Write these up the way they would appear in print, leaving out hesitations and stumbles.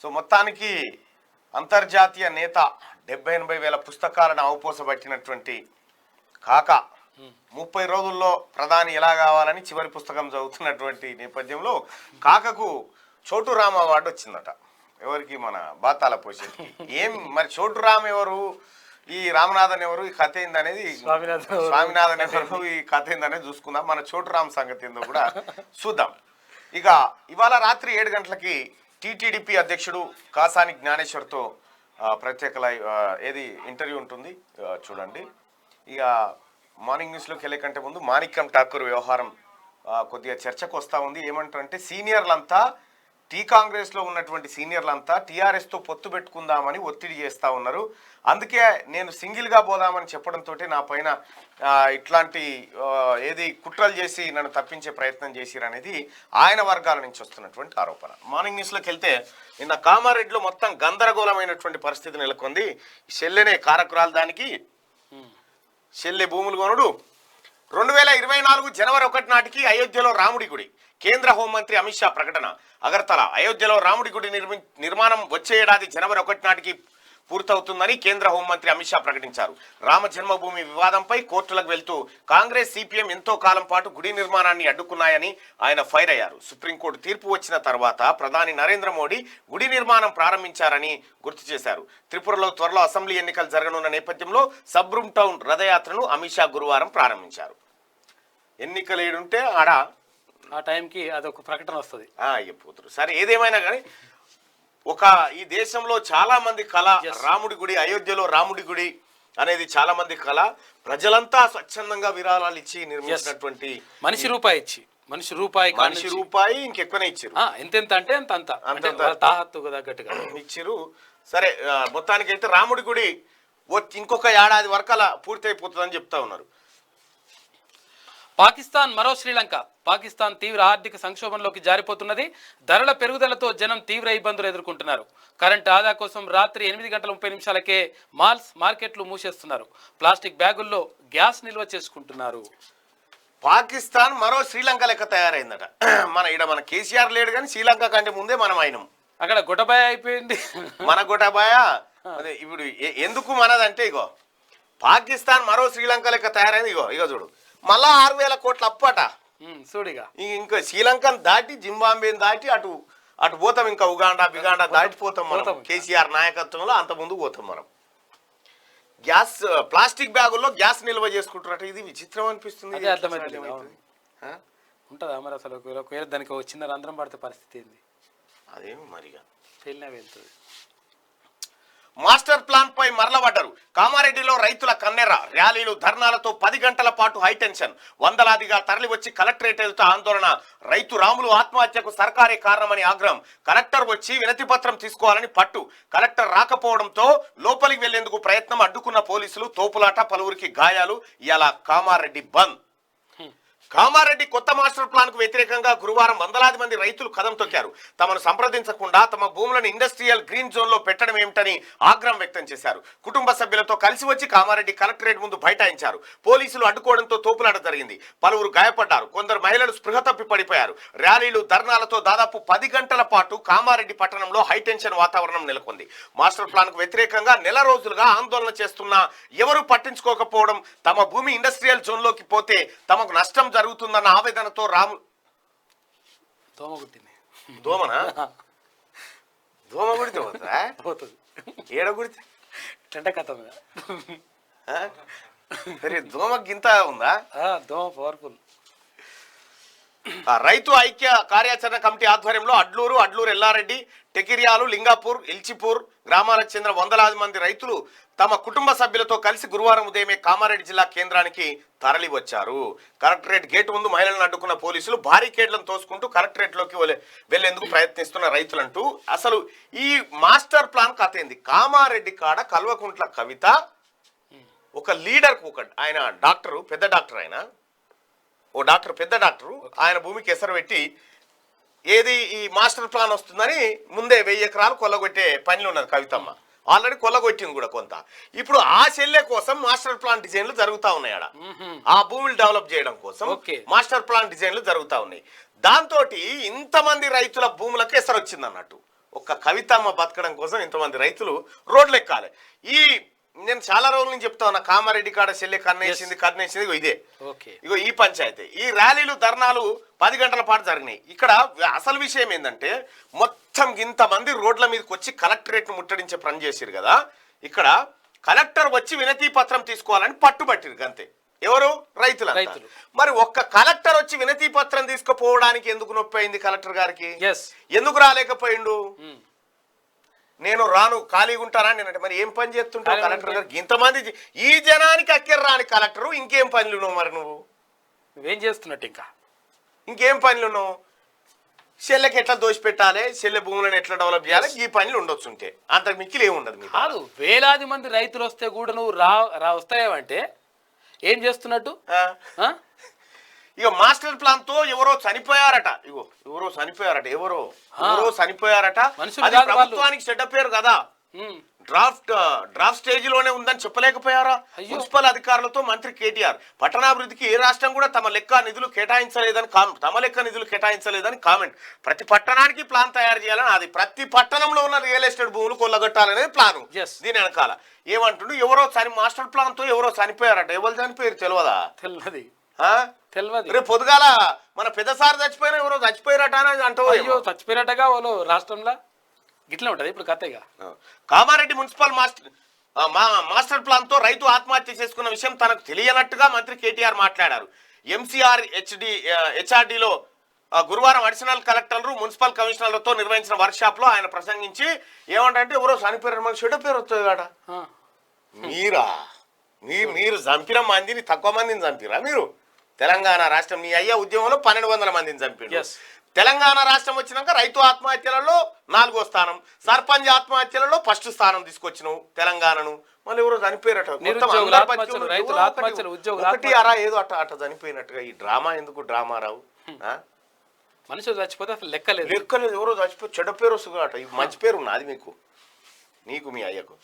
So మొత్తానికి అంతర్జాతీయ నేత 70-80 వేల పుస్తకాలను అవపోసబట్టినటువంటి కాక 30 రోజుల్లో ప్రధాని ఎలా కావాలని చివరి పుస్తకం చదువుతున్నటువంటి నేపథ్యంలో కాకకు చోటు రామ్ అవార్డు వచ్చిందట. ఎవరికి? మన బాతాల పోషకి. ఏం మరి చోటు రామ్ ఎవరు, ఈ రామనాథన్ ఎవరు, ఈ కథ ఏందనేది, స్వామినాథన్ ఎవరు, ఈ కథ ఏందనేది చూసుకుందాం. మన చోటు రామ్ సంగతి ఏందో కూడా చూద్దాం. ఇక ఇవాళ రాత్రి 7 గంటలకి టీటీడీపీ అధ్యక్షుడు కాసాని జ్ఞానేశ్వర్తో ప్రత్యేక ఏది ఇంటర్వ్యూ ఉంటుంది చూడండి. ఇక మార్నింగ్ న్యూస్లోకి వెళ్ళే కంటే ముందు మాణిక్యం ఠాకూర్ వ్యవహారం కొద్దిగా చర్చకు వస్తూ ఉంది. ఏమంటారంటే సీనియర్లంతా కాంగ్రెస్లో ఉన్నటువంటి సీనియర్లంతా టీఆర్ఎస్తో పొత్తు పెట్టుకుందామని ఒత్తిడి చేస్తూ ఉన్నారు. అందుకే నేను సింగిల్గా పోదామని చెప్పడంతో నా పైన ఇట్లాంటి ఏది కుట్రలు చేసి నన్ను తప్పించే ప్రయత్నం చేసిరనేది ఆయన వర్గాల నుంచి వస్తున్నటువంటి ఆరోపణ. మార్నింగ్ న్యూస్లోకి వెళ్తే నిన్న కామారెడ్డిలో మొత్తం గందరగోళమైనటువంటి పరిస్థితి నెలకొంది. షెల్లెనే కారకురాలు, దానికి షెల్లె భూములు కొనుడు. 2024 జనవరి 1 నాటికి అయోధ్యలో రాముడి గుడి. కేంద్ర హోంమంత్రి అమిత్ షా ప్రకటన. అగర్తల అయోధ్యలో రాముడి గుడి నిర్మాణం వచ్చే ఏడాది జనవరి 1 నాటికి పూర్తవుతుందని కేంద్ర హోంమంత్రి అమిత్ షా ప్రకటించారు. రామ జన్మభూమి వివాదంపై కోర్టులకు వెళ్తూ కాంగ్రెస్ సిపిఎం ఎంతో కాలం పాటు గుడి నిర్మాణాన్ని అడ్డుకున్నాయని ఆయన ఫైర్ అయ్యారు. సుప్రీంకోర్టు తీర్పు వచ్చిన తర్వాత ప్రధాని నరేంద్ర మోడీ గుడి నిర్మాణం ప్రారంభించారని గుర్తు చేశారు. త్రిపురలో త్వరలో అసెంబ్లీ ఎన్నికలు జరగనున్న నేపథ్యంలో సబ్రూమ్ టౌన్ రథయాత్రను అమిత్ షా గురువారం ప్రారంభించారు. ఎన్నికలు ఏడుంటే ఆడ ఆ టైంకి అదొక ప్రకటన వస్తుంది. అయిపోతారు. సరే, ఏదేమైనా కానీ ఈ దేశంలో చాలా మంది కళ రాముడి గుడి, అయోధ్యలో రాముడి గుడి అనేది చాలా మంది కళ. ప్రజలంతా స్వచ్ఛందంగా విరాళాలు ఇచ్చి నిర్మించినటువంటి మనిషి రూపాయి ఇంకెక్కువనే ఇచ్చారు. ఎంతెంత అంటే అంత తాహత్తుకు తగ్గట్టుగా ఇచ్చారు. సరే, మొత్తానికైతే రాముడి గుడి ఇంకొక ఏడాది వరకు అలా పూర్తయిపోతుందని చెప్తా ఉన్నారు. పాకిస్తాన్ మరో శ్రీలంక. పాకిస్తాన్ తీవ్ర ఆర్థిక సంక్షోభంలోకి జారిపోతున్నది. ధరల పెరుగుదలతో జనం తీవ్ర ఇబ్బందులు ఎదుర్కొంటున్నారు. కరెంట్ ఆదా కోసం రాత్రి 8:30 మాల్స్, మార్కెట్లు మూసేస్తున్నారు. ప్లాస్టిక్ బ్యాగుల్లో గ్యాస్ నిల్వ చేసుకుంటున్నారు. పాకిస్తాన్ మరో శ్రీలంక లెక్క తయారైందట. మన కేసీఆర్ లేడు కానీ శ్రీలంక కంటే ముందే మనం అయినాం. అక్కడ గొటబాయ అయిపోయింది. మన గొటబాయ అదే ఇప్పుడు ఎందుకు మనదంటే ఇగో పాకిస్తాన్ మరో శ్రీలంక లెక్క తయారైంది. ఇగో చూడు, మళ్ళా 6,000 కోట్ల అప్పట. చూడిగా ఇంకా శ్రీలంకను దాటి జింబాబ్వేని దాటి అటు పోతాం. ఇంకా ఉగాండా బిగాండా దాటిపోతాం మనం కేసీఆర్ నాయకత్వంలో. అంత ముందు పోతాం మనం. గ్యాస్ ప్లాస్టిక్ బ్యాగుల్లో గ్యాస్ నిల్వ చేసుకుంటున్నట్టు ఇది విచిత్రం అనిపిస్తుంది. ఉంటుందా మరి అసలు? ఒకవేళ దానికి ఒక చిన్న రంధ్రం పడితే పరిస్థితి ఏంది? అదేమి మరిగా వెళ్ళినా వెళ్తుంది. మాస్టర్ ప్లాన్ పై మరలబడ్డారు. కామారెడ్డిలో రైతుల కన్నెర. ర్యాలీలు, ధర్నాలతో 10 గంటల పాటు హైటెన్షన్. వందలాదిగా తరలివచ్చి కలెక్టరేట్ ఎదుట ఆందోళన. రైతు రాములు ఆత్మహత్యకు సర్కారే కారణమని ఆగ్రహం. కలెక్టర్ వచ్చి వినతి పత్రం తీసుకోవాలని పట్టు. కలెక్టర్ రాకపోవడంతో లోపలికి వెళ్లేందుకు ప్రయత్నం. అడ్డుకున్న పోలీసులు. తోపులాట, పలువురికి గాయాలు. ఇయాల కామారెడ్డి బంద్. కామారెడ్డి కొత్త మాస్టర్ ప్లాన్ కు వ్యతిరేకంగా గురువారం వందలాది మంది రైతులు కదం తొక్కారు. తమను సంప్రదించకుండా తమ భూములను ఇండస్ట్రియల్ గ్రీన్ జోన్ లో పెట్టడం ఏమిటని ఆగ్రహం వ్యక్తం చేశారు. కుటుంబ సభ్యులతో కలిసి వచ్చి కామారెడ్డి కలెక్టరేట్ ముందు బైఠాయించారు. పోలీసులు అడ్డుకోవడంతో తోపులాట జరిగింది. పలువురు గాయపడ్డారు. కొందరు మహిళలు స్పృహ తప్పి పడిపోయారు. ర్యాలీలు, ధర్నాలతో దాదాపు 10 గంటల పాటు కామారెడ్డి పట్టణంలో హైటెన్షన్ వాతావరణం నెలకొంది. మాస్టర్ ప్లాన్ కు వ్యతిరేకంగా నెల రోజులుగా ఆందోళన చేస్తున్నా ఎవరూ పట్టించుకోకపోవడం, తమ భూమి ఇండస్ట్రియల్ జోన్ లోకి పోతే తమకు నష్టం జరుగుతుందన్న ఆవేదనతో దోమ కుట్టింది. దోమనా? దోమ కుడితే పోతుంది. ఏడ కుడితే దోమ గింత ఉందా? దోమ పవర్ఫుల్. రైతు ఐక్య కార్యాచరణ కమిటీ ఆధ్వర్యంలో అడ్లూరు ఎల్లారెడ్డి, టెకిరియాలు, లింగాపూర్, ఇల్చిపూర్ గ్రామాలకు చెందిన వందలాది మంది రైతులు తమ కుటుంబ సభ్యులతో కలిసి గురువారం ఉదయమే కామారెడ్డి జిల్లా కేంద్రానికి తరలి వచ్చారు. కలెక్టరేట్ గేటు ముందు మహిళలను అడ్డుకున్న పోలీసులు బారికేడ్లను తోసుకుంటూ కలెక్టరేట్ లోకి వెళ్లేందుకు ప్రయత్నిస్తున్న రైతులంటూ అసలు ఈ మాస్టర్ ప్లాన్ కథ ఏంది? కామారెడ్డి కాడ కల్వకుంట్ల కవిత ఒక లీడర్, ఆయన డాక్టరు, పెద్ద డాక్టర్, పెద్ద డాక్టరు ఆయన భూమికి ఎసరు పెట్టి ఏది ఈ మాస్టర్ ప్లాన్ వస్తుందని ముందే 1000 ఎకరాలు కొల్లగొట్టే పనిలో ఉన్నది కవితమ్మ. ఆల్రెడీ కొల్లగొట్టింది కూడా కొంత. ఇప్పుడు ఆ చెల్లె కోసం మాస్టర్ ప్లాన్ డిజైన్లు జరుగుతూ ఉన్నాయి. ఆడ ఆ భూములు డెవలప్ చేయడం కోసం మాస్టర్ ప్లాన్ డిజైన్లు జరుగుతూ ఉన్నాయి. దాంతో ఇంతమంది రైతుల భూములకు ఎసరు వచ్చింది అన్నట్టు. ఒక్క కవితమ్మ బతకడం కోసం ఇంతమంది రైతులు రోడ్లు ఎక్కాలి. నేను చాలా రోజుల నుంచి చెప్తా ఉన్నా, కామారెడ్డి కాడ చెల్లె కన్నేసింది ఇగో ఇదే, ఇగో ఈ పంచాయతీ. ఈ ర్యాలీలు ధర్నాలు 10 గంటల పాటు జరిగినాయి. ఇక్కడ అసలు విషయం ఏంటంటే మొత్తం ఇంతమంది రోడ్ల మీదకి వచ్చి కలెక్టరేట్ ను ముట్టడించే పని చేసిరు కదా. ఇక్కడ కలెక్టర్ వచ్చి వినతి పత్రం తీసుకోవాలని పట్టుబట్టిరు అంతే. ఎవరు? రైతులు. మరి ఒక్క కలెక్టర్ వచ్చి వినతి పత్రం తీసుకుపోవడానికి ఎందుకు నొప్పి అయింది కలెక్టర్ గారికి? ఎందుకు రాలేకపోయిండు? నేను రాను ఖాళీగా ఉంటారా నేనంటే, మరి ఏం పని చేస్తుంటావు కలెక్టర్ గారికి? ఇంతమంది ఈ జనానికి అక్కర రాని కలెక్టరు ఇంకేం పనులు ఉన్నావు? మరి నువ్వేం చేస్తున్నట్టు ఇంకేం పనులు ఉన్నావు? చెల్లెకి ఎట్లా దోషిపెట్టాలి, చెల్లె భూములను ఎట్లా డెవలప్ చేయాలి, ఈ పనులు ఉండొచ్చుంటే అంతకు మిక్కిలి ఏముండదు. మీకు కాదు, వేలాది మంది రైతులు వస్తే కూడా నువ్వు వస్తాయేమంటే ఏం చేస్తున్నట్టు? ఇక మాస్టర్ ప్లాన్ తో ఎవరో చనిపోయారట. ఎవరో చనిపోయారట. అది ప్రభుత్వానికి చెడ్డ పేరు కదా. డ్రాఫ్ట్ స్టేజ్ లోనే ఉందని చెప్పలేకపోయారా? మున్సిపల్ అధికారులతో మంత్రి కేటీఆర్ పట్టణాభివృద్ధికి ఏ రాష్ట్రం కూడా తమ లెక్క నిధులు కేటాయించలేదని కామెంట్. ప్రతి పట్టణానికి ప్లాన్ తయారు చేయాలని, అది ప్రతి పట్టణంలో ఉన్న రియల్ ఎస్టేట్ భూములు కొల్లగొట్టాలనేది ప్లాన్. దీని వెనకాల ఏమంటుండు? మాస్టర్ ప్లాన్ తో ఎవరో చనిపోయారట. ఎవరు చనిపోయారు తెలియదా? తెలియదు. రేపు పొద్దుగాల మన పెద్దసారి చచ్చిపోయినా ఎవరో చచ్చిపోయారట అని అంటావు. చచ్చిపోయినట్టుగా వాళ్ళు రాష్ట్రంలో గిట్లా ఉంటది ఇప్పుడు కథగా. కామారెడ్డి మున్సిపల్ మాస్టర్ ప్లాన్ తో రైతు ఆత్మహత్య చేసుకున్న విషయం తనకు తెలియనట్టుగా మంత్రి కేటీఆర్ మాట్లాడారు. ఎంసీఆర్ హెచ్ఆర్డీలో గురువారం అడిషనల్ కలెక్టర్లు మున్సిపల్ కమిషనర్లతో నిర్వహించిన వర్క్ షాప్ లో ఆయన ప్రసంగించి ఏమంటే ఎవరో చనిపోయారు, మనకు చెడ్డ పేరు వస్తుంది కాడ. మీరు చంపిన మందిని తక్కువ మందిని చంపిరా మీరు? తెలంగాణ రాష్ట్రం నీ అయ్యా ఉద్యమంలో 1200 మందిని చంపారు. తెలంగాణ రాష్ట్రం వచ్చినాక రైతు ఆత్మహత్యలలో 4వ స్థానం, సర్పంచ్ ఆత్మహత్యలలో 1st స్థానం తీసుకొచ్చినావు తెలంగాణను. మళ్ళీ ఎవరో చనిపోయారట. ఏదో అట్ట చనిపోయినట్టుగా ఈ డ్రామా ఎందుకు? డ్రామా రావు. మనుషులు చచ్చిపోతే అసలు లెక్కలేదు. ఎవరో చచ్చిపోతే చెడ్డ పేరు వస్తుంది అట. మంచి పేరు ఉన్నది నీకు మీ అయ్యకు.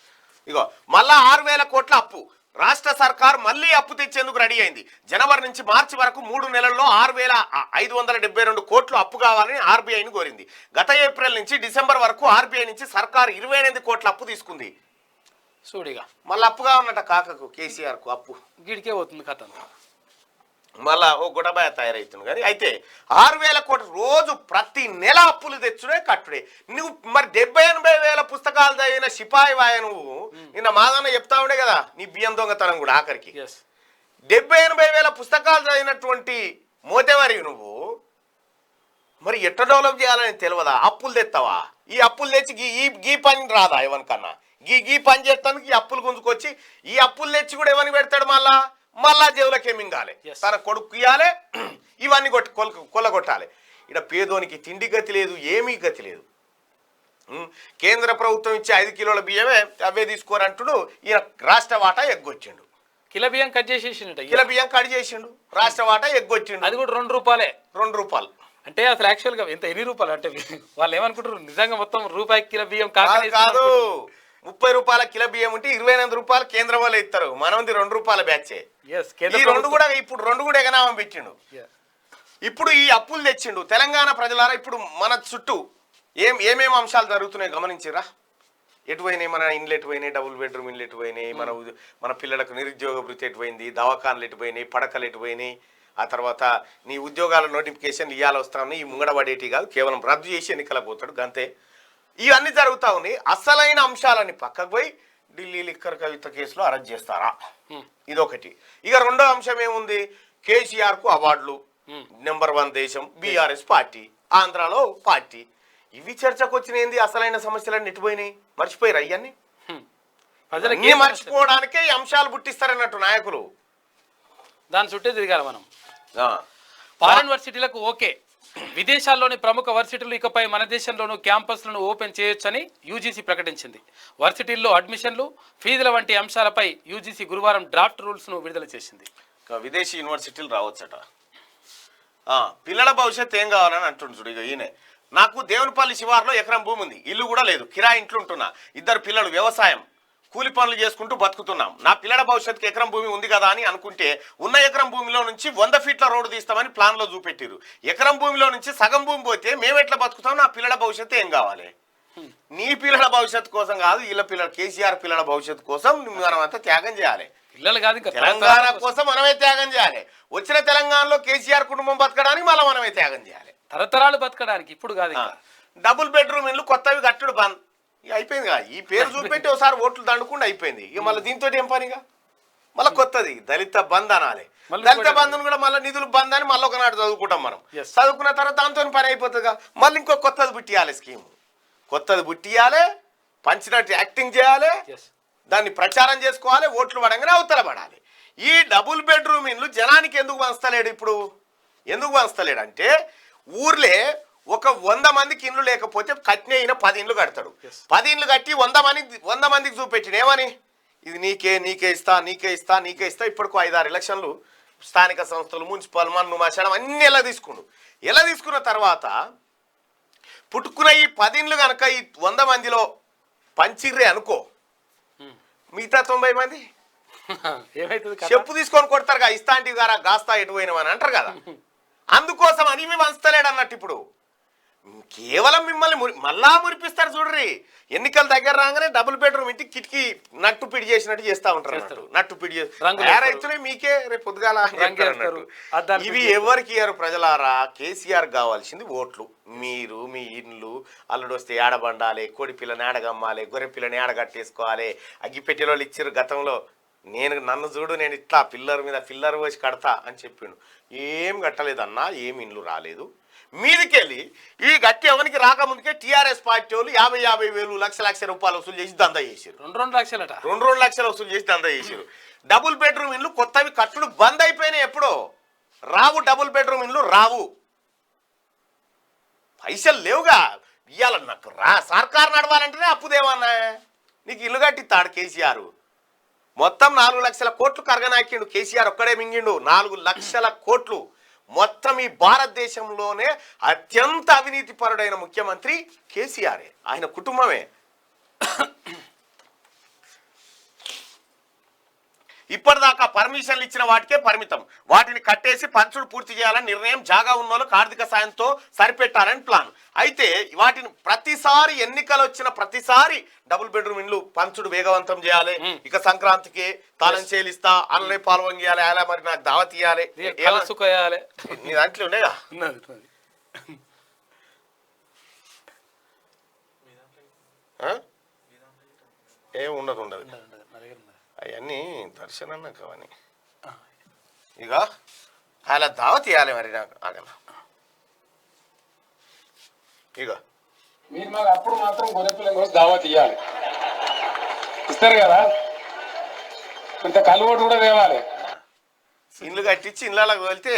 ఇగో మళ్ళా 6000 కోట్ల అప్పు. రాష్ట్ర సర్కార్ మళ్లీ అప్పు తెచ్చేందుకు రెడీ అయింది. జనవరి నుంచి మార్చి వరకు 3 నెలల్లో 6572 కోట్లు అప్పు కావాలని ఆర్బీఐని కోరింది. గత ఏప్రిల్ నుంచి డిసెంబర్ వరకు ఆర్బీఐ నుంచి సర్కార్ 28 కోట్ల అప్పు తీసుకుంది. చూడిగా మళ్ళీ అప్పుగా ఉన్నట కాకకు కేసీఆర్ కు అప్పు గిడికే పోతుంది కథ. మళ్ళా ఓ గుటబాయ తయారవుతుంది. కానీ అయితే 6000 కోట్లు రోజు ప్రతి నెల అప్పులు తెచ్చుడే కట్టుడే. నువ్వు మరి 70-80 వేల పుస్తకాలు చదివిన సిపాయి వాయ నువ్వు. నిన్న మాదన్న చెప్తా ఉండే కదా నీ బియ్యం దొంగతనం కూడా ఆఖరికి. 70-80 వేల పుస్తకాలు చదివినటువంటి మోతేవారి నువ్వు మరి ఎట్లా డెవలప్ చేయాలని తెలియదా? అప్పులు తెస్తావా? ఈ అప్పులు తెచ్చి గీ పని రాదా ఎవరికన్నా? గీ పని చేస్తానికి ఈ అప్పులు గుంజుకొచ్చి ఈ అప్పులు తెచ్చి కూడా ఎవరిని పెడతాడు? మళ్ళా జేబులకే మింగాలి, తన కొడుకు ఇయ్యాలి, ఇవన్నీ కొల్లగొట్టాలి. ఇక్కడ పేదోనికి తిండి గతి లేదు, ఏమీ గతి లేదు. కేంద్ర ప్రభుత్వం ఇచ్చే 5 కిలోల బియ్యమే అవే తీసుకోరంటుడు. ఈయన రాష్ట్ర వాటా ఎగ్గొచ్చిండు. కిలో బియ్యం కట్ చేసిండు. రాష్ట్ర వాటా ఎగ్గొచ్చిండు. అది కూడా 2 రూపాయలే. 2 రూపాయలు అంటే అసలు యాక్చువల్గా ఎంత? ఎన్ని రూపాయలు అంటే వాళ్ళు ఏమనుకుంటారు? నిజంగా మొత్తం రూపాయి కిలో బియ్యం కాదు. 30 రూపాయల కిలో బియ్యం ఉంటే 28 రూపాయలు కేంద్రం వాళ్ళు ఇస్తారు. మనది 2 రూపాయల బ్యాచే. ఇప్పుడు 2 కూడా ఎగనామం పెట్టిండు. ఇప్పుడు ఈ అప్పులు తెచ్చిండు. తెలంగాణ ప్రజలారా ఇప్పుడు మన చుట్టూ ఏమేమి అంశాలు జరుగుతున్నాయి గమనించిరా? ఎటువైనాయి మన ఇండ్లు, ఎటువైనాయి డబుల్ బెడ్రూమ్ ఇండ్లు, ఎటువైనాయి మన పిల్లలకు నిరుద్యోగ వృత్తి, ఎటువైంది దవాఖాన్లు, ఎటువైనాయి పడకలు, ఎటువైనాయి. ఆ తర్వాత నీ ఉద్యోగాల నోటిఫికేషన్ ఇవ్వాలి వస్తా ఉన్నాయి. ఈ ముంగడబడేటి కాదు, కేవలం రద్దు చేసి ఎన్నికలకు పోతాడు గంతే. ఇవన్నీ జరుగుతూ ఉన్నాయి. అసలైన అంశాలని పక్కకు పోయి ఢిల్లీ లిక్కర్ కవిత కేసులో అరెస్ట్ చేస్తారా? ఇదొకటి. ఇక రెండో అంశం ఏముంది? కేసీఆర్ కు అవార్డులు, నెంబర్ 1 దేశం, బీఆర్ఎస్ పార్టీ, ఆంధ్రాలో పార్టీ. ఇవి చర్చకు వచ్చినాయింది. అసలైన సమస్యలన్నీ ఎటుపోయినాయి? మర్చిపోయారు అయ్యన్ని. మర్చిపోవడానికే ఈ అంశాలు పుట్టిస్తారన్నట్టు నాయకులు. దాని చుట్టే తిరగాలి మనం. Foreign వర్సిటీలకు okay. విదేశాల్లోని ప్రముఖ వర్సిటీలు ఇకపై మన దేశంలోనూ క్యాంపస్లను ఓపెన్ చేయొచ్చని యూజీసీ ప్రకటించింది. వర్సిటీల్లో అడ్మిషన్లు, ఫీజుల వంటి అంశాలపై యూజీసీ గురువారం డ్రాఫ్ట్ రూల్స్ను విడుదల చేసింది. విదేశీ యూనివర్సిటీలు రావచ్చట. పిల్లల భవిష్యత్తు ఏం కావాలని అంటుండు చూడు. ఇక ఈయన నాకు దేవునిపల్లి శివార్లో ఎకరం భూమి ఉంది, ఇల్లు కూడా లేదు, కిరాయి ఇంట్లో ఉంటున్నా, 2 పిల్లలు, వ్యవసాయం కూలి పనులు చేసుకుంటూ బతుకుతున్నాం. నా పిల్లల భవిష్యత్తుకి ఎకరం భూమి ఉంది కదా అని అనుకుంటే ఉన్న ఎకరం భూమిలో నుంచి 100 ఫీట్ల రోడ్డు తీస్తామని ప్లాన్లో చూపెట్టారు. ఎకరం భూమిలో నుంచి సగం భూమి పోతే మేము ఎట్లా బతుకుతాం? నా పిల్లల భవిష్యత్తు ఏం కావాలి? నీ పిల్లల భవిష్యత్తు కోసం కాదు, వీళ్ళ పిల్లల కేసీఆర్ పిల్లల భవిష్యత్తు కోసం మనం అంతా త్యాగం చేయాలి. పిల్లలు కాదు ఇంకా తెలంగాణ కోసం మనమే త్యాగం చేయాలి. వచ్చిన తెలంగాణలో కేసీఆర్ కుటుంబం బతకడానికి మళ్ళీ మనమే త్యాగం చేయాలి. తరతరాలు బతకడానికి ఇప్పుడు కాదు ఇంకా. డబుల్ బెడ్రూమ్ ఇల్లు కొత్తవి కట్టుడు బంద్, ఇక అయిపోయింది కదా. ఈ పేరు చూపెట్టి ఒకసారి ఓట్లు దండుకుండా అయిపోయింది. ఇక మళ్ళీ దీంతో ఏం పనిగా మళ్ళీ కొత్తది దళిత బంద్ అనాలి. దళిత బంధుని కూడా మళ్ళీ నిధులు బంద్ అని మళ్ళీ ఒకనాడు చదువుకుంటాం మనం. చదువుకున్న తర్వాత దాంతో పని అయిపోతుందిగా. మళ్ళీ ఇంకో కొత్తది పుట్టియాలి, స్కీమ్ కొత్తది పుట్టియాలి, పంచినట్టు యాక్టింగ్ చేయాలి, దాన్ని ప్రచారం చేసుకోవాలి, ఓట్లు పడంగానే అవతల పడాలి. ఈ డబుల్ బెడ్రూమ్ ఇల్లు జనానికి ఎందుకు పంచలేడు? ఇప్పుడు ఎందుకు పంచలేడు అంటే ఊర్లే ఒక 100 మందికి ఇండ్లు లేకపోతే కట్టిన అయినా 10 ఇండ్లు కడతాడు. 10 ఇండ్లు కట్టి 100 మందికి చూపెట్టిన ఏమని, ఇది నీకే ఇస్తా. ఇప్పటికో 5-6 ఎలక్షన్లు స్థానిక సంస్థలు, మున్సిపల్, మన్ను మశానం అన్ని ఎలా తీసుకున్న తర్వాత పుట్టుకున్న ఈ 10 ఇండ్లు కనుక ఈ 100 మందిలో పంచిర్రే అనుకో, మిగతా 90 మంది చెప్పు తీసుకొని కొడతారుగా, ఇస్తాంటివి గారా గాస్తా ఎటు పోయినవని అంటారు కదా. అందుకోసం అని మేము వంచలేడు అన్నట్టు. ఇప్పుడు కేవలం మిమ్మల్ని మళ్ళా మురిపిస్తారు చూడ్రి. ఎన్నికల దగ్గర రాగానే డబుల్ బెడ్రూమ్ ఇంటి కిటికీ నట్టు పిడి చేసినట్టు చేస్తా ఉంటారు. నట్టు పిడి చేస్తున్నాయి మీకే రేపు పొద్దుగాల. ఇవి ఎవరికి ఇయ్యారు ప్రజలారా? కేసీఆర్ కావాల్సింది ఓట్లు. మీరు మీ ఇండ్లు అల్లుడు వస్తే ఏడబండాలి, కోడి పిల్లని ఏడగమ్మాలి, గొర్రె పిల్లని ఏడగట్టేసుకోవాలి. అగ్గిపెట్టెలో ఇచ్చారు గతంలో. నన్ను చూడు, నేను ఇట్లా పిల్లర్ మీద పిల్లర్ వేసి కడతా అని చెప్పిండు. ఏం కట్టలేదన్నా, ఏం ఇండ్లు రాలేదు. మీదికెళ్ళి ఈ గట్టి ఎవరికి రాకముందుకే టీఆర్ఎస్ పార్టీ వాళ్ళు 50,000 లక్ష రూపాయలు వసూలు చేసి దందా చేశారు. 2 లక్షలు వసూలు చేసి దందా చేశారు. డబుల్ బెడ్రూమ్ ఇండ్లు కొత్తవి కట్టుడు బంద్ అయిపోయినాయి. ఎప్పుడో రావు డబుల్ బెడ్రూమ్ ఇండ్లు రావు. పైసలు లేవుగా. ఇవాళ నాకు సర్కారు నడవాలంటేనే అప్పు దేవన్నా. నీకు ఇల్లు కట్టిస్తాడు కేసీఆర్. మొత్తం 4 లక్షల కోట్లు కరగనాకిండు కేసీఆర్. ఒక్కడే మింగిండు 4 లక్షల కోట్లు. మొత్తం ఈ భారతదేశంలోనే అత్యంత అవినీతి పరుడైన ముఖ్యమంత్రి కేసీఆరే, ఆయన కుటుంబమే. ఇప్పటిదాకా పర్మిషన్లు ఇచ్చిన వాటికే పరిమితం. వాటిని కట్టేసి పంచుడు పూర్తి చేయాలని నిర్ణయం. జాగా ఉన్న వాళ్ళకి ఆర్థిక సాయంతో సరిపెట్టాలని ప్లాన్. అయితే వాటిని ప్రతిసారి ఎన్నికలు వచ్చిన ప్రతిసారి డబుల్ బెడ్రూమ్ ఇండ్లు పంచుడు వేగవంతం చేయాలి. ఇక సంక్రాంతికి తాళం చేలిస్తా, అన్ననే పాల్గొని చేయాలి, అలా మరి నాకు దావత్ ఇవ్వాలి. నీ దాంట్లో ఉన్నాయా? ఏం ఉండదు అవన్నీ దర్శనం కావని. ఇక అలా దావత్ ఇవ్వాలి మరి నాకు ఆగల. ఇక మీరు మాకు అప్పుడు మాత్రం గొర్రెపిల్లని కోసం దావత్ ఇవ్వాలి, ఇస్తారు కదా. కొంత కలువోటు కూడా తేవాలి. ఇండ్లు కట్టించి ఇళ్ళకి వెళ్తే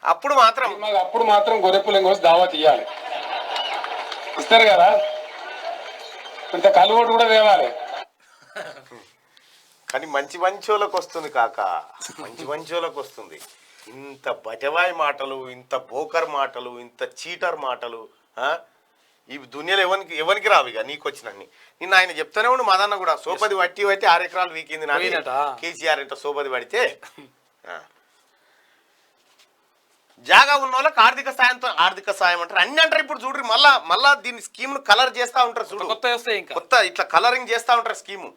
అప్పుడు మాత్రం గొర్రెపిల్లని కోసం దావత్ ఇవ్వాలి, ఇస్తారు కదా. కొంత కలువోటు కూడా తేవాలి. కానీ మంచోళ్ళకి వస్తుంది కాక, మంచోళ్ళకి వస్తుంది. ఇంత బజవాయి మాటలు, ఇంత బోకర్ మాటలు, ఇంత చీటర్ మాటలు ఈ దునియాలో ఎవరికి రావు. ఇక నీకు వచ్చినన్ని నిన్న ఆయన చెప్తానే ఉండు. మదన్న కూడా సోపది వట్టి 6 ఎకరాలు వీకింది నాని కేసీఆర్ ఇంట సోపది పడితే. జాగా ఉన్న వాళ్ళకి ఆర్థిక సాయం అంటారు, అన్ని అంటారు. ఇప్పుడు చూడ్రి మళ్ళా దీని స్కీమ్ ను కలర్ చేస్తా ఉంటారు. చూడు కొత్త ఇట్లా కలరింగ్ చేస్తా ఉంటారు స్కీము.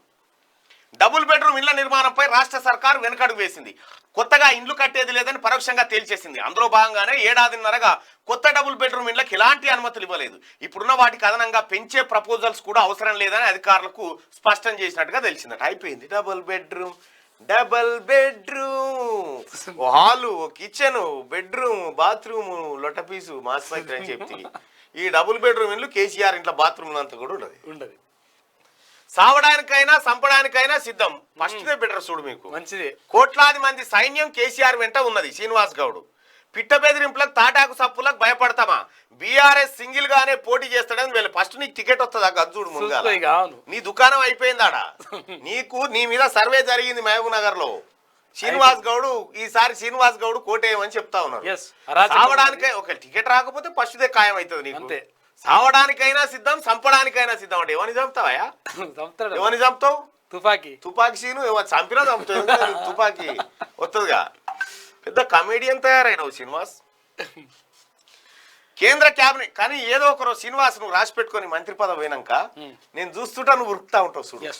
డబుల్ బెడ్రూమ్ ఇళ్ల నిర్మాణంపై రాష్ట్ర సర్కారు వెనకడుగు వేసింది. కొత్తగా ఇండ్లు కట్టేది లేదని పరోక్షంగా తేల్చేసింది. అందులో భాగంగానే 7.5 కొత్త డబుల్ బెడ్రూమ్ ఇళ్లకు ఎలాంటి అనుమతులు ఇవ్వలేదు. ఇప్పుడున్న వాటికి అదనంగా పెంచే ప్రపోజల్స్ కూడా అవసరం లేదని అధికారులకు స్పష్టం చేసినట్టుగా తెలిసిందట. అయిపోయింది double bedroom. Hall, kitchen, bedroom, bathroom, లొట్టపీసు, మాస్టర్ అని చెప్తే ఈ డబుల్ బెడ్రూమ్ ఇల్లు కేసీఆర్ ఇంట్లో బాత్రూమ్ అంతా కూడా ఉండదు. సావడానికైనా సంపడానికైనా సిద్ధం. ఫస్ట్ బెటర్ చూడు, మీకు మంచిది. కోట్లాది మంది సైన్యం కేసీఆర్ వెంట ఉన్నది. శ్రీనివాస్ గౌడ్ పిట్ట బెదిరింపులకు, తాటాకు సప్పులకు భయపడతామా? బీఆర్ఎస్ సింగిల్ గానే పోటీ చేస్తాడని వీళ్ళు. ఫస్ట్ నీకు టికెట్ వస్తుందా? గజ్జుడు ముందుగా నీ దుకాణం అయిపోయిందాడా? నీ మీద సర్వే జరిగింది మహబూబ్ నగర్ లో. ఈసారి శ్రీనివాస్ గౌడ్ కోటేయమని చెప్తా ఉన్నారు. సావడానికై ఒక టికెట్ రాకపోతే ఫస్ట్ ఖాయం అవుతుంది నీకు. సావడానికైనా సిద్ధం, చంపడానికైనా సిద్ధం. అంటే ఎవరిని చంపుతావా? ఎవరిని చంపుతావు? తుపాకీ సీను చంపినా చంపుతావు. తుపాకీ వస్తుందిగా. పెద్ద కమేడియన్ తయారైనవు శ్రీనివాస్. కేంద్ర క్యాబినెట్ కానీ ఏదో ఒకరోజు శ్రీనివాస్ నువ్వు రాసి పెట్టుకొని మంత్రి పదవి పోయినాక నేను చూస్తుంటా నువ్వు ఉరుకుతా ఉంటావు చూడు.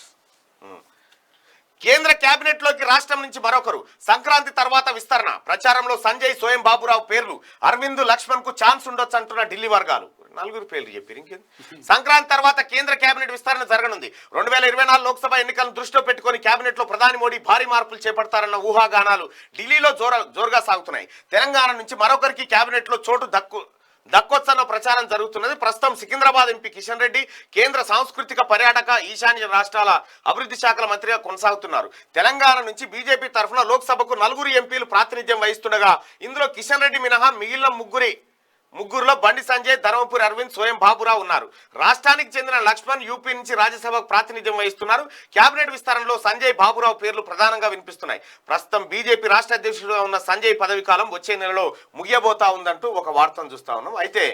కేంద్ర కేబినెట్ లోకి రాష్ట్రం నుంచి మరొకరు, సంక్రాంతి తర్వాత విస్తరణ, ప్రచారంలో సంజయ్, సోయం బాబురావు పేర్లు, అరవింద్ లక్ష్మణ్ కు ఛాన్స్ ఉండొచ్చు అంటున్న ఢిల్లీ వర్గాలు. 4 పేర్లు చెప్పారు ఇంకేంది. సంక్రాంతి తర్వాత కేంద్ర కేబినెట్ విస్తరణ జరగనుంది. 2024 లోక్సభ ఎన్నికలను దృష్టిలో పెట్టుకుని కేబినెట్ లో ప్రధాని మోడీ భారీ మార్పులు చేపడతారన్న ఊహాగానాలు ఢిల్లీలో జోరుగా సాగుతున్నాయి. తెలంగాణ నుంచి మరొకరికి కేబినెట్ లో చోటు దక్కొచ్చన్న ప్రచారం జరుగుతున్నది. ప్రస్తుతం సికింద్రాబాద్ ఎంపీ కిషన్ రెడ్డి కేంద్ర సాంస్కృతిక పర్యాటక ఈశాన్య రాష్ట్రాల అభివృద్ధి శాఖల మంత్రిగా కొనసాగుతున్నారు. తెలంగాణ నుంచి బీజేపీ తరఫున లోక్సభకు 4 ఎంపీలు ప్రాతినిధ్యం వహిస్తుండగా ఇందులో కిషన్ రెడ్డి మినహా మిగిలిన ముగ్గురులో బండి సంజయ్, ధర్మపురి అరవింద్, సోయం బాబురావు ఉన్నారు. రాష్ట్రానికి చెందిన లక్ష్మణ్ యూపీ నుంచి రాజ్యసభకు ప్రాతినిధ్యం వహిస్తున్నారు. కేబినెట్ విస్తరణలో సంజయ్, బాబురావు పేర్లు ప్రధానంగా వినిపిస్తున్నాయి. ప్రస్తుతం బీజేపీ రాష్ట్ర అధ్యక్షుడిగా ఉన్న సంజయ్ పదవి కాలం వచ్చే నెలలో ముగియబోతా ఉందంటూ ఒక వార్తను చూస్తా ఉన్నాం. అయితే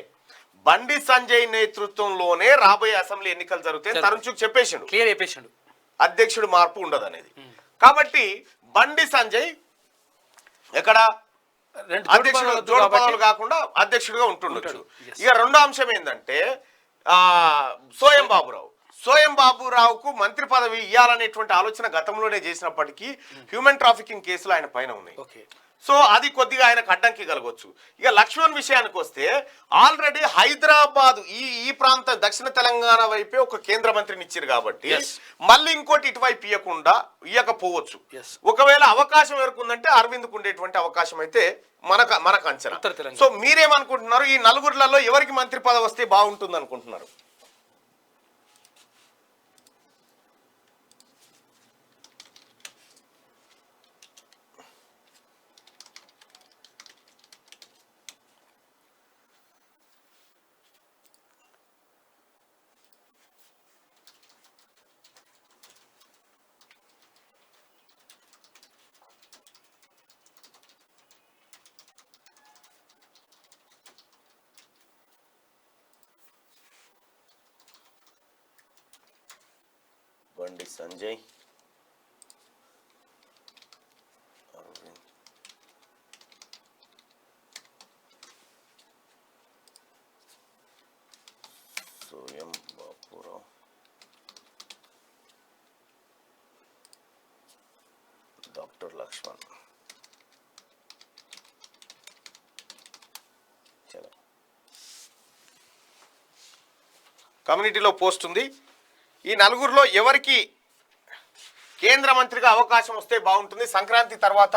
బండి సంజయ్ నేతృత్వంలోనే రాబోయే అసెంబ్లీ ఎన్నికలు జరుగుతాయి తరుణ్ చుక్ చెప్పేసిండు. అధ్యక్షుడు మార్పు ఉండదు అనేది. కాబట్టి బండి సంజయ్ ఎక్కడ అధ్యక్షుడు జోడు పదవులు కాకుండా అధ్యక్షుడిగా ఉంటుండొచ్చు. ఇక రెండో అంశం ఏంటంటే సోయం బాబురావుకు మంత్రి పదవి ఇవ్వాలనేటువంటి ఆలోచన గతంలోనే చేసినప్పటికీ హ్యూమన్ ట్రాఫికింగ్ కేసులు ఆయన పైన ఉన్నాయి. సో అది కొద్దిగా ఆయనకు అడ్డంకి కలగొచ్చు. ఇక లక్ష్మణ్ విషయానికి వస్తే ఆల్రెడీ హైదరాబాద్ ఈ ప్రాంత దక్షిణ తెలంగాణ వైపే ఒక కేంద్ర మంత్రిని ఇచ్చారు కాబట్టి మళ్ళీ ఇంకోటి ఇటువైపు ఇవ్వకపోవచ్చు. ఒకవేళ అవకాశం ఎవరుకుందంటే అరవింద్కు ఉండేటువంటి అవకాశం అయితే మనకు అంచనా. సో మీరేమనుకుంటున్నారు? ఈ 4 ఎవరికి మంత్రి పదవి వస్తే బాగుంటుంది అనుకుంటున్నారు? బండి సంజయ్, అరవింద్, సోయం బాపురావు, డాక్టర్ లక్ష్మణ్. కమ్యూనిటీలో పోస్ట్ ఉంది. ఈ 4 ఎవరికి కేంద్ర మంత్రిగా అవకాశం వస్తే బాగుంటుంది, సంక్రాంతి తర్వాత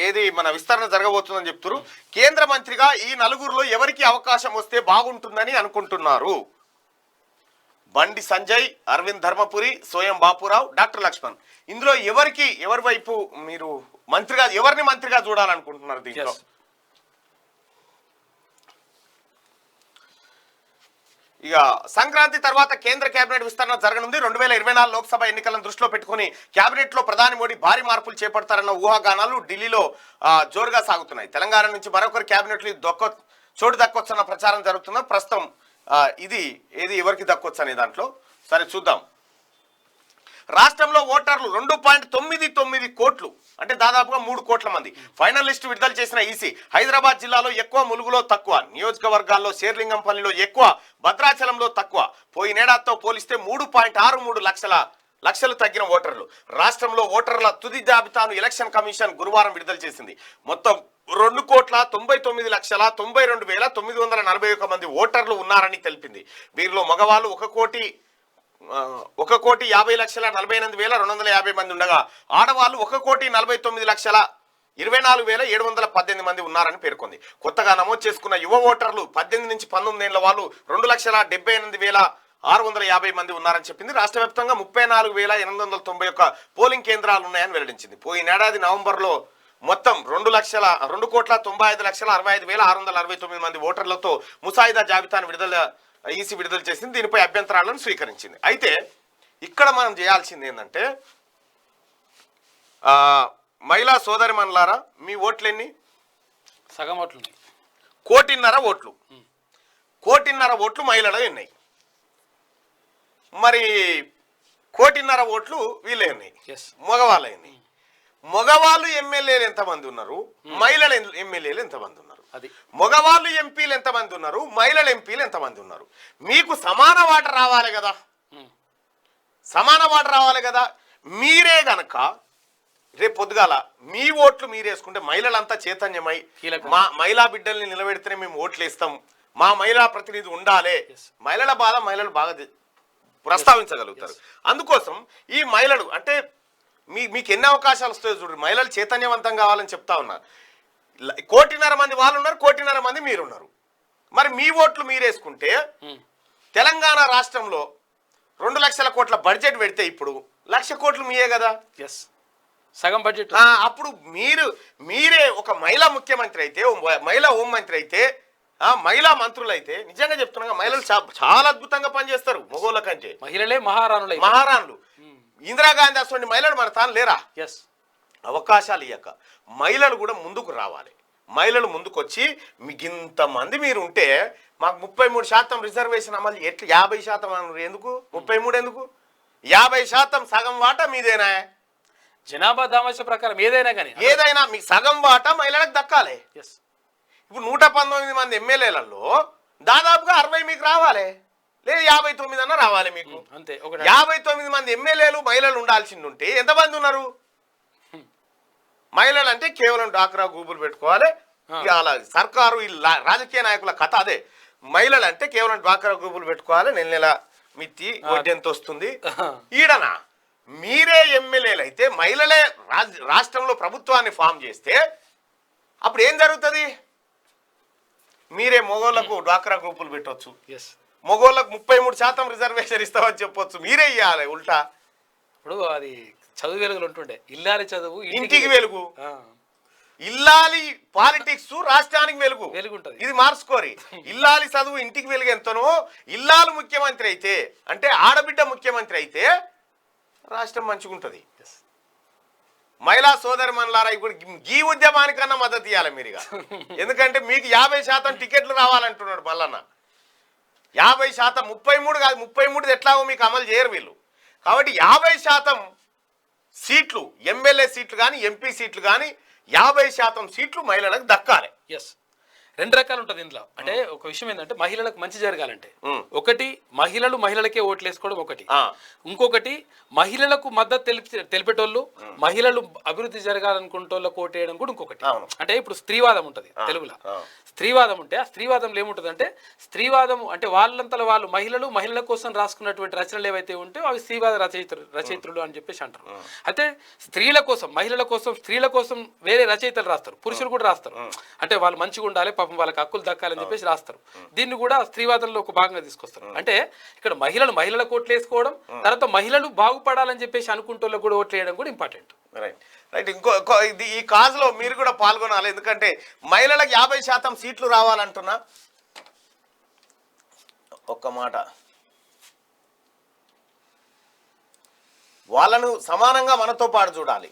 ఏది మన విస్తరణ జరగబోతుందని చెప్తున్నారు. కేంద్ర మంత్రిగా ఈ 4 ఎవరికి అవకాశం వస్తే బాగుంటుందని అనుకుంటున్నారు? బండి సంజయ్, అరవింద్ ధర్మపురి, సోయం బాపురావు, డాక్టర్ లక్ష్మణ్. ఇందులో ఎవరి వైపు మీరు ఎవరిని మంత్రిగా చూడాలనుకుంటున్నారు దీంట్లో? ఇక సంక్రాంతి తర్వాత కేంద్ర కేబినెట్ విస్తరణ జరగనుంది. 2024 లోక్సభ ఎన్నికలను దృష్టిలో పెట్టుకుని కేబినెట్ లో ప్రధాని మోడీ భారీ మార్పులు చేపడతారన్న ఊహాగానాలు ఢిల్లీలో జోరుగా సాగుతున్నాయి. తెలంగాణ నుంచి మరొకరు కేబినెట్ చోటు దక్కొచ్చన్న ప్రచారం జరుగుతున్న ప్రస్తుతం ఏది ఎవరికి దక్కొచ్చు అనే దాంట్లో సరే చూద్దాం. రాష్ట్రంలో ఓటర్లు 2.99 కోట్లు అంటే దాదాపుగా 3 కోట్ల మంది. ఫైనల్ లిస్ట్ విడుదల చేసిన ఈసీ హైదరాబాద్ జిల్లాలో ఎక్కువ, ములుగులో తక్కువ, నియోజకవర్గాల్లో శేర్లింగంపల్లిలో ఎక్కువ, భద్రాచలంలో తక్కువ. పోయినేడాదితో పోలిస్తే 3.63 లక్షలు తగ్గిన ఓటర్లు. రాష్ట్రంలో ఓటర్ల తుది జాబితాను ఎలక్షన్ కమిషన్ గురువారం విడుదల చేసింది. మొత్తం 2,99,92,941 మంది ఓటర్లు ఉన్నారని తెలిపింది. వీరిలో మగవాళ్ళు 1,50,48,250 మంది ఉండగా ఆడవాళ్ళు 1,49,24,718 మంది ఉన్నారని పేర్కొంది. కొత్తగా నమోదు చేసుకున్న యువ ఓటర్లు 18 నుంచి 19 ఏళ్ల వాళ్ళు 2,78,650 మంది ఉన్నారని చెప్పింది. రాష్ట్ర వ్యాప్తంగా 34,891 పోలింగ్ కేంద్రాలు ఉన్నాయని వెల్లడించింది. పోయినేడాది నవంబర్లో మొత్తం 2,95,65,659 మంది ఓటర్లతో ముసాయిదా జాబితాను ఈసీ విడుదల చేసింది. దీనిపై అభ్యంతరాలను స్వీకరించింది. అయితే ఇక్కడ మనం చేయాల్సింది ఏంటంటే మహిళా సోదరిమణులారా, మీ ఓట్లు ఎన్ని? సగం ఓట్లు. 1,500,000 ఓట్లు. 1,500,000 ఓట్లు మహిళలు ఉన్నాయి. మరి 1,500,000 ఓట్లు వీళ్ళే ఉన్నాయి, మగవాళ్ళే ఉన్నాయి. మగవాళ్ళు ఎమ్మెల్యేలు ఎంతమంది ఉన్నారు, మహిళలు ఎమ్మెల్యేలు ఎంతమంది ఉన్నారు? అది మగవాళ్ళు ఎంపీలు ఎంతమంది ఉన్నారు, మహిళలు ఎంపీలు ఎంతమంది ఉన్నారు, మీకు సమాన వాట రావాలి కదా, సమాన వాట రావాలి కదా. మీరే గనక రేపు పొద్దుగాల మీ ఓట్లు మీరేసుకుంటే మహిళలంతా చైతన్యమై మా మహిళా బిడ్డల్ని నిలబెడితేనే మేము ఓట్లు ఇస్తాం, మా మహిళా ప్రతినిధి ఉండాలి, మహిళల బాధ మహిళలు బాగా ప్రస్తావించగలుగుతారు. అందుకోసం ఈ మహిళలు అంటే మీకు ఎన్ని అవకాశాలు వస్తాయో చూడండి. మహిళలు చైతన్యవంతం కావాలని చెప్తా ఉన్నా. 1.5 కోటి మంది వాళ్ళు ఉన్నారు, 1.5 కోటి మంది మీరున్నారు. మరి మీ ఓట్లు మీరేసుకుంటే తెలంగాణ రాష్ట్రంలో 2 లక్షల కోట్ల బడ్జెట్ పెడితే ఇప్పుడు 1,00,000 కోట్లు మీయే కదా, సగం బడ్జెట్. అప్పుడు మీరే ఒక మహిళా ముఖ్యమంత్రి అయితే, మహిళా హోంమంత్రి అయితే, మహిళా మంత్రులు అయితే నిజంగా చెప్తున్నా మహిళలు చాలా అద్భుతంగా పనిచేస్తారు మగోళ్ళ కంటే. మహిళలే మహారాణులు. ఇందిరాగాంధీ అసలు మహిళలు మన తాను లేరా? అవకాశాలు ఇయ్యక మహిళలు కూడా ముందుకు రావాలి. మహిళలు ముందుకు వచ్చి మిగింతమంది మీరు ఉంటే మాకు 33% రిజర్వేషన్ అమలు ఎట్లా 50% ఎందుకు 33 ఎందుకు 50% సగం వాటా మీదేనా? జనాభా దామాష ప్రకారం ఏదైనా మీ సగం వాటా మహిళలకు దక్కాలి. ఇప్పుడు 119 మంది ఎమ్మెల్యేలలో దాదాపుగా 60 మీకు రావాలి, లేదు 59 అన్న రావాలి మీకు. అంతే. 59 మంది ఎమ్మెల్యేలు మహిళలు ఉండాల్సింది ఉంటే ఎంతమంది ఉన్నారు? మహిళలు అంటే కేవలం డాక్రా గూబులు పెట్టుకోవాలి. అలా సర్కారు ఈ రాజకీయ నాయకుల కథ అదే. మహిళలు అంటే కేవలం డాక్రా గూబులు పెట్టుకోవాలి, నెల మిత్తి వడ్డీ ఎంత వస్తుంది. ఈడనా మీరే ఎమ్మెల్యేలు అయితే మహిళలే రాష్ట్రంలో ప్రభుత్వాన్ని ఫామ్ చేస్తే అప్పుడు ఏం జరుగుతుంది? మీరే మొగోళ్లకు డ్వాక్రా గ్రూపులు పెట్టవచ్చు, మొగోళ్ళకు 33% రిజర్వేషన్ ఇస్తామని చెప్పొచ్చు, మీరే ఇవ్వాలి ఉల్టా. ఇప్పుడు అది చదువు వెలుగులు ఉంటుండే, ఇల్లాలి చదువు ఇంటికి వెలుగు, ఇల్లాలి పాలిటిక్స్ రాష్ట్రానికి వెలుగు వెలుగుంటది. ఇది మార్చుకోరి. ఇల్లాలి చదువు ఇంటికి వెలుగు ఎంతనో, ఇల్లాలు ముఖ్యమంత్రి అయితే అంటే ఆడబిడ్డ ముఖ్యమంత్రి అయితే రాష్ట్రం మంచిగా ఉంటుంది. మహిళా సోదరి మనులారా ఇప్పుడు ఈ ఉద్యమానికన్నా మద్దతు ఇవ్వాలి మీరుగా. ఎందుకంటే మీకు 50% టికెట్లు రావాలంటున్నాడు మల్లన్న. 50% 33 కాదు, 33 ఎట్లాగో మీకు అమలు చేయరు వీళ్ళు. కాబట్టి 50% సీట్లు, ఎమ్మెల్యే సీట్లు కానీ ఎంపీ సీట్లు కానీ 50% సీట్లు మహిళలకు దక్కాలి. రెండు రకాలు ఉంటుంది ఇందులో. అంటే ఒక విషయం ఏంటంటే మహిళలకు మంచి జరగాలంటే ఒకటి మహిళలు మహిళలకే ఓట్లు వేసుకోవడం ఒకటి, ఇంకొకటి మహిళలకు మద్దతు తెలిపేటోళ్ళు మహిళలు అభివృద్ధి జరగాలనుకుంటోళ్ళకు ఓటు వేయడం కూడా ఇంకొకటి. అంటే ఇప్పుడు స్త్రీవాదం ఉంటుంది తెలుగులో. స్త్రీవాదం ఉంటే ఆ స్త్రీవాదంలో ఏముంటుంది అంటే స్త్రీవాదం అంటే వాళ్ళంతలో వాళ్ళు మహిళల కోసం రాసుకున్నటువంటి రచనలు ఏవైతే ఉంటే అవి స్త్రీవాద రచయిత్రులు అని చెప్పేసి అంటారు. అయితే స్త్రీల కోసం మహిళల కోసం స్త్రీల కోసం వేరే రచయితలు రాస్తారు, పురుషులు కూడా రాస్తారు. అంటే వాళ్ళు మంచిగా ఉండాలి, పాపం వాళ్ళకి హక్కులు దక్కాలని చెప్పేసి రాస్తారు. దీన్ని కూడా స్త్రీవాదంలో ఒక భాగంగా తీసుకొస్తారు. అంటే ఇక్కడ మహిళలకు ఓట్లు వేసుకోవడం, తర్వాత మహిళలు బాగుపడాలని చెప్పేసి అనుకుంటోళ్ళకు కూడా ఓట్లు వేయడం కూడా ఇంపార్టెంట్. రైట్. ఈ కాజ్లో మీరు కూడా పాల్గొనాలి. ఎందుకంటే మహిళలకు 50% సీట్లు రావాలంటున్నా. ఒక్క మాట, వాళ్ళను సమానంగా మనతో పాటు చూడాలి.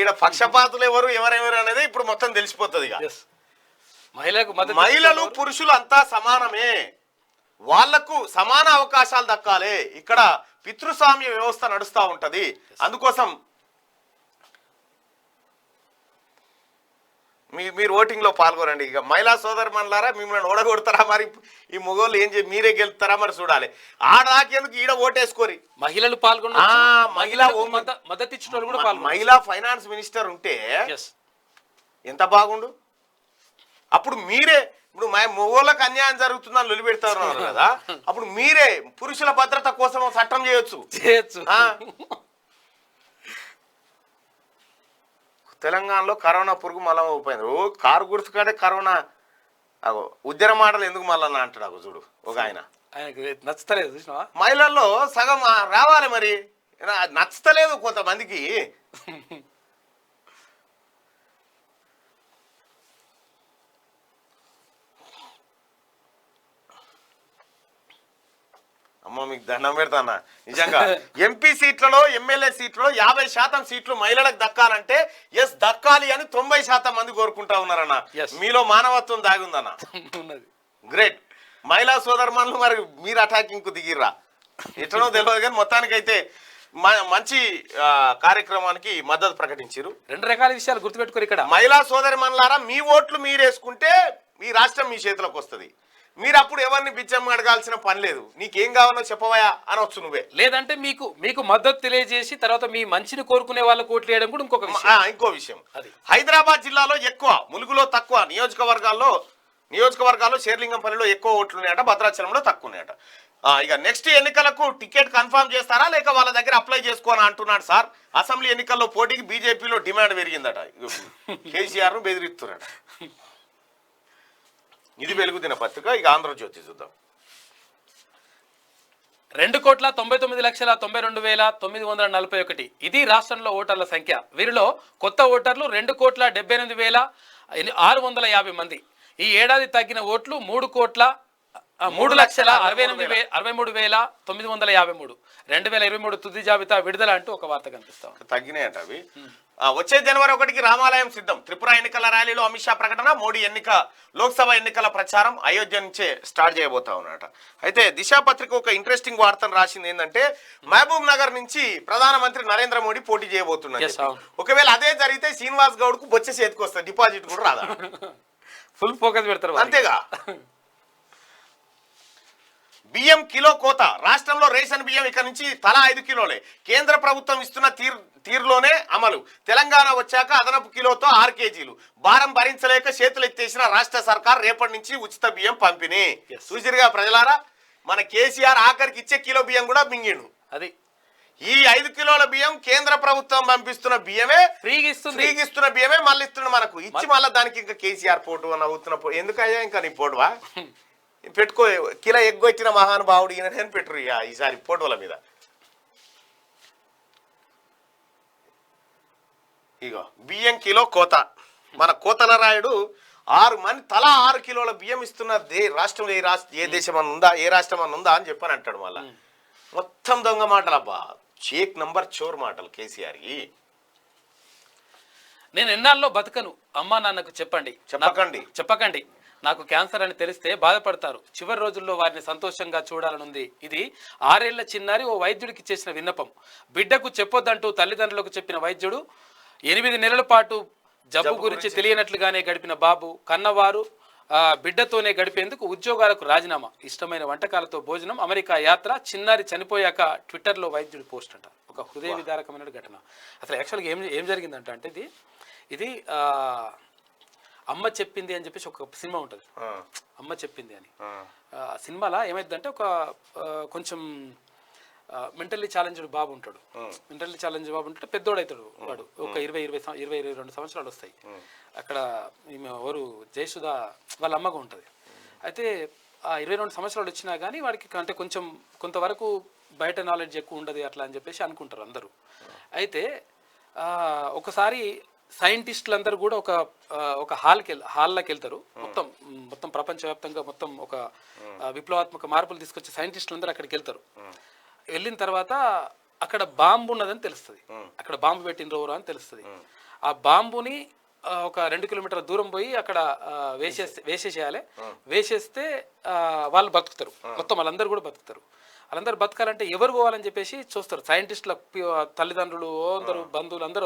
ఈడ పక్షపాతులు ఎవరెవరు అనేది ఇప్పుడు మొత్తం తెలిసిపోతుంది. మహిళలు పురుషులు అంతా సమానమే, వాళ్లకు సమాన అవకాశాలు దక్కాలి. ఇక్కడ పితృస్వామ్య వ్యవస్థ నడుస్తూ ఉంటది. అందుకోసం మీరు ఓటింగ్ లో పాల్గొనండి. ఇక మహిళా సోదరు మనలారా మిమ్మల్ని ఓడగొడతారా మరి ఈ మొగోళ్ళు ఏం చేసి మీరే గెలుస్తారా మరి చూడాలి. ఆడదాకేందుకు ఈడ ఓటేసుకోరి. మహిళలు పాల్గొన్న మద్దతు ఇచ్చిన వాళ్ళు కూడా మహిళా ఫైనాన్స్ మినిస్టర్ ఉంటే ఎంత బాగుండు. అప్పుడు మీరే ఇప్పుడు మొగోళ్ళకి అన్యాయం జరుగుతుందని లొలిపెడతారు కదా, అప్పుడు మీరే పురుషుల భద్రత కోసం చట్టం చేయొచ్చు. తెలంగాణలో కరోనా పురుగు మళ్ళా పోయింది. కారు గుర్తుకంటే కరోనా ఉద్యమ మాటలు ఎందుకు మళ్ళా అంటాడు చూడు ఒక ఆయన. నచ్చుతలేదు మహిళల్లో సగం రావాలి, మరి నచ్చుతలేదు కొంతమందికి. అమ్మ మీకు దండం పెడతానా నిజంగా. ఎంపీ సీట్లలో ఎమ్మెల్యే సీట్లలో 50% సీట్లు మహిళలకు దక్కాలంటే ఎస్ దక్కాలి అని 90% మంది కోరుకుంటా ఉన్నారన్న. మీలో మానవత్వం దాగి ఉందన్న. గ్రేట్. మహిళా సోదరుమణులు మరి మీరు అటాకింగ్ కు దిగిర్రా ఎట్లనో తెలియదు కానీ మొత్తానికైతే మంచి కార్యక్రమానికి మద్దతు ప్రకటించారు. 2 రకాల విషయాలు గుర్తుపెట్టుకోరు ఇక్కడ. మహిళా సోదరిమణులారా మీ ఓట్లు మీరేసుకుంటే మీ రాష్ట్రం మీ చేతిలోకి వస్తుంది. మీరు అప్పుడు ఎవరిని బిచ్చం అడగాల్సిన పని లేదు. నీకేం కావాలో చెప్పవయా అనొచ్చు నువ్వే. లేదంటే మీకు మద్దతు తెలియజేసి తర్వాత మీ మంచిని కోరుకునే వాళ్ళకు ఓట్లు వేయడం కూడా ఇంకో విషయం. హైదరాబాద్ జిల్లాలో ఎక్కువ, ములుగులో తక్కువ, నియోజకవర్గాల్లో శేర్లింగంపల్లిలో ఎక్కువ ఓట్లు ఉన్నాయట, భద్రాచలంలో తక్కువ ఉన్నాయట. ఇక నెక్స్ట్ ఎన్నికలకు టికెట్ కన్ఫర్మ్ చేస్తారా లేక వాళ్ళ దగ్గర అప్లై చేసుకోని అంటున్నాడు సార్. అసెంబ్లీ ఎన్నికల్లో పోటీకి బీజేపీలో డిమాండ్ పెరిగిందట. కేసీఆర్ ను బెదిరిస్తున్నాడు. ఇది వెలుగు దినపత్రిక. ఇక ఆంధ్రజ్యోతి చూద్దాం. 2,92,92,941 ఇది రాష్ట్రంలో ఓటర్ల సంఖ్య. వీరిలో కొత్త ఓటర్లు 2,78,650 మంది. ఈ ఏడాది తగ్గిన ఓట్లు 3,63,953. 2023 తుది జాబితా విడుదల అంటూ ఒక వార్త కనిపిస్తాం. తగ్గినాయట అవి. వచ్చే జనవరి 1కి రామాలయం సిద్ధం. త్రిపుర ఎన్నికల ర్యాలీలో అమిత్ షా ప్రకటన. మోడీ లోక్సభ ఎన్నికల ప్రచారం అయోధ్య నుంచే స్టార్ట్ చేయబోతా ఉన్నట. అయితే దిశా పత్రిక ఒక ఇంట్రెస్టింగ్ వార్తను రాసింది. ఏంటంటే మహబూబ్ నగర్ నుంచి ప్రధానమంత్రి నరేంద్ర మోడీ పోటీ చేయబోతున్నారు. ఒకవేళ అదే జరిగితే శ్రీనివాస్ గౌడ్ కు బొచ్చే చేతికి వస్తుంది, డిపాజిట్ కూడా రాదా. ఫుల్ ఫోకస్ పెడతారు అంతేగా. బియ్యం కిలో కోత. రాష్ట్రంలో రేషన్ బియ్యం ఇక నుంచి తలా 5 కిలోలే. కేంద్ర ప్రభుత్వం ఇస్తున్న తీరులోనే అమలు. తెలంగాణ వచ్చాక అదనపు కిలోతో 6 కేజీలు. భారం భరించలేక చేతులు ఎత్తేసిన రాష్ట్ర సర్కార్ రేపటి నుంచి ఉచిత బియ్యం పంపిణీ. చూసిరుగా ప్రజలారా, మన కేసీఆర్ ఆఖరికి ఇచ్చే కిలో బియ్యం కూడా మింగిండు. అది ఈ 5 కిలోల బియ్యం కేంద్ర ప్రభుత్వం పంపిస్తున్న బియ్యమే, ఫ్రీగిస్తున్న బియ్యమే మళ్ళీ ఇస్తున్న మనకు. ఇచ్చి మళ్ళీ దానికి ఇంకా కేసీఆర్ పోటు అని అవుతున్న ఎందుకయ్యా ఇంకా నీ పోటువా పెట్టుకో. కిలో ఎగ్గొచ్చిన మహానుభావుడు ఈయన పెట్టురు ఈసారి ఫోటోల మీద. ఇగో బియ్యం కిలో కోత. మన కోతల రాయుడు 6 మంది తలా 6 కిలోల బియ్యం ఇస్తున్న రాష్ట్రంలో ఏ దేశం అని ఉందా, ఏ రాష్ట్రం అని ఉందా అని చెప్పని అంటాడు. మళ్ళా మొత్తం దొంగ మాటలు అబ్బా, షేక్ నంబర్ చోర్ మాటలు కేసీఆర్. నేను ఎన్నాళ్ళలో బతకను, అమ్మా నాన్నకు చెప్పకండి. నాకు క్యాన్సర్ అని తెలిస్తే బాధపడతారు. చివరి రోజుల్లో వారిని సంతోషంగా చూడాలనుంది. ఇది 6 ఏళ్ల చిన్నారి ఓ వైద్యుడికి చేసిన విన్నపం. బిడ్డకు చెప్పొద్దంటూ తల్లిదండ్రులకు చెప్పిన వైద్యుడు 8 నెలల పాటు జబ్బు గురించి తెలియనట్లుగానే గడిపిన బాబు కన్నవారు బిడ్డతోనే గడిపేందుకు ఉద్యోగాలకు రాజీనామా. ఇష్టమైన వంటకాలతో భోజనం, అమెరికా యాత్ర. చిన్నారి చనిపోయాక ట్విట్టర్లో వైద్యుడి పోస్ట్ అంట. ఒక హృదయ విదారకమైన ఘటన. అసలు యాక్చువల్గా ఏం జరిగిందంట అంటే ఇది అమ్మ చెప్పింది అని చెప్పేసి ఒక సినిమా ఉంటుంది, అమ్మ చెప్పింది అని. సినిమాలో ఏమైందంటే ఒక కొంచెం మెంటల్లీ ఛాలెంజ్డ్ బాబు ఉంటాడు. మెంటల్లీ ఛాలెంజ్ బాబు ఉంటే పెద్దోడవుతాడు వాడు. ఒక 22 సంవత్సరాలు వస్తాయి. అక్కడ ఈమె ఎవరు జయసుధ వాళ్ళ అమ్మగా ఉంటుంది. అయితే ఆ 22 సంవత్సరాలు వచ్చినా కానీ వాడికి అంటే కొంతవరకు బయట నాలెడ్జ్ ఎక్కువ ఉండదు అట్లా అని చెప్పేసి అనుకుంటారు అందరూ. అయితే ఒకసారి సైంటిస్టులు అందరూ కూడా ఒక హాల్లోకి వెళ్తారు. మొత్తం ప్రపంచవ్యాప్తంగా మొత్తం ఒక విప్లవాత్మక మార్పులు తీసుకొచ్చే సైంటిస్టులు అందరూ అక్కడికి వెళ్తారు. వెళ్ళిన తర్వాత అక్కడ బాంబు ఉన్నదని తెలుస్తుంది. అక్కడ బాంబు పెట్టినరోరా అని తెలుస్తుంది. ఆ బాంబుని ఒక 2 కిలోమీటర్ల దూరం పోయి అక్కడ వేసేసేయాలి. వేసేస్తే వాళ్ళు బతుకుతారు. మొత్తం వాళ్ళందరూ కూడా బతుకుతారు. వాళ్ళందరూ బతకాలంటే ఎవరు పోవాలని చెప్పేసి చూస్తారు. సైంటిస్టుల తల్లిదండ్రులు, అందరూ బంధువులు అందరూ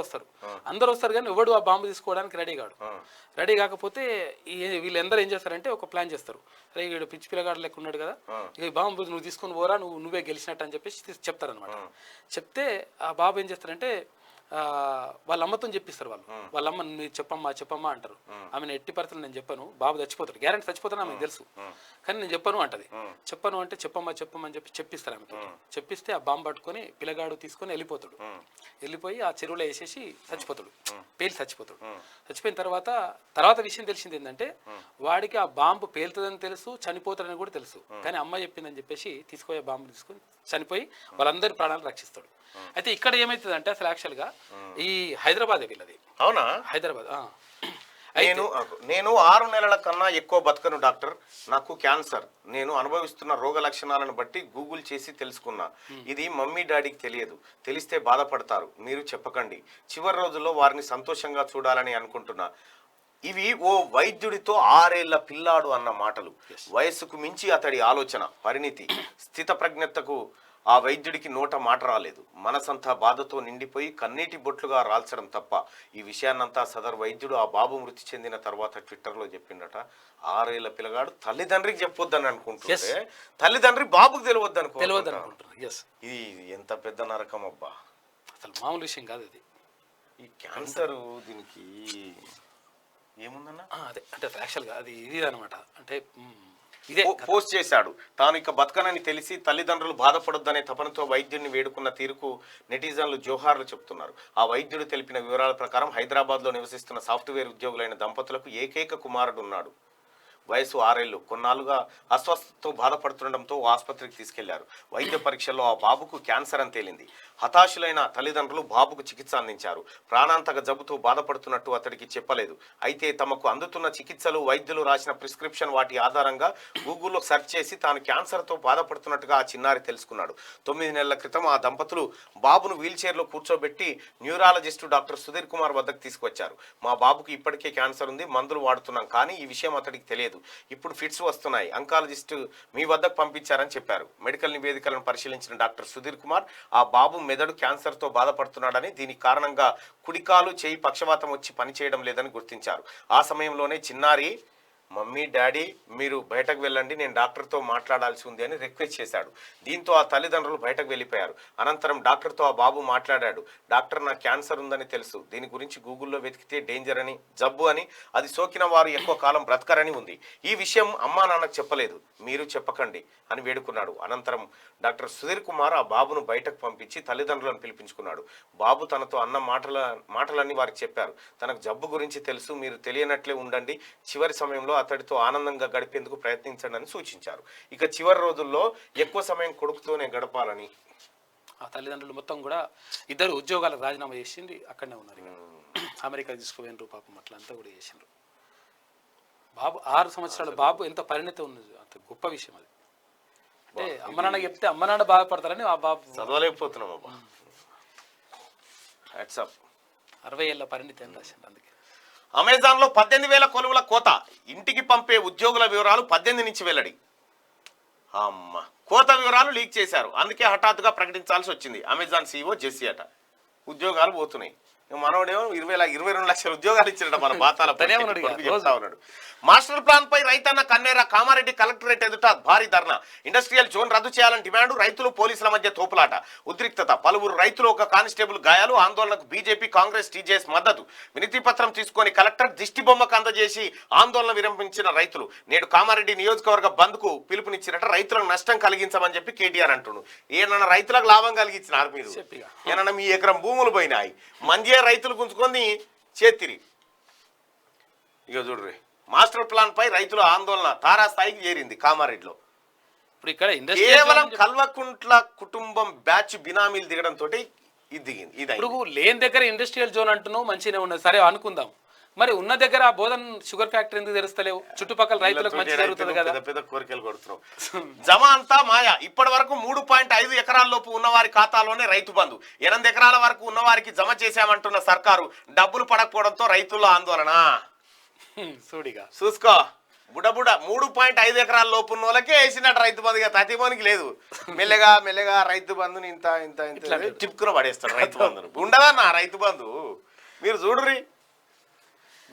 వస్తారు కానీ ఎవడు ఆ బాంబు తీసుకోవడానికి రెడీ కాకపోతే వీళ్ళందరూ ఏం చేస్తారంటే ఒక ప్లాన్ చేస్తారు. రే వీడు పిచ్చి పిల్లగాడు లెక్క ఉన్నాడు కదా, ఇక ఈ బాంబు నువ్వు తీసుకొని పోరా, నువ్వే గెలిచినట్టు అని చెప్పేసి చెప్తారనమాట. చెప్తే ఆ బాబు ఏం చేస్తారంటే వాళ్ళ అమ్మతో చెప్పిస్తారు. వాళ్ళ అమ్మ మీరు చెప్పమ్మా అంటారు. ఆమెను ఎట్టి పరిస్థితులు నేను చెప్పను, బాబు చచ్చిపోతాడు, గ్యారెంటీ చచ్చిపోతాను ఆమెకు తెలుసు, కానీ నేను చెప్పను అంటది. చెప్పను అంటే చెప్పమ్మని చెప్పి చెప్పిస్తారు ఆమెతో. చెప్పిస్తే ఆ బాంబు పట్టుకొని పిల్లగాడు తీసుకొని వెళ్ళిపోయి ఆ చెరువులో వేసేసి చచ్చిపోతాడు, పేలి చచ్చిపోతాడు. చచ్చిపోయిన తర్వాత విషయం తెలిసింది ఏంటంటే వాడికి ఆ బాంబు పేలుతుందని తెలుసు, చనిపోతాడని కూడా తెలుసు. కానీ అమ్మ చెప్పిందని చెప్పేసి తీసుకుపోయే బాంబు తీసుకొని చనిపోయి వాళ్ళందరి ప్రాణాలు రక్షిస్తాడు. అయితే ఇక్కడ ఏమవుతుంది అంటే అసలు యాక్చువల్గా ఈ హైదరాబాద్ వీళ్ళది. అవునా? హైదరాబాద్. నేను 6 నెలల కన్నా ఎక్కువ బతకను డాక్టర్, నాకు క్యాన్సర్, నేను అనుభవిస్తున్న రోగ లక్షణాలను బట్టి గూగుల్ చేసి తెలుసుకున్నా. ఇది మమ్మీ డాడీకి తెలియదు, తెలిస్తే బాధపడతారు, మీరు చెప్పకండి. చివరి రోజుల్లో వారిని సంతోషంగా చూడాలని అనుకుంటున్నా. ఇవి ఓ వైద్యుడితో 6 ఏళ్ల పిల్లాడు అన్న మాటలు. వయస్సుకు మించి అతడి ఆలోచన, పరిణితి, స్థితప్రజ్ఞతకు ఆ వైద్యుడికి నోట మాట రాలేదు. మనసంతా బాధతో నిండిపోయి కన్నీటి బొట్లుగా రాల్చడం తప్ప. ఈ విషయాన్నంతా సదరు వైద్యుడు ఆ బాబు మృతి చెందిన తర్వాత ట్విట్టర్లో చెప్పిండట. 6 ఏళ్ల పిల్లగాడు తల్లిదండ్రికి చెప్పొద్దని అనుకుంటుంటే తల్లిదండ్రి బాబుకు తెలియవద్దు అనుకుంటున్నారు. ఇది ఎంత పెద్ద నరకం అబ్బా, అసలు మామూలు విషయం కాదు ఇది. ఈ క్యాన్సర్ దీనికి ఏముందన్నా అదే అంటే యాక్చువల్గా అది ఇది అనమాట. అంటే ఇదే పోస్ట్ చేశాడు. తాను ఇక బతకనని తెలిసి తల్లిదండ్రులు బాధపడొద్దనే తపనతో వైద్యుడిని వేడుకున్న తీరుకు నెటిజన్లు జోహార్లు చెప్తున్నారు. ఆ వైద్యుడు తెలిపిన వివరాల ప్రకారం హైదరాబాద్లో నివసిస్తున్న సాఫ్ట్వేర్ ఉద్యోగులైన దంపతులకు ఏకైక కుమారుడు ఉన్నాడు. వయసు 6 ఏళ్లు. కొన్నాళ్ళుగా అస్వస్థతతో బాధపడుతుండటంతో ఆసుపత్రికి తీసుకెళ్లారు. వైద్య పరీక్షల్లో ఆ బాబుకు క్యాన్సర్ అని తేలింది. హతాశులైన తల్లిదండ్రులు బాబుకు చికిత్స అందించారు. ప్రాణాంతక జబ్బుతో బాధపడుతున్నట్టు అతడికి చెప్పలేదు. అయితే తమకు అందుతున్న చికిత్సలు, వైద్యులు రాసిన ప్రిస్క్రిప్షన్ వాటి ఆధారంగా గూగుల్లో సెర్చ్ చేసి తాను క్యాన్సర్తో బాధపడుతున్నట్టుగా ఆ చిన్నారి తెలుసుకున్నాడు. 9 నెలల క్రితం ఆ దంపతులు బాబును వీల్చైర్లో కూర్చోబెట్టి న్యూరాలజిస్టు డాక్టర్ సుధీర్ కుమార్ వద్దకు తీసుకొచ్చారు. మా బాబుకు ఇప్పటికే క్యాన్సర్ ఉంది, మందులు వాడుతున్నాం, కానీ ఈ విషయం అతడికి తెలియదు. ఇప్పుడు ఫిట్స్ వస్తున్నాయి, అంకాలజిస్ట్ మీ వద్దకు పంపించారని చెప్పారు. మెడికల్ నివేదికలను పరిశీలించిన డాక్టర్ సుధీర్ కుమార్ ఆ బాబు మెదడు క్యాన్సర్తో బాధపడుతున్నాడని, దీనికి కారణంగా కుడికాలు చేయి పక్షవాతం వచ్చి పనిచేయడం లేదని గుర్తించారు. ఆ సమయంలోనే చిన్నారి మమ్మీ డాడీ మీరు బయటకు వెళ్ళండి, నేను డాక్టర్తో మాట్లాడాల్సి ఉంది అని రిక్వెస్ట్ చేశాడు. దీంతో ఆ తల్లిదండ్రులు బయటకు వెళ్ళిపోయారు. అనంతరం డాక్టర్తో ఆ బాబు మాట్లాడాడు. డాక్టర్ నాకు క్యాన్సర్ ఉందని తెలుసు, దీని గురించి గూగుల్లో వెతికితే డేంజర్ అని, జబ్బు అని, అది సోకిన వారు ఎక్కువ కాలం బ్రతకరని ఉంది. ఈ విషయం అమ్మా నాన్నకు చెప్పలేదు, మీరు చెప్పకండి అని వేడుకున్నాడు. అనంతరం డాక్టర్ సుధీర్ కుమార్ ఆ బాబును బయటకు పంపించి తల్లిదండ్రులను పిలిపించుకున్నాడు. బాబు తనతో అన్న మాటలన్నీ వారికి చెప్పారు. తనకు జబ్బు గురించి తెలుసు, మీరు తెలియనట్లే ఉండండి, చివరి సమయంలో అతడితో ఆనందంగా గడిపేందుకు ప్రయత్నించండి అని సూచించారు. ఇక చివరి రోజుల్లో ఎక్కువ సమయం కొడుకుతోనే గడపాలని ఆ తల్లిదండ్రులు మొత్తం కూడా ఇద్దరు ఉద్యోగాలకు రాజీనామా చేసింది అక్కడనే ఉన్నారు. అమెరికా తీసుకుపోయిన పాపం అట్లా అంతా కూడా చేసిండ్రు. బాబు 6 సంవత్సరాల బాబు ఎంత పరిణతి ఉన్నది, అంత గొప్ప విషయం అది. అంటే అమ్మ నాన్న చెప్తే అమ్మ నాన్న బాధపడతారని ఆ బాబు చదవలేకపోతున్నాం అబ్బా. 60 ఏళ్ళ పరిణతి అని రాసింది. అందుకే అమెజాన్లో 18,000 కొలువుల కోత, ఇంటికి పంపే ఉద్యోగుల వివరాలు 18 నుంచి వెల్లడి. అమ్మ కోత వివరాలు లీక్ చేశారు, అందుకే హఠాత్తుగా ప్రకటించాల్సి వచ్చింది. అమెజాన్ CEO జెస్సీ అట. ఉద్యోగాలు పోతున్నాయి. మనోడేమో 22 లక్షల ఉద్యోగాలు ఇచ్చినట్టు మన బాతాల చెప్తా ఉన్నాడు. మాస్టర్ ప్లాన్ పై రైతన్న కన్నేర. కామారెడ్డి కలెక్టరేట్ ఎదుట భారీ ధర్నా. ఇండస్ట్రియల్ జోన్ రద్దు చేయాలని డిమాండ్. రైతులు పోలీసుల మధ్య తోపులాట, ఉద్రిక్తత. పలువురు రైతులు, ఒక కానిస్టేబుల్ గాయాలు. ఆందోళనకు బీజేపీ, కాంగ్రెస్, టీజేఎస్ మద్దతు. వినతి పత్రం తీసుకొని కలెక్టర్ దిష్టి బొమ్మకు అందజేసి ఆందోళన విరమించిన రైతులు నేడు కామారెడ్డి నియోజకవర్గ బంద్ కు పిలుపునిచ్చినట్ట. రైతులకు నష్టం కలిగించమని చెప్పి కేటీఆర్ అంటున్నాడు. ఏమన్నా రైతులకు లాభం కలిగించినారు మీరు? ఏమన్నా మీ ఎకరం భూములు పోయినాయి, మంది రైతులు గుంజుకొని చేతిరి. ఇక చూడ్రి, మాస్టర్ ప్లాన్ పై రైతుల ఆందోళన తారాస్థాయికి చేరింది కామారెడ్డిలో. ఇప్పుడు ఇక్కడ కేవలం కల్వకుంట్ల కుటుంబం బ్యాచ్ బినామీలు దిగడంతో ఇది దిగింది. ఇప్పుడు లేని దగ్గర ఇండస్ట్రియల్ జోన్ అంటున్నావు, మంచిగానే ఉన్నది, సరే అనుకుందాం. మరి ఉన్న దగ్గర బోధన్ షుగర్ ఫ్యాక్టరీ ఎందుకు తెరుస్తలేవు? చుట్టుపక్కల రైతులకు మంచి జరుగుతుంది కదా. పెద్ద కోరికలు కొడుతున్నావు. జమ అంతా మాయా. ఇప్పటి వరకు 3.5 ఎకరాల లోపు ఉన్నవారి ఖాతాలోనే రైతు బంధు. 8 ఎకరాల వరకు ఉన్నవారికి జమ చేశామంటున్న సర్కారు. డబ్బులు పడకపోవడంతో రైతుల్లో ఆందోళన. సూడిగా చూసుకో, బుడబుడ 3.5 ఎకరాల లోపు ఉన్న వాళ్ళకే వేసినట్టు రైతు బంధుగా తతిమోనికి లేదు. మెల్లగా మెల్లగా రైతు బంధుని ఇంత ఇంత ఇంత టిప్కున పడేస్తాడు రైతు బంధును. ఉండదన్నా రైతు బంధు. మీరు చూడుర్రి,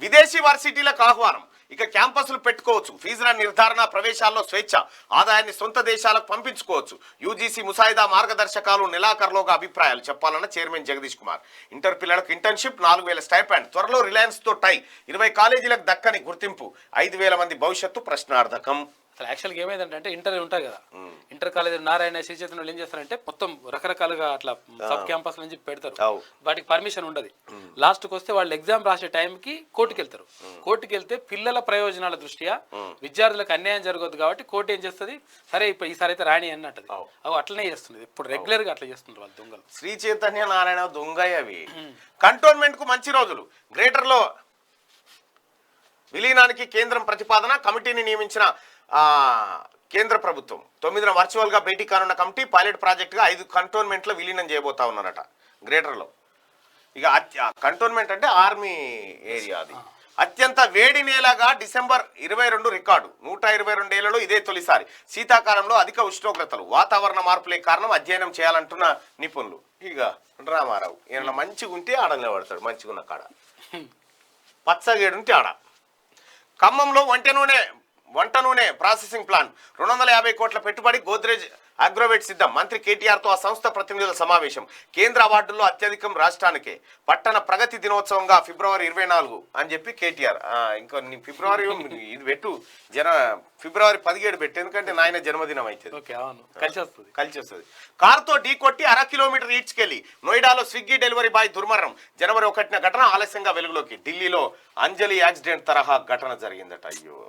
విదేశీ వర్సిటీలకు ఆహ్వానం. ఇక క్యాంపస్లు పెట్టుకోవచ్చు. ఫీజుల నిర్ధారణ, ప్రవేశాల్లో స్వేచ్ఛ, ఆదాయాన్ని సొంత దేశాలకు పంపించుకోవచ్చు. యూజీసీ ముసాయిదా మార్గదర్శకాలు నెలాఖరులోగా అభిప్రాయాలు చెప్పాలన్న చైర్మన్ జగదీష్ కుమార్. ఇంటర్ పిల్లలకు ఇంటర్న్షిప్, 4,000 స్టైపెండ్. త్వరలో రిలయన్స్ తో టై. 20 కాలేజీలకు దక్కని గుర్తింపు. 5,000 మంది భవిష్యత్తు ప్రశ్నార్థకం. అసలు యాక్చువల్గా ఏమైందంటే ఇంటర్ ఉంటాయి కదా, ఇంటర్ కాలేజ్ నారాయణ శ్రీచేతనులు ఏం చేస్తారంటే మొత్తం రకరకాలుగా అట్లా సబ్ క్యాంపస్ నుంచి పెడతారు. వాటికి పర్మిషన్ ఉండదు. లాస్ట్కి వస్తే వాళ్ళు ఎగ్జామ్ రాసే టైంకి కోర్టుకి వెళ్తారు. కోర్టుకి వెళ్తే పిల్లల ప్రయోజనాల దృష్ట్యా విద్యార్థులకు అన్యాయం జరగదు కాబట్టి కోర్టు ఏం చేస్తుంది, సరే ఇప్పుడు ఈసారి అయితే రాణి అని అంటది. అవి అట్లనే చేస్తుంది. ఇప్పుడు రెగ్యులర్ గా అట్లా చేస్తున్నారు వాళ్ళు దొంగలు. శ్రీ చైతన్య నారాయణ దొంగ. అవి కంటోన్మెంట్ కు మంచి రోజులు. గ్రేటర్ లో విలీనానికి కేంద్రం ప్రతిపాదన, కమిటీని నియమించిన కేంద్ర ప్రభుత్వం. 9న వర్చువల్గా భేటీ కానున్న కమిటీ పైలట్ ప్రాజెక్టుగా 5 కంటోన్మెంట్లో విలీనం చేయబోతా ఉన్నారట గ్రేటర్లో. ఇక కంటోన్మెంట్ అంటే ఆర్మీ ఏరియా. అది అత్యంత వేడి నేలగా డిసెంబర్ 22 రికార్డు. 122 ఏళ్లలో ఇదే తొలిసారి. శీతాకాలంలో అధిక ఉష్ణోగ్రతలు, వాతావరణ మార్పులే కారణం అధ్యయనం చేయాలంటున్న నిపుణులు. ఇక రామారావు ఈయన మంచిగా ఉంటే ఆడ నిలబడతాడు, మంచిగా ఉన్న కాడ. పచ్చగేడుంటే ఆడ. ఖమ్మంలో వంట నూనె ప్రాసెసింగ్ ప్లాంట్ 250 కోట్ల పెట్టుబడి, గోద్రేజ్ అగ్రోవేట్ సిద్ధం. మంత్రి కేటీఆర్తో ఆ సంస్థ ప్రతినిధుల సమావేశం. కేంద్ర అవార్డుల్లో అత్యధికం రాష్ట్రానికే. పట్టణ ప్రగతి దినోత్సవంగా ఫిబ్రవరి 24 అని చెప్పి కేటీఆర్. ఇంకా ఫిబ్రవరి ఇది పెట్టు, ఫిబ్రవరి 17 పెట్టు, ఎందుకంటే నాయన జన్మదినం అవుతుంది, కలిసి వస్తుంది. కారుతో ఢీకొట్టి 1/2 కిలోమీటర్ ఈడ్చుకెళ్లి నోయిడాలో స్విగ్గీ డెలివరీ బాయ్ దుర్మరణం. జనవరి 1న ఘటన ఆలస్యంగా వెలుగులోకి. ఢిల్లీలో అంజలి యాక్సిడెంట్ తరహా ఘటన జరిగిందట. అయ్యో,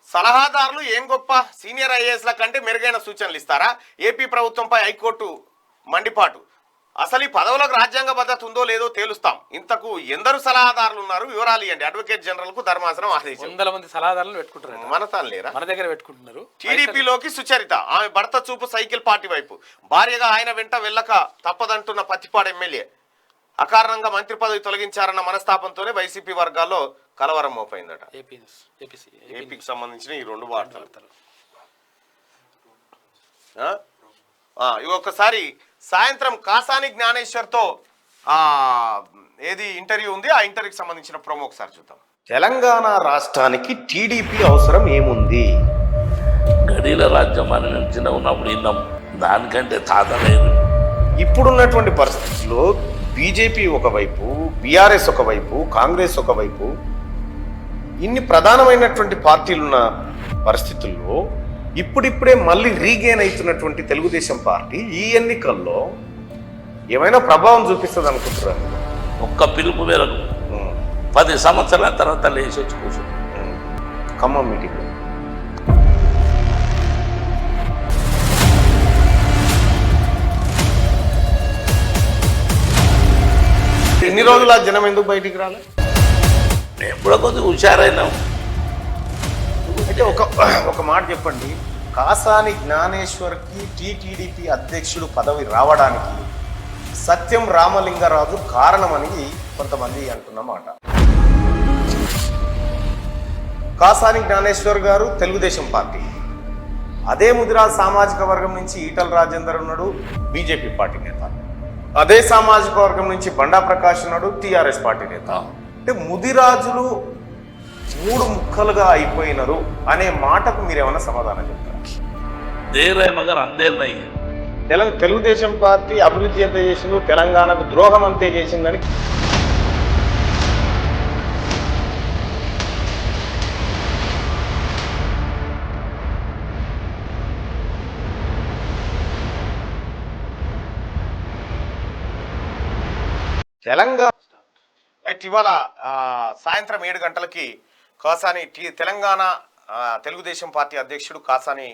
సలహాదారులు ఏం గొప్ప, సీనియర్ ఐఏఎస్ల కంటే మెరుగైన సూచనలు ఇస్తారా? ఏపీ ప్రభుత్వంపై హైకోర్టు మండిపాటు. అసలు ఈ పదవులకు రాజ్యాంగ భద్రత ఉందో లేదో తేలుస్తాం. ఇంతకు ఎందరు సలహాదారులు ఉన్నారు, వివరాలు ఇవ్వండి. అడ్వకేట్ జనరల్ కు ధర్మాసనం ఆదేశం. 100 మంది సలహాదారులు పెట్టుకుంటారు, మన తాను లేరా, మన దగ్గర పెట్టుకుంటున్నారు. టీడీపీలోకి సుచరిత. ఆమె భర్త చూపు సైకిల్ పార్టీ వైపు. భార్యగా ఆయన వెంట వెళ్ళక తప్పదంటున్న పత్తిపాడు ఎమ్మెల్యే. అకారణంగా మంత్రి పదవి తొలగించారన్న మనస్తాపంతోనే వైసీపీ వర్గాల్లో కలవరం మోపైందట. ఏపీకి సంబంధించిన ఈ 2 వార్తలు. ఒక్కసారి సాయంత్రం కాసాని జ్ఞానేశ్వర్తో ఏది ఇంటర్వ్యూ ఉంది, ఆ ఇంటర్వ్యూకి సంబంధించిన ప్రోమో ఒకసారి చూద్దాం. తెలంగాణ రాష్ట్రానికి టీడీపీ అవసరం ఏముంది? గడిల రాజ్యం అని మేము చిన్న ఉన్నప్పుడు విన్నాం, దానికంటే తాత లేదు. ఇప్పుడున్నటువంటి పరిస్థితుల్లో బీజేపీ ఒకవైపు, బీఆర్ఎస్ ఒకవైపు, కాంగ్రెస్ ఒకవైపు, ఇన్ని ప్రధానమైనటువంటి పార్టీలున్న పరిస్థితుల్లో ఇప్పుడిప్పుడే మళ్ళీ రీగెయిన్ అవుతున్నటువంటి తెలుగుదేశం పార్టీ ఈ ఎన్నికల్లో ఏమైనా ప్రభావం చూపిస్తుంది అనుకుంటున్నారు? ఒక్క పిలుపు మేరకు 10 సంవత్సరాల తర్వాత లేచి వచ్చి కూర్చో. ఖమ్మం మీటింగ్ ఎన్ని రోజులు ఆ జనం ఎందుకు బయటికి రాలే? మేము కూడా కొద్దిగా హుషారైనాం. అయితే ఒక మాట చెప్పండి, కాసాని జ్ఞానేశ్వర్కి టీటీడీపీ అధ్యక్షుడు పదవి రావడానికి సత్యం రామలింగరాజు కారణమని కొంతమంది అంటున్న మాట. కాసాని జ్ఞానేశ్వర్ గారు తెలుగుదేశం పార్టీ, అదే ముదిరాజ్ సామాజిక వర్గం నుంచి ఈటల రాజేందర్ ఉన్నాడు, బీజేపీ పార్టీ నేత. అదే సామాజిక వర్గం నుంచి బండా ప్రకాష్ ఉన్నాడు, టీఆర్ఎస్ పార్టీ నేత. అంటే ముదిరాజులు 3 ముక్కలుగా అయిపోయినారు అనే మాటకు మీరేమన్నా సమాధానం చెప్తారా? దేరాయ్ మగర్ అందేల్నాయి. తెలుగుదేశం పార్టీ అభివృద్ధి ఎంత చేసిందో తెలంగాణకు ద్రోహం అంతే చేసిందని తెలంగాణ ఇవాళ సాయంత్రం 7 గంటలకి కాసాని తెలంగాణ తెలుగుదేశం పార్టీ అధ్యక్షుడు కాసాని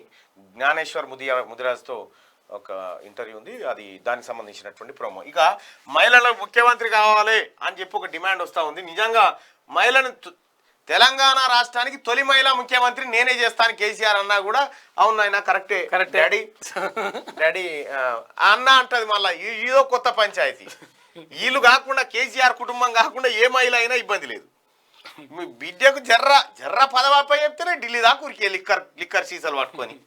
జ్ఞానేశ్వర్ ముదిరాజ్తో ఒక ఇంటర్వ్యూ ఉంది, అది దానికి సంబంధించినటువంటి ప్రోమో. ఇక మహిళలకు ముఖ్యమంత్రి కావాలి అని చెప్పి ఒక డిమాండ్ వస్తూ ఉంది. నిజంగా మహిళను తెలంగాణ రాష్ట్రానికి తొలి మహిళా ముఖ్యమంత్రి నేనే చేస్తాను కేసీఆర్ అన్నా కూడా అవును ఆయన కరెక్టే డాడీ అన్న అంటది. మళ్ళీ ఇదో కొత్త పంచాయతీ. వీళ్ళు కాకుండా కేసీఆర్ కుటుంబం కాకుండా ఏ మహిళ అయినా ఇబ్బంది లేదు. మీ బిడ్డకు జర్ర పదవాపై చెప్తేనే ఢిల్లీ దాకా ఊరికే లిక్కర్ సీసాలు పట్టుకొని.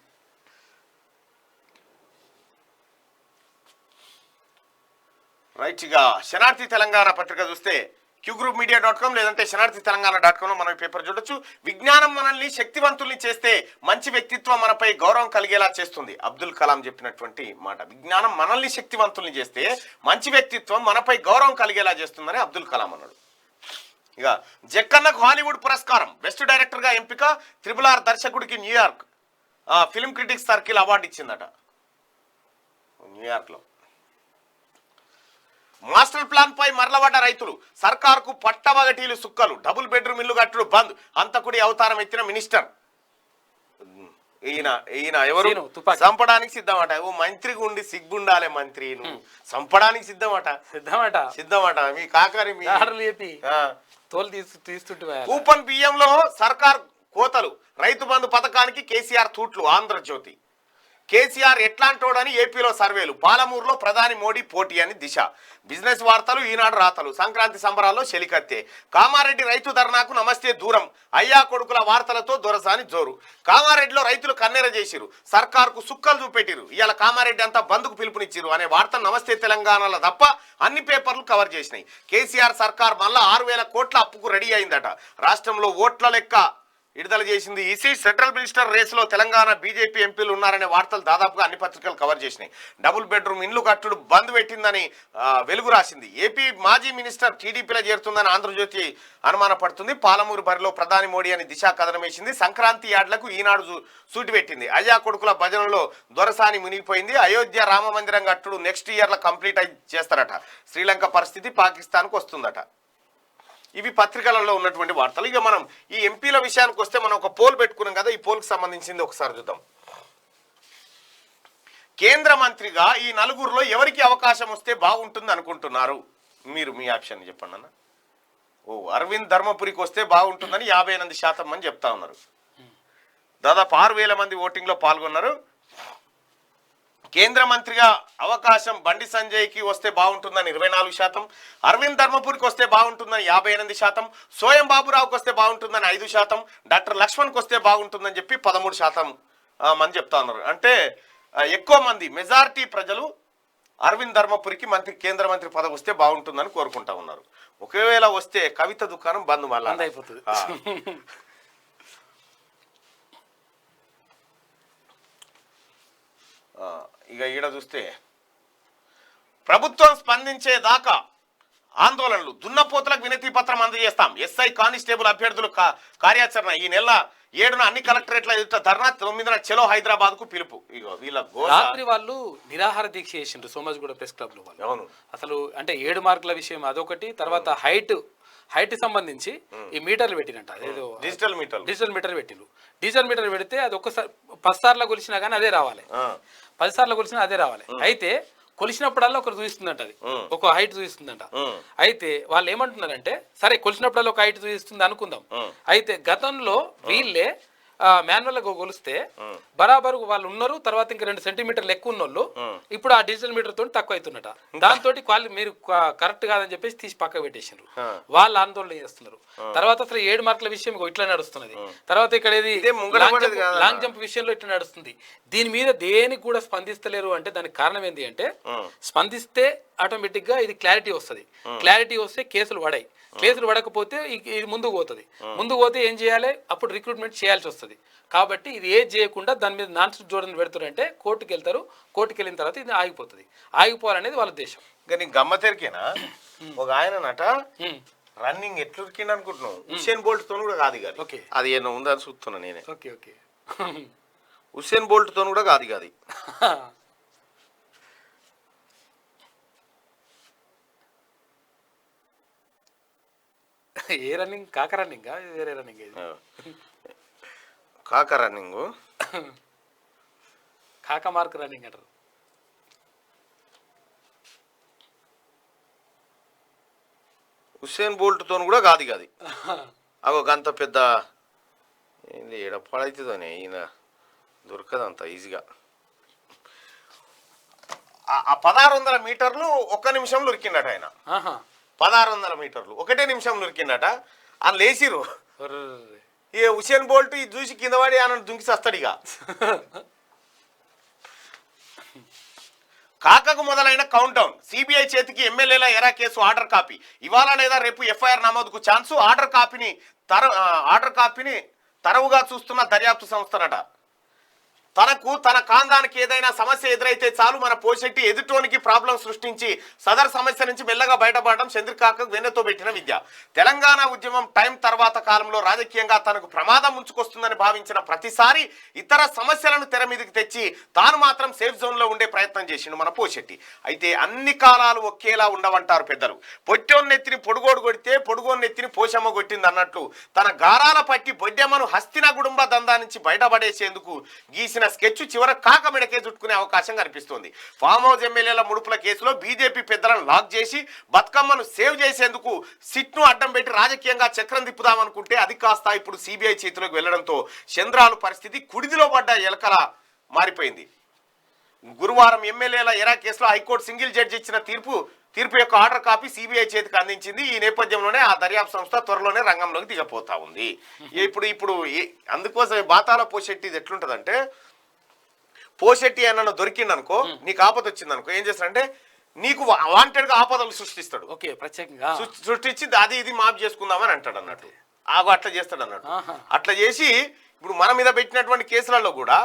రైట్, ఇక శనార్థి తెలంగాణ పత్రిక చూస్తే qgroupmedia.com లేదంటే శనార్థితెలంగాణ.com మనం పేపర్ చూడొచ్చు. విజ్ఞానం మనల్ని శక్తివంతుల్ని చేస్తే మంచి వ్యక్తిత్వం మనపై గౌరవం కలిగేలా చేస్తుంది. అబ్దుల్ కలాం చెప్పినటువంటి మాట. విజ్ఞానం మనల్ని శక్తివంతుల్ని చేస్తే మంచి వ్యక్తిత్వం మనపై గౌరవం కలిగేలా చేస్తుందని అబ్దుల్ కలాం అన్నాడు. ఇక జక్కన్నకు హాలీవుడ్ పురస్కారం, బెస్ట్ డైరెక్టర్గా ఎంపిక. RRR దర్శకుడికి New York film critics circle award ఇచ్చిందట. న్యూయార్క్లో మాస్టర్ ప్లాన్ పై మరలబడ్డ రైతులు, సర్కార్కు పట్టవగటీలు సుక్కలు, డబుల్ బెడ్రూమ్ ఇల్లు కట్టుడు బంద్, అంతకుడి అవతారం ఎత్తిన మినిస్టర్. ఈయన ఎవరు సీను, తుపాకీ. చంపడానికి సిద్ధమట. ఓ మంత్రికి ఉండి సిగ్గుండాలే మంత్రి, నువ్వు చంపడానికి సిద్ధమట. సిద్ధమట మీ కాకరి మీ చెప్పి తోలు తీస్తుంటే కూపన్ బియ్యంలో సర్కార్ కోతలు, రైతు బంధు పథకానికి కేసీఆర్ తూట్లు. ఆంధ్రజ్యోతి కేసీఆర్ ఎట్లాంటోడని ఏపీలో సర్వేలు, పాలమూరులో ప్రధాని మోడీ పోటీ అని దిశ. బిజినెస్ వార్తలు, ఈనాడు రాతలు. సంక్రాంతి సంబరాల్లో చెలికత్తే. కామారెడ్డి రైతు ధర్నాకు నమస్తే దూరం, అయ్యా కొడుకుల వార్తలతో దొరసాని జోరు. కామారెడ్డిలో రైతులు కన్నెర చేసిరు, సర్కార్కు సుక్కలు చూపెట్టిరు, ఇవాళ కామారెడ్డి అంతా బంద్కు పిలుపునిచ్చిరు అనే వార్తలు నమస్తే తెలంగాణలో తప్ప అన్ని పేపర్లు కవర్ చేసినాయి. కేసీఆర్ సర్కార్ మళ్ళా 6,000 కోట్ల అప్పుకు రెడీ అయిందట. రాష్ట్రంలో ఓట్ల లెక్క విడుదల చేసింది ఈసీ. సెంట్రల్ మినిస్టర్ రేసులో తెలంగాణ బీజేపీ ఎంపీలు ఉన్నారనే వార్తలు దాదాపుగా అన్ని పత్రికలు కవర్ చేసినాయి. డబుల్ బెడ్రూమ్ ఇండ్లు కట్టుడు బంద్ పెట్టిందని వెలుగు రాసింది. ఏపీ మాజీ మినిస్టర్ టీడీపీలో చేరుతుందని ఆంధ్రజ్యోతి అనుమానపడుతుంది. పాలమూరు బరిలో ప్రధాని మోడీ అని దిశా కథనం వేసింది. సంక్రాంతి యార్డ్లకు ఈనాడు సూటి పెట్టింది. అయ్యా కొడుకుల భజనలో దొరసాని మునిగిపోయింది. అయోధ్య రామ మందిరం కట్టుడు నెక్స్ట్ ఇయర్లో కంప్లీట్ చేస్తారట. శ్రీలంక పరిస్థితి పాకిస్తాన్కు వస్తుందట. ఇవి పత్రికలలో ఉన్నటువంటి వార్తలు. ఇక మనం ఈ ఎంపీల విషయానికి వస్తే మనం ఒక పోల్ పెట్టుకున్నాం కదా, ఈ పోల్కి సంబంధించింది ఒకసారి చూద్దాం. కేంద్ర మంత్రిగా ఈ నలుగురిలో ఎవరికి అవకాశం వస్తే బాగుంటుంది అనుకుంటున్నారు మీరు? మీ ఆప్షన్ చెప్పండి అన్న. అరవింద్ ధర్మపురికి వస్తే బాగుంటుందని 58% మంది చెప్తా ఉన్నారు. దాదాపు 6,000 మంది ఓటింగ్లో పాల్గొన్నారు. కేంద్ర మంత్రిగా అవకాశం బండి సంజయ్కి వస్తే బాగుంటుందని 24%, అరవింద్ ధర్మపురికి వస్తే బాగుంటుందని 58%, సోయం బాబురావుకి వస్తే బాగుంటుందని 5%, డాక్టర్ లక్ష్మణ్కి వస్తే బాగుంటుందని చెప్పి 13% మంది చెప్తా ఉన్నారు. అంటే ఎక్కువ మంది మెజారిటీ ప్రజలు అరవింద్ ధర్మపురికి కేంద్ర మంత్రి పదవి వస్తే బాగుంటుందని కోరుకుంటా ఉన్నారు. ఒకవేళ వస్తే కవిత దుకాణం బంద్ మళ్ళీ అయిపోతుంది. ఇక ఈడ చూస్తే ప్రభుత్వం స్పందించేదాకా ఆందోళనలు, దున్నపోతులకు వినతి పత్రం అందజేస్తాం. ఎస్ఐ కానిస్టేబుల్ అభ్యర్థులు కార్యాచరణ. ఈ నెల 7న అన్ని కలెక్టరేట్ల ఎదుట ధర్నా, 9న చలో హైదరాబాద్ కు పిలుపు. ఇగో వీళ్ళ రాత్రి వాళ్ళు నిరాహార దీక్ష చేసిండ్రు సోమాజిగూడ ప్రెస్ క్లబ్ లో. అవును, అసలు అంటే 7 మార్కుల విషయం అదొకటి, తర్వాత హైట్ సంబంధించి ఈ మీటర్లు పెట్టినట్ట, ఏదో డిజిటల్ మీటర్ పెట్టిండ్రు. డిజిటల్ మీటర్ పెడితే అది ఒక్కసారి 10 సార్లు కొలిసినా కానీ అదే రావాలి, 10 సార్లు కొలిసినా అదే రావాలి. అయితే కొలిసినప్పుడల్లా ఒకరు చూపిస్తుందంట, అది ఒక హైట్ చూపిస్తుందంట. అయితే వాళ్ళు ఏమంటున్నారంటే, సరే కొలిసినప్పుడల్లా ఒక హైట్ చూపిస్తుంది అనుకుందాం. అయితే గతంలో వీళ్ళే మాన్యువల్ గా కొలిస్తే బరాబరు వాళ్ళు ఉన్నారు, తర్వాత ఇంకా 2 సెంటీమీటర్లు ఎక్కువ ఉన్నోళ్ళు ఇప్పుడు ఆ డిజిటల్ మీటర్ తోటి తక్కువ అవుతున్నట. దాంతో మీరు కరెక్ట్ కాదని చెప్పేసి తీసి పక్క పెట్టేసారు. వాళ్ళు ఆందోళన చేస్తున్నారు. తర్వాత అసలు 7 మార్కుల విషయం ఇట్లా నడుస్తున్నది. తర్వాత ఇక్కడ లాంగ్ జంప్ విషయంలో ఇట్లా నడుస్తుంది. దీని మీద దేనికి కూడా స్పందిస్తలేరు. అంటే దానికి కారణం ఏంటి అంటే, స్పందిస్తే ఆటోమేటిక్ గా ఇది క్లారిటీ వస్తుంది. క్లారిటీ వస్తే కేసులు పడాయి. కేసులు పడకపోతే ఇది ముందుకు పోతుంది. ముందుకు పోతే ఏం చేయాలి? అప్పుడు రిక్రూట్మెంట్ చేయాల్సి వస్తుంది. కాబట్టి ఇది ఏది చేయకుండా దాని మీద నాన్ స్టాప్ జోడని పెడుతారంటే కోర్టుకు వెళ్తారు. కోర్టుకు వెళ్ళిన తర్వాత ఇది ఆగిపోతుంది. ఆగిపోవాలనేది వాళ్ళ ఉద్దేశం. కానీ గమ్మతెరికేనా, ఒక ఆయన నట రన్నింగ్ ఎట్లురికింది అనుకుంటున్నావు, ఉసేన్ బోల్ట్ తో కూడా కాదు కాదు. అది ఏమో ఉందని చూస్తున్నా నేనే. ఉసేన్ బోల్ట్ తో కూడా కాదు కాదు. ఏ రన్నింగ్? కాక రన్నింగ్, వేరే రన్నింగ్? కాక రన్నింగ్, కాక మార్క్ రన్నింగ్ అంటారు. ఉసేన్ బోల్ట్ తో కూడా కాదు కాదు. అగో గంత పెద్ద ఏంది ఎడపడైతుందోనే, ఈయన దొరకదంత ఈజీగా. ఆ 1600 మీటర్లు 1 నిమిషంలో ఉరికిండట ఆయన. 1600 మీటర్లు 1 నిమిషంలో ఉరికిండట. అని లేచిరు. ఇక ఉసేన్ బోల్ట్ ఇది చూసి కింద పడి ఆయన దుంకి వస్తాడు. ఇక కాకకు మొదలైన కౌంట్ డౌన్. సిబిఐ చేతికి ఎమ్మెల్యేల ఎరా కేసు ఆర్డర్ కాపీ. ఇవాళ లేదా రేపు ఎఫ్ఐఆర్ నమోదుకు ఛాన్సు. ఆర్డర్ కాపీని తరవుగా చూస్తున్న దర్యాప్తు సంస్థనట. తన కాందానికి ఏదైనా సమస్య ఎదురైతే చాలు మన పోషెట్టి ఎదుటోనికి ప్రాబ్లం సృష్టించి సదర్ సమస్య నుంచి మెల్లగా బయటపడడం చంద్రకాకకు వెన్నెతో పెట్టిన విద్య. తెలంగాణ ఉద్యమం టైం తర్వాత కాలంలో రాజకీయంగా తనకు ప్రమాదం ముంచుకొస్తుందని భావించిన ప్రతిసారి ఇతర సమస్యలను తెర మీదకి తెచ్చి తాను మాత్రం సేఫ్ జోన్ లో ఉండే ప్రయత్నం చేసిండు మన పోషెట్టి. అయితే అన్ని కాలాలు ఒకేలా ఉండవంటారు పెద్దలు. పొట్టోన్నెత్తిని పొడుగోడు కొడితే పొడుగోన్నెత్తిని పోషమ్మ కొట్టింది అన్నట్లు తన గారాల పట్టి బొడ్డెమ్మను హస్తిన గుడుంబ దందా నుంచి బయటపడేసేందుకు గీసిన స్కెచ్ చివర కాక మెడకే చుట్టుకునే అవకాశం కనిపిస్తోంది. ఫామ్ హౌస్ ఎమ్మెల్యేల ముడుపుల కేసులో బీజేపీ పెద్దలను లాక్ చేసి బతుకమ్మను సేవ్ చేసేందుకు సిట్ను అడ్డం పెట్టి రాజకీయంగా చక్రం తిప్పుదామనుకుంటే అది కాస్త ఇప్పుడు సిబిఐ చేతిలోకి వెళ్లడంతో చంద్రాలు పరిస్థితి కుడిదిలో పడ్డ ఎలకల మారిపోయింది. గురువారం ఎమ్మెల్యేల ఎరా కేసులో హైకోర్టు సింగిల్ జడ్జి ఇచ్చిన తీర్పు యొక్క ఆర్డర్ కాపీ సిబిఐ చేతికి అందించింది. ఈ నేపథ్యంలోనే ఆ దర్యాప్తు సంస్థ త్వరలోనే రంగంలోకి దిగపోతా ఉంది. ఇప్పుడు అందుకోసం బాతాల పోషెట్టి ఇది ఎట్లుంటదంటే, పోషెట్టి అన్న దొరికిందనుకో, నీకు ఆపద వచ్చిందనుకో, ఏం చేస్తాడంటే నీకు వాంటెడ్ గా ఆపదలు సృష్టిస్తాడు. ఓకే, ప్రత్యేకంగా సృష్టించి అది ఇది మాఫ్ చేసుకుందామని అంటాడు అన్నట్టు. అట్లా చేస్తాడు అన్నట్టు. అట్లా చేసి ఇప్పుడు మన మీద పెట్టినటువంటి కేసులలో కూడా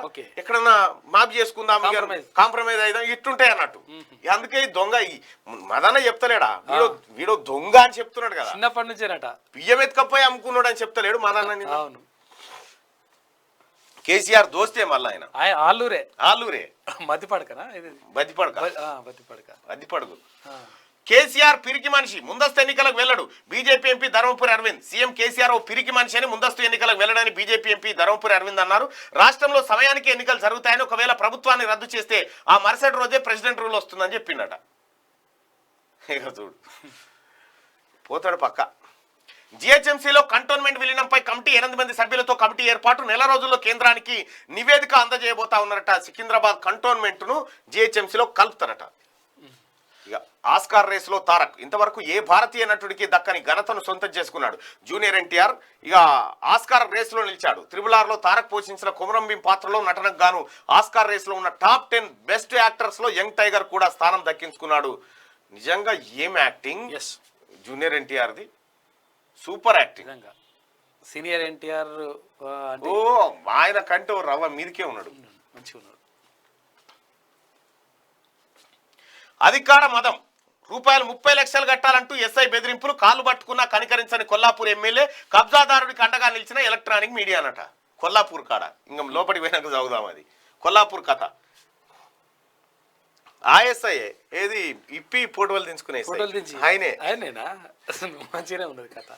ఎక్కడన్నా మాఫ్ చేసుకుందాం, కాంప్రమైజ్ అయిదాం ఇట్టుంటాయి అన్నట్టు. అందుకే దొంగ మదన చెప్తలేడా, వీడు దొంగ అని చెప్తున్నాడు కదా, చిన్నప్పటి నుంచేనట. బియ్యం ఎత్తుకపోయి అమ్ముకున్నాడు అని చెప్తలేడు మదన్న. కేసీఆర్ దోస్తే మళ్ళీ ఆయన ఆలూరే మధ్యపడకనా, బద్దిపడుగు. కేసీఆర్ పిరికి మనిషి, ముందస్తు ఎన్నికలకు వెళ్ళడు BJP MP Dharmapuri Arvind. CM KCR ఓ పిరికి మనిషి అని ముందస్తు ఎన్నికలకు వెళ్ళడని బీజేపీ ఎంపీ ధర్మపురి అరవింద్ అన్నారు. రాష్ట్రంలో సమయానికి ఎన్నికలు జరుగుతాయని, ఒకవేళ ప్రభుత్వాన్ని రద్దు చేస్తే ఆ మరుసటి రోజే ప్రెసిడెంట్ రూల్ వస్తుందని చెప్పిండట. ఇక చూడు పోతాడు పక్క. జిహెచ్ఎంసీలో కంటోన్మెంట్ విలీనంపై కమిటీ 8 మంది సభ్యులతో కమిటీ ఏర్పాటు. నెల రోజుల్లో కేంద్రానికి నివేదిక అందజేయబోతా ఉన్నారట. సికింద్రాబాద్ కంటోన్మెంట్ ను జిహెచ్ఎంసీలో కలుపుతారట. ఇక ఆస్కార్ రేసులో తారక్ ఇంతవరకు ఏ భారతీయ నటుడికి దక్కని ఘనతను సొంతం చేసుకున్నాడు. జూనియర్ ఎన్టీఆర్ ఇక ఆస్కార్ రేసులో నిలిచాడు. త్రిబుల్-ఆర్ లో తారక్ పోషించిన కొమరం భీం పాత్రలో నటనకు గాను ఆస్కార్ రేసులో ఉన్న టాప్ 10 బెస్ట్ యాక్టర్స్ లో యంగ్ టైగర్ కూడా స్థానం దక్కించుకున్నాడు. నిజంగా ఏం యాక్టింగ్ జూనియర్ ఎన్టీఆర్ది, సూపర్ యాక్టింగ్. సీనియర్ ఎన్టీఆర్ ఆయన కంటే రవ్వ మీదకే ఉన్నాడు, మంచిగా ఉన్నాడు. అధికార మదం, రూపాయలు 30 లక్షలు కట్టాలంటూ ఎస్ఐ బెదిరింపులు, కాలు పట్టుకున్నా కనికరించని కొల్లాపూర్ ఎమ్మెల్యే, కబ్జాదారుడికి అండగా నిలిచిన ఎలక్ట్రానిక్ మీడియా అనట. కొల్లాపూర్ కాడ ఇంకా లోపలికి పోయినాక చదువుదాం అది కొల్లాపూర్ కథ. ఆఎస్ఐ ఏది ఇప్పి ఫోటోలు దించుకునే ఆయనేనా, మంచిగానే ఉన్నది కథ.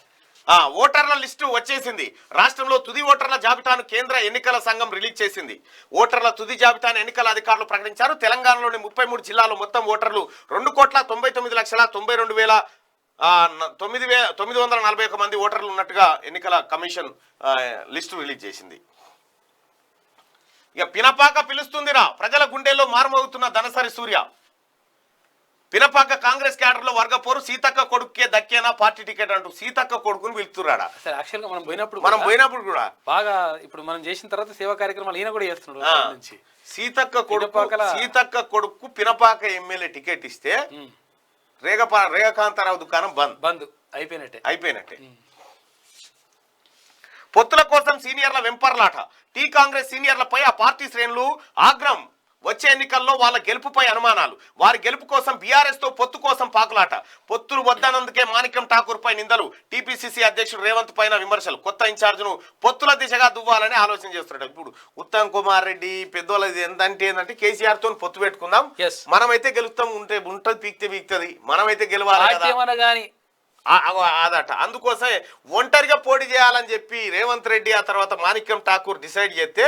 ఓటర్ల లిస్టు వచ్చేసింది. రాష్ట్రంలో తుది ఓటర్ల జాబితాను కేంద్ర ఎన్నికల సంఘం రిలీజ్ చేసింది. ఓటర్ల తుది జాబితాను ఎన్నికల అధికారులు ప్రకటించారు. తెలంగాణలోని 33 జిల్లాల్లో మొత్తం ఓటర్లు 2,99,92,941 మంది ఓటర్లు ఉన్నట్టుగా ఎన్నికల కమిషన్ లిస్టు రిలీజ్ చేసింది. ఇక పినపాక పిలుస్తుందిరా, ప్రజల గుండెల్లో మారుమవుతున్న ధనసరి సూర్య. పినపాక కాంగ్రెస్ క్యాడర్ లో వర్గపోరు, సీతక్క కొడుకే దక్కేనా పార్టీ టికెట్ అంటూ సీతక్క కొడుకుని పిలుస్తున్నాడా. యాక్చువల్ గా మనం పోయినప్పుడు కూడా బాగా ఇప్పుడు మనం చేసిన తర్వాత సేవా కార్యక్రమాలు ఈయన కూడా చేస్తున్నాడు. సీతక్క కొడుకు పినపాక ఎమ్మెల్యే టికెట్ ఇస్తే రేఖాకాంతారావు దుకాణం బంద్ అయిపోయినట్టే. పొత్తుల కోసం సీనియర్ల వెంపర్లాట. టీ కాంగ్రెస్ సీనియర్లపై ఆ పార్టీ శ్రేణులు ఆగ్రహం. వచ్చే ఎన్నికల్లో వాళ్ళ గెలుపుపై అనుమానాలు. వారి గెలుపు కోసం బీఆర్ఎస్ తో పొత్తు కోసం పాకులాట. పొత్తులు వద్దనందుకే మాణిక్యం ఠాకూర్ పై నిందలు. టీపీసీసీ అధ్యక్షుడు రేవంత్ పైన విమర్శలు. కొత్త ఇన్ఛార్జ్ను పొత్తుల దిశగా దువ్వాలని ఆలోచన చేస్తున్నాడు. ఇప్పుడు ఉత్తమ్ కుమార్ రెడ్డి పెద్దోళ్ళది ఏంటంటే కేసీఆర్ తో పొత్తు పెట్టుకుందాం, మనమైతే గెలుస్తాం, ఉంటది పీక్తది, మనమైతే గెలవాలి అదట. అందుకోసమే ఒంటరిగా పోటీ చేయాలని చెప్పి రేవంత్ రెడ్డి ఆ తర్వాత మాణిక్యం ఠాకూర్ డిసైడ్ చేస్తే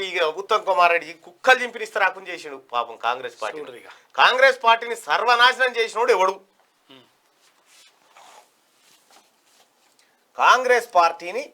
ఇక ఉత్తమ్ కుమార్ రెడ్డి కుక్కలు చింపినిస్తే రాకుండా చేసాడు పాపం కాంగ్రెస్ పార్టీని సర్వనాశనం చేసినోడు ఎవడు? కాంగ్రెస్ పార్టీని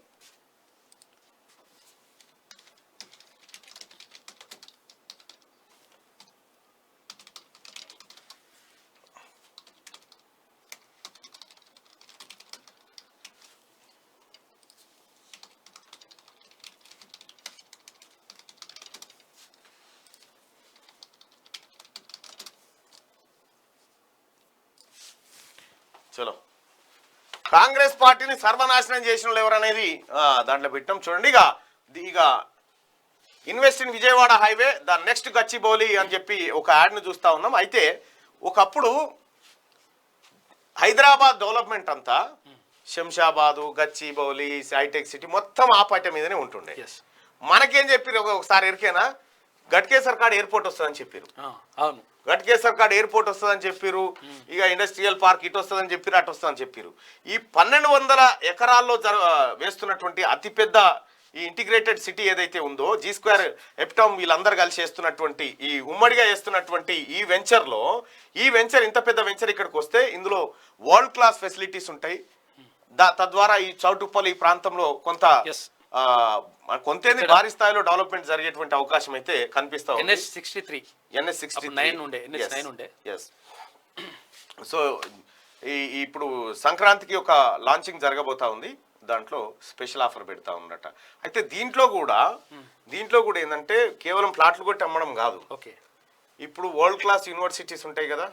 చలో కాంగ్రెస్ పార్టీని సర్వనాశనం చేసిన వాళ్ళు ఎవరనేది దాంట్లో పెట్టాం చూడండి. ఇక invest in Vijayawada highway the next Gachibowli అని చెప్పి ఒక యాడ్ను చూస్తూ ఉన్నాం. అయితే ఒకప్పుడు హైదరాబాద్ డెవలప్మెంట్ అంతా శంషాబాదు, గచ్చిబౌలి, హైటెక్ సిటీ మొత్తం ఆ పార్టీ మీదనే ఉంటుండే. మనకేం చెప్పారు ఒకసారి ఎరికేనా, గట్కేసర్ ఎయిర్పోర్ట్ వస్తుందని చెప్పారు. అవును, గట్కేసర్ ఎయిర్పోర్ట్ వస్తుందని చెప్పారు. ఇక ఇండస్ట్రియల్ పార్క్ ఇటు వస్తుందని చెప్పారు, అటు వస్తుందని చెప్పారు. ఈ 1200 ఎకరాల్లో వేస్తున్నటువంటి అతిపెద్ద ఈ ఇంటిగ్రేటెడ్ సిటీ ఏదైతే ఉందో జీ స్క్వేర్ ఎప్టమ్ వీళ్ళందరూ కలిసి చేస్తున్నటువంటి ఈ ఉమ్మడిగా చేస్తున్నటువంటి ఈ వెంచర్ ఇంత పెద్ద వెంచర్ ఇక్కడికి వస్తే ఇందులో వరల్డ్ క్లాస్ ఫెసిలిటీస్ ఉంటాయి. తద్వారా ఈ చౌటుప్పల్ ఈ ప్రాంతంలో కొంతేంది భారీ స్థాయిలో డెవలప్మెంట్ జరిగేటువంటి అవకాశం అయితే కనిపిస్తా ఉంది. సో ఇప్పుడు సంక్రాంతికి ఒక లాంచింగ్ జరగబోతా ఉంది. దాంట్లో స్పెషల్ ఆఫర్ పెడతా ఉన్నట. అయితే దీంట్లో కూడా ఏంటంటే కేవలం ప్లాట్లు కొట్టి అమ్మడం కాదు. ఇప్పుడు వరల్డ్ క్లాస్ యూనివర్సిటీస్ ఉంటాయి కదా,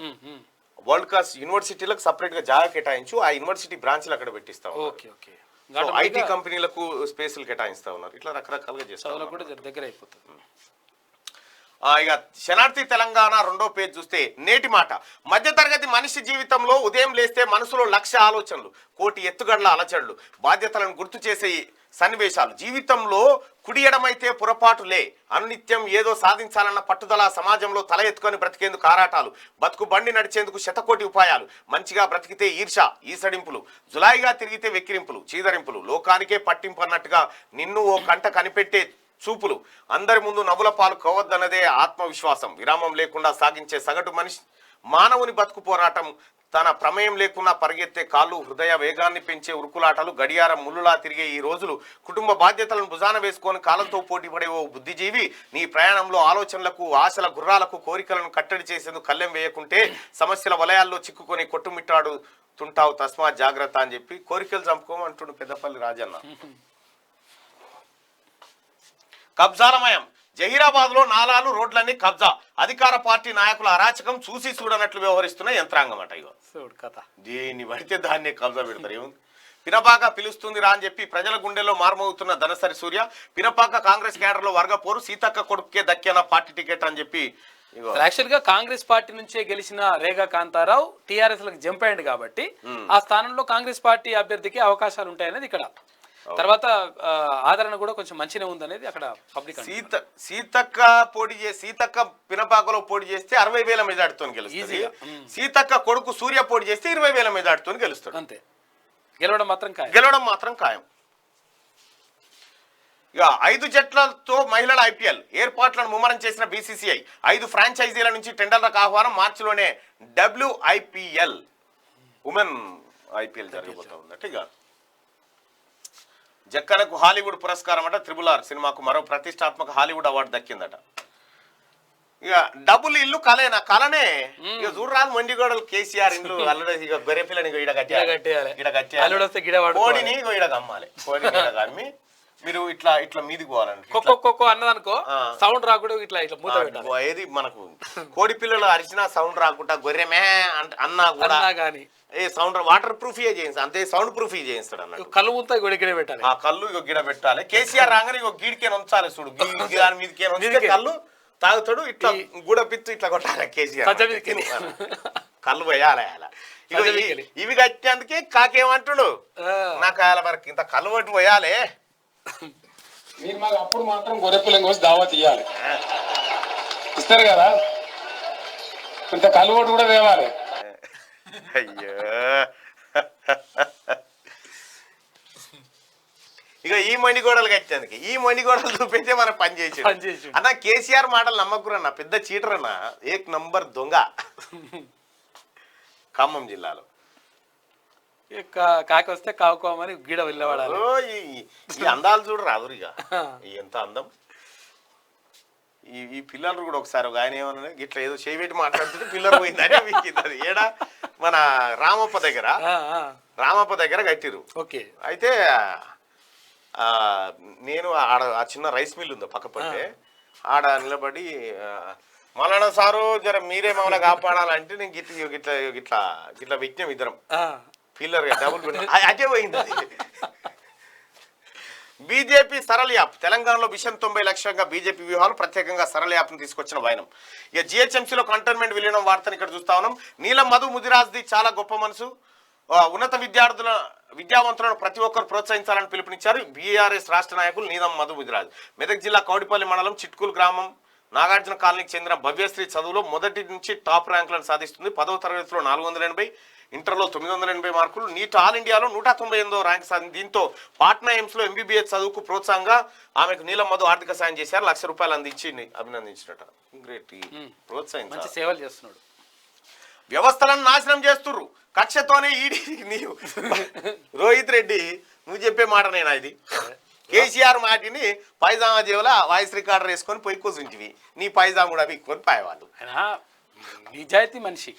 వరల్డ్ క్లాస్ యూనివర్సిటీలకు సపరేట్ గా జాగా కేటాయించు, ఆ యూనివర్సిటీ బ్రాంచ్లు అక్కడ పెట్టిస్తా ఉన్నారు. ఐటీ కంపెనీలకు స్పేస్లు కేటాయిస్తా ఉన్నారు. ఇట్లా రకరకాలుగా చేస్తారు. దగ్గర అయిపోతుంది. ఇక శనార్థి తెలంగాణ 2వ పేజ్ చూస్తే నేటి మాట, మధ్యతరగతి మనిషి జీవితంలో ఉదయం లేస్తే మనసులో 1,00,000 ఆలోచనలు, కోటి ఎత్తుగడల అలచడులు, బాధ్యతలను గుర్తు చేసే సన్నివేశాలు, జీవితంలో కుడి ఎడమైతే పొరపాటులే, అనునిత్యం ఏదో సాధించాలన్న పట్టుదల, సమాజంలో తల ఎత్తుకొని బ్రతికేందుకు ఆరాటాలు, బతుకు బండి నడిచేందుకు శతకోటి ఉపాయాలు, మంచిగా బ్రతికితే ఈర్ష ఈసడింపులు, జులాయిగా తిరిగితే వెక్కిరింపులు చీదరింపులు, లోకానికే పట్టింపు అన్నట్టుగా నిన్ను ఓ కంట కనిపెట్టే చూపులు, అందరి ముందు నవ్వుల పాలు కావద్దన్నదే ఆత్మవిశ్వాసం, విరామం లేకుండా సాగించే సగటు మనిషి మానవుని బతుకు పోరాటం, తన ప్రమేయం లేకుండా పరిగెత్తే కాళ్ళు, హృదయ వేగాన్ని పెంచే ఉరుకులాటలు, గడియారం ముళ్ళులా తిరిగే ఈ రోజులు, కుటుంబ బాధ్యతలను భుజాన వేసుకొని కాలంతో పోటీపడే ఓ బుద్ధిజీవి, నీ ప్రయాణంలో ఆలోచనలకు, ఆశల గుర్రాలకు, కోరికలను కట్టడి చేసేందుకు కళ్ళెం వేయకుంటే సమస్యల వలయాల్లో చిక్కుకొని కొట్టుమిట్టాడుతుంటావు, తస్మా జాగ్రత్త అని చెప్పి కోరికలు చంపుకోమంటుండు పెద్దపల్లి రాజన్న. కబ్జాలమయం, జహీరాబాద్ లో నాలాలు రోడ్లన్నీ కబ్జా, అధికార పార్టీ నాయకుల అరాచకం చూసి చూడనట్లు వ్యవహరిస్తున్న యంత్రాంగం అట. ఇగో దీన్ని పడితే దాన్ని కబ్జా పెడతారు. ఏముంది, పినపాక పిలుస్తుంది రా అని చెప్పి ప్రజల గుండెల్లో మార్మవుతున్న ధనసరి సూర్య, పినపాక కాంగ్రెస్ కేడర్ లో వర్గపోరు, సీతక్క కొడుకుకే దక్కేన పార్టీ టికెట్ అని చెప్పి. యాక్చువల్ గా కాంగ్రెస్ పార్టీ నుంచే గెలిచిన రేగా కాంతారావు టీఆర్ఎస్ లకు జంప్ అయ్యింది కాబట్టి ఆ స్థానంలో కాంగ్రెస్ పార్టీ అభ్యర్థికి అవకాశాలు ఉంటాయనేది ఇక్కడ. తర్వాత ఆదరణ కూడా కొంచెం మంచిగా ఉందనేది అక్కడ పబ్లిక్. సీతక్క పినపాకలో పోటీ చేస్తే 60,000 మెజార్టీతో గెలుస్తుంది. సీతక్క కొడుకు సూర్య పోటీ చేస్తే 20,000 మెజార్టీతో గెలుస్తాడు. అంతే, గెలవడం మాత్రం ఖాయం. ఇక 5 జట్లతో మహిళల ఐపీఎల్ ఏర్పాట్లను ముమ్మరం చేసిన బీసీసీఐ, 5 ఫ్రాంచైజీల నుంచి టెండర్లకు ఆహ్వానం, మార్చిలోనే WIPL ఉమెన్ ఐపీఎల్ జరగబోతా ఉందట. ఇక జక్కనకు హాలీవుడ్ పురస్కారం అట. RRR సినిమాకు మరో ప్రతిష్టాత్మక హాలీవుడ్ అవార్డు దక్కిందట. ఇక డబుల్ ఇల్లు కలనే. ఇక చూడరాదు మండిగోడలు కేసీఆర్ ఇల్లు అల్లడే. ఇక గొర్రె పిల్లని ఇడ కోడిని ఇడ అమ్మాలి. కోడిని అమ్మి మీరు ఇట్లా మీదికి పోవాలండి. అన్నదనుకో సౌండ్ రాకుండా ఇట్లా ఏది మనకు కోడి పిల్లలు అరిచినా సౌండ్ రాకుండా గొర్రెమే అన్నా కూడా సౌండ్ వాటర్ ప్రూఫ్ చేయిస్తాడు. అంతే సౌండ్ ప్రూఫ్ చేయిస్తాడు అన్నట్టు. కళ్ళు ముంతా గిడ పెట్టాలి. ఆ కళ్ళు ఇక గిడ పెట్టాలి. కేసీఆర్ రాగానే ఇక గీడికే ఉంచాలి. చూడు దాని మీదకి కళ్ళు తాగుతాడు. ఇట్లా గూడ పిత్తు ఇట్లా కొట్టాలి. కేసీఆర్ కళ్ళు పోయాలి. ఇక ఇవి కట్టేందుకే కాకేమంటుడు, నాకు ఆయన వరకు ఇంత కళ్ళు పట్టి పోయాలి. మీరు మాకు అప్పుడు మాత్రం గొర్రెపిల్లం కోసి దావా తీయాలి. ఇస్తారు కదా, ఇంత కలువటు కూడా తేవాలి. అయ్యో, ఇక ఈ మండిగోడలు కట్టేందుకు ఈ మండిగోడలు చూపించే మనం పని చేసి అన్న. కేసీఆర్ మాటలు నమ్మకురన్నా, పెద్ద చీటర్ అన్న, 1 నంబర్ దొంగ. ఖమ్మం జిల్లాలో కాకి వస్తే కావుకోమని గీడ వెళ్ళవాడాలి. ఈ అందాలు చూడు రాదురిగా, ఎంత అందం. ఈ పిల్లలు కూడా ఒకసారి ఒక ఆయన ఏమన్నా ఇట్లా ఏదో చేయబెట్టి మాట్లాడుతుంటే పిల్లలు పోయిందని ఏడా మన రామప్ప దగ్గర కట్టిరు. అయితే నేను ఆడ ఆ చిన్న రైస్ మిల్ ఉందో పక్క పట్టే ఆడ నిలబడి, మళ్ళా సారు జర మీరే మమ్మల్ని కాపాడాలంటే నేను గిట్లా విజ్ఞం ఇద్దరం పిల్లర్ డబుల్ అదే పోయింది. అది బీజేపీ సరళ యాప్ తెలంగాణలో మిషన్ 90 లక్ష్యంగా బీజేపీ వ్యూహాలు ప్రత్యేకంగా సరళ యాప్ను తీసుకొచ్చిన వైనం. ఇక జిహెచ్ఎంసీలో కంటోన్మెంట్ విలీనం వార్తను ఇక్కడ చూస్తా ఉన్నాం. నీలం మధు ముదిరాజ్ది చాలా గొప్ప మనసు, ఉన్నత విద్యావంతులను ప్రతి ఒక్కరు ప్రోత్సహించాలని పిలుపునిచ్చారు బీఆర్ఎస్ రాష్ట్ర నాయకులు నీలం మధు ముదిరాజ్. మెదక్ జిల్లా కౌడిపల్లి మండలం చిట్కూలు గ్రామం నాగార్జున కాలనీకి చెందిన భవ్యశ్రీ చదువులో మొదటి నుంచి టాప్ ర్యాంకులను సాధిస్తుంది. 10వ తరగతిలో 480, ఇంటర్లో 980 మార్కులు, నీట్ ఆల్ ఇండియాలో 198వ ర్యాంక్ సాధింది. దీంతో పాట్నా ఎయిమ్స్లో ఎంబీబీఎస్ చదువుకు ప్రోత్సాహంగా ఆమెకు నీలం మధు ఆర్థిక సాయం చేశారు. ₹1,00,000 అందించి అభినందించినట. గ్రేట్, ప్రోత్సహించారు. సేవలు చేస్తున్నాడు. వ్యవస్థలను నాశనం చేస్తుర్రు కక్షతోనే ఈడీ. నీవు రోహిత్ రెడ్డి నువ్వు చెప్పే మాట నేనా ఇది? కేసీఆర్ మాటిని పైజామా జేబుల వాయిస్ రికార్డర్ వేసుకొని పోయి కూర్చుంటివి, నీ పైజామా కూడా పీక్కొని పాయవాళ్ళు. నిజాయితీ మనిషి,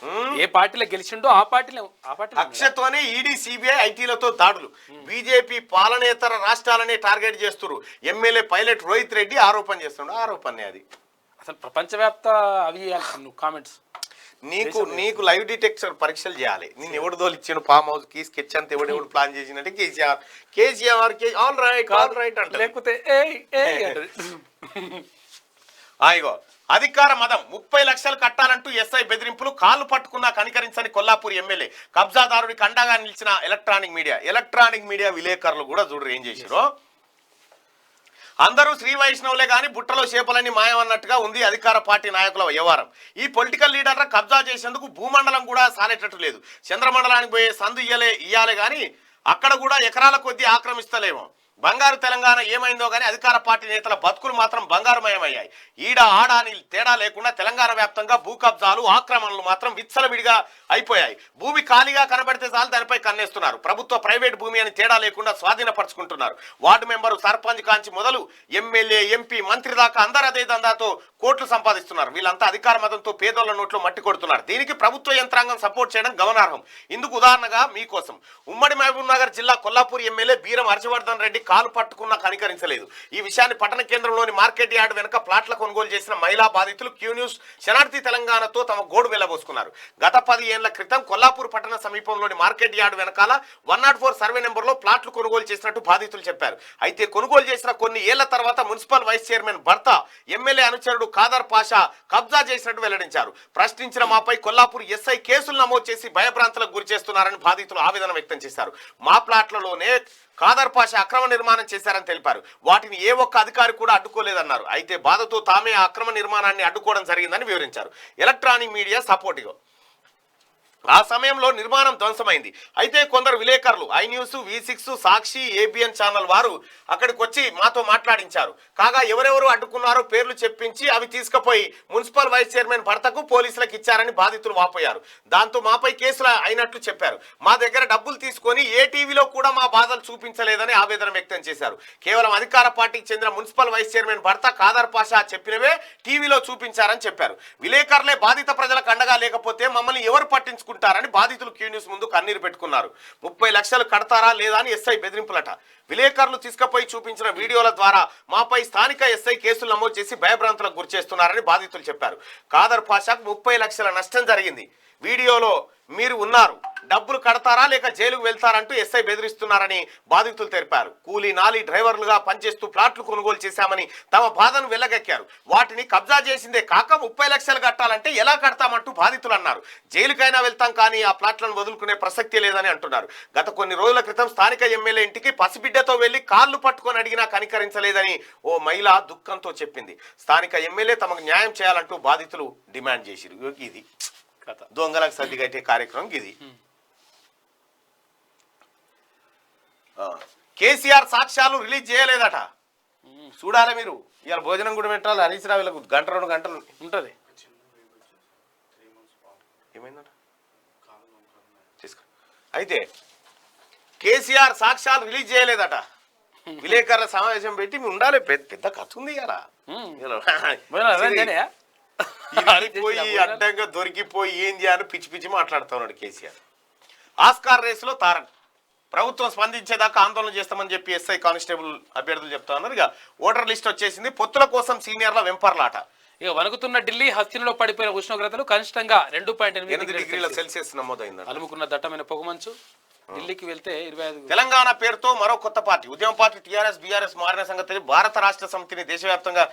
ఏ పార్టీలో గెలిచిండో ఆ పార్టీ కక్షతోనే ఈడీ సిబిఐ ఐటీలతో దాడులు. బీజేపీ పాలనేతర రాష్ట్రాలనే టార్గెట్ చేస్తున్నారు. ఎమ్మెల్యే పైలట్ రోహిత్ రెడ్డి ఆరోపణ చేస్తున్నాడు. ఆరోపణ అది అసలు ప్రపంచవ్యాప్త అవి కామెంట్స్. నీకు లైవ్ డిటెక్టర్ పరీక్షలు చేయాలి. నేను ఎవడు దోలు ఇచ్చాను ఫామ్ హౌస్ కి స్కెచ్ అంతా ఎవడెవడు ప్లాన్ చేసినట్టే కేసీఆర్ ఆల్ రైట్ అంటే లేకపోతే ఇగో అధికార మదం 30 లక్షలు కట్టాలంటూ ఎస్ఐ బెదిరింపులు. కాళ్ళు పట్టుకున్నా కనికరించని కొల్లాపూర్ ఎమ్మెల్యే. కబ్జాదారుడికి అండగా నిలిచిన ఎలక్ట్రానిక్ మీడియా విలేకరులు కూడా చూడరు ఏం చేశారో. అందరూ శ్రీ వైష్ణవులే గాని బుట్టలో చేపలని మాయం అన్నట్టుగా ఉంది అధికార పార్టీ నాయకుల వ్యవహారం. ఈ పొలిటికల్ లీడర్ల కబ్జా చేసేందుకు భూమండలం కూడా సాలేటట్టు లేదు. చంద్రమండలానికి పోయే సందు ఇయ్యాలే గాని అక్కడ కూడా ఎకరాల కొద్దీ ఆక్రమిస్తలేమో. బంగారు తెలంగాణ ఏమైందో కానీ అధికార పార్టీ నేతల బతుకులు మాత్రం బంగారుమయమయ్యాయి. ఈడ ఆడాని తేడా లేకుండా తెలంగాణ వ్యాప్తంగా భూ కబ్జాలు ఆక్రమణలు మాత్రం విచ్చలవిడిగా అయిపోయాయి. భూమి ఖాళీగా కనబడితే చాలు దానిపై కన్నేస్తున్నారు. ప్రభుత్వ ప్రైవేట్ భూమి అని తేడా లేకుండా స్వాధీనపరుచుకుంటున్నారు. వార్డు మెంబరు సర్పంచ్ కాంచి మొదలు ఎమ్మెల్యే ఎంపీ మంత్రి దాకా అందరూ అదే దందాతో కోట్లు సంపాదిస్తున్నారు. వీళ్ళంతా అధికార మతంతో పేదోళ్ల నోట్లో మట్టి కొడుతున్నారు. దీనికి ప్రభుత్వ యంత్రాంగం సపోర్ట్ చేయడం గమనార్హం. ఇందుకు ఉదాహరణగా మీకోసం ఉమ్మడి మహబూబ్ నగర్ జిల్లా కొల్లాపూర్ ఎమ్మెల్యే బీరం హర్షవర్ధన్ రెడ్డి కాలు పట్టుకున్నా కనికరించలేదు. ఈ విషయాన్ని పట్టణ కేంద్రంలోని మార్కెట్ యార్డ్ వెనుక ప్లాట్ల కొనుగోలు చేసిన మహిళా బాధితులు క్యూ న్యూస్ శనార్థి తెలంగాణతో తమ గోడు వెళ్లబోసుకున్నారు. గత 10 ఏళ్ల క్రితం కొల్లాపూర్ పట్టణ సమీపంలోని మార్కెట్ యార్డ్ వెనకాల 104 సర్వే నెంబర్లో ప్లాట్లు కొనుగోలు చేసినట్టు బాధితులు చెప్పారు. అయితే కొనుగోలు చేసిన కొన్ని ఏళ్ల తర్వాత మున్సిపల్ వైస్ చైర్మన్ భర్త ఎమ్మెల్యే అనుచరుడు ఖాదర్ పాషా కబ్జా చేసినట్టు వెల్లడించారు. ప్రశ్నించిన మాపై కొల్లాపూర్ ఎస్ఐ కేసులు నమోదు చేసి భయభ్రాంతులకు గురి చేస్తున్నారని బాధితులు ఆవేదన వ్యక్తం చేశారు. మా ప్లాట్లలోనే ఖాదర్ పాషా అక్రమ నిర్మాణం చేశారని తెలిపారు. వాటిని ఏ ఒక్క అధికారి కూడా అడ్డుకోలేదన్నారు. అయితే బాధతో తామే ఆ అక్రమ నిర్మాణాన్ని అడ్డుకోవడం జరిగిందని వివరించారు. Electronic media supportive. ఆ సమయంలో నిర్మాణం ధ్వంసమైంది. అయితే కొందరు విలేకరులు I news, V6, Sakshi, ABN channel వారు అక్కడికి వచ్చి మాతో మాట్లాడించారు. కాగా ఎవరెవరు అడ్డుకున్నారో పేర్లు చెప్పించి అవి తీసుకుపోయి మున్సిపల్ వైస్ చైర్మన్ భర్తకు పోలీసులకు ఇచ్చారని బాధితులు వాపోయారు. దాంతో మాపై కేసులు అయినట్లు చెప్పారు. మా దగ్గర డబ్బులు తీసుకొని ఏ టీవీలో కూడా మా బాధలు చూపించలేదని ఆవేదన వ్యక్తం చేశారు. కేవలం అధికార పార్టీకి చెందిన మున్సిపల్ వైస్ చైర్మన్ భర్త ఖాదర్ పాషా చెప్పినవే టీవీలో చూపించారని చెప్పారు. విలేకరులే బాధిత ప్రజలకు అండగా లేకపోతే మమ్మల్ని ఎవరు పట్టించుకుంటారు ారని బాధితులు క్యూ న్యూస్ ముందు కన్నీరు పెట్టుకున్నారు. 30 లక్షలు కడతారా లేదా అని ఎస్ఐ బెదిరింపులట. విలేకరులు తీసుకుపోయి చూపించిన వీడియోల ద్వారా మాపై స్థానిక ఎస్ఐ కేసులు నమోదు చేసి భయభ్రాంతులకు గురిచేస్తున్నారని బాధితులు చెప్పారు. ఖాదర్ పాషాకు 30 లక్షల నష్టం జరిగింది. వీడియోలో మీరు ఉన్నారు, డబ్బులు కడతారా లేక జైలుకు వెళ్తారంటూ ఎస్ఐ బెదిరిస్తున్నారని బాధితులు తెలిపారు. కూలీ నాలి డ్రైవర్లుగా పనిచేస్తూ ప్లాట్లు కొనుగోలు చేశామని తమ బాధను వెళ్లగక్కారు. వాటిని కబ్జా చేసిందే కాక 30 లక్షలు కట్టాలంటే ఎలా కడతామంటూ బాధితులు అన్నారు. జైలుకైనా వెళ్తాం కానీ ఆ ప్లాట్లను వదులుకునే ప్రసక్తి లేదని అంటున్నారు. గత కొన్ని రోజుల క్రితం స్థానిక ఎమ్మెల్యే ఇంటికి పసిబిడ్డతో వెళ్లి కాళ్ళు పట్టుకొని అడిగినా కనికరించలేదని ఓ మహిళ దుఃఖంతో చెప్పింది. స్థానిక ఎమ్మెల్యే తమకు న్యాయం చేయాలంటూ బాధితులు డిమాండ్ చేసిరు. ఇది దొంగలకు సర్ది కట్టే కార్యక్రమం ఇది. కేసీఆర్ సాక్ష్యాలు రిలీజ్ చేయలేదట. చూడాలి మీరు. ఇవాళ భోజనం కూడా పెట్టాలి. హరీష్ రావు వీళ్ళకు 1-2 గంటలు ఉంటుంది. ఏమైందట అయితే కేసీఆర్ సాక్ష్యాలు రిలీజ్ చేయలేదట. విలేకరుల సమావేశం పెట్టి మీ ఉండాలి. పెద్ద కథ ఉంది కదా. పోయి అడ్డంగా దొరికిపోయి ఏం చేయాలని పిచ్చి పిచ్చి మాట్లాడుతున్నాడు కేసీఆర్. ఆస్కార్ రేసులో తారన్ ప్రభుత్వం స్పందించేదాకా ఆందోళన చేస్తామని చెప్పి ఎస్ఐ కానిస్టేబుల్ అభ్యర్థులు చెప్తా ఉన్నారు. ఇక ఓటర్ లిస్ట్ వచ్చేసింది. పొత్తుల కోసం సీనియర్ల వెంపర్లాట. ఇక వణుకుతున్న ఢిల్లీ హస్తిలో పడిపోయిన ఉష్ణోగ్రతలు కనిష్టంగా 2.8 డిగ్రీల సెల్సియస్ నమోదైంది. అలుముకున్న దట్టమైన పొగమంచు ఢిల్లీకి వెళ్తే 25 తెలంగాణ పేరుతో మరో కొత్త పార్టీ ఉద్యమ పార్టీ టీఆర్ఎస్ బీఆర్ఎస్ మారిన సంగతి భారత రాష్ట్ర సమితిని దేశవ్యాప్తంగా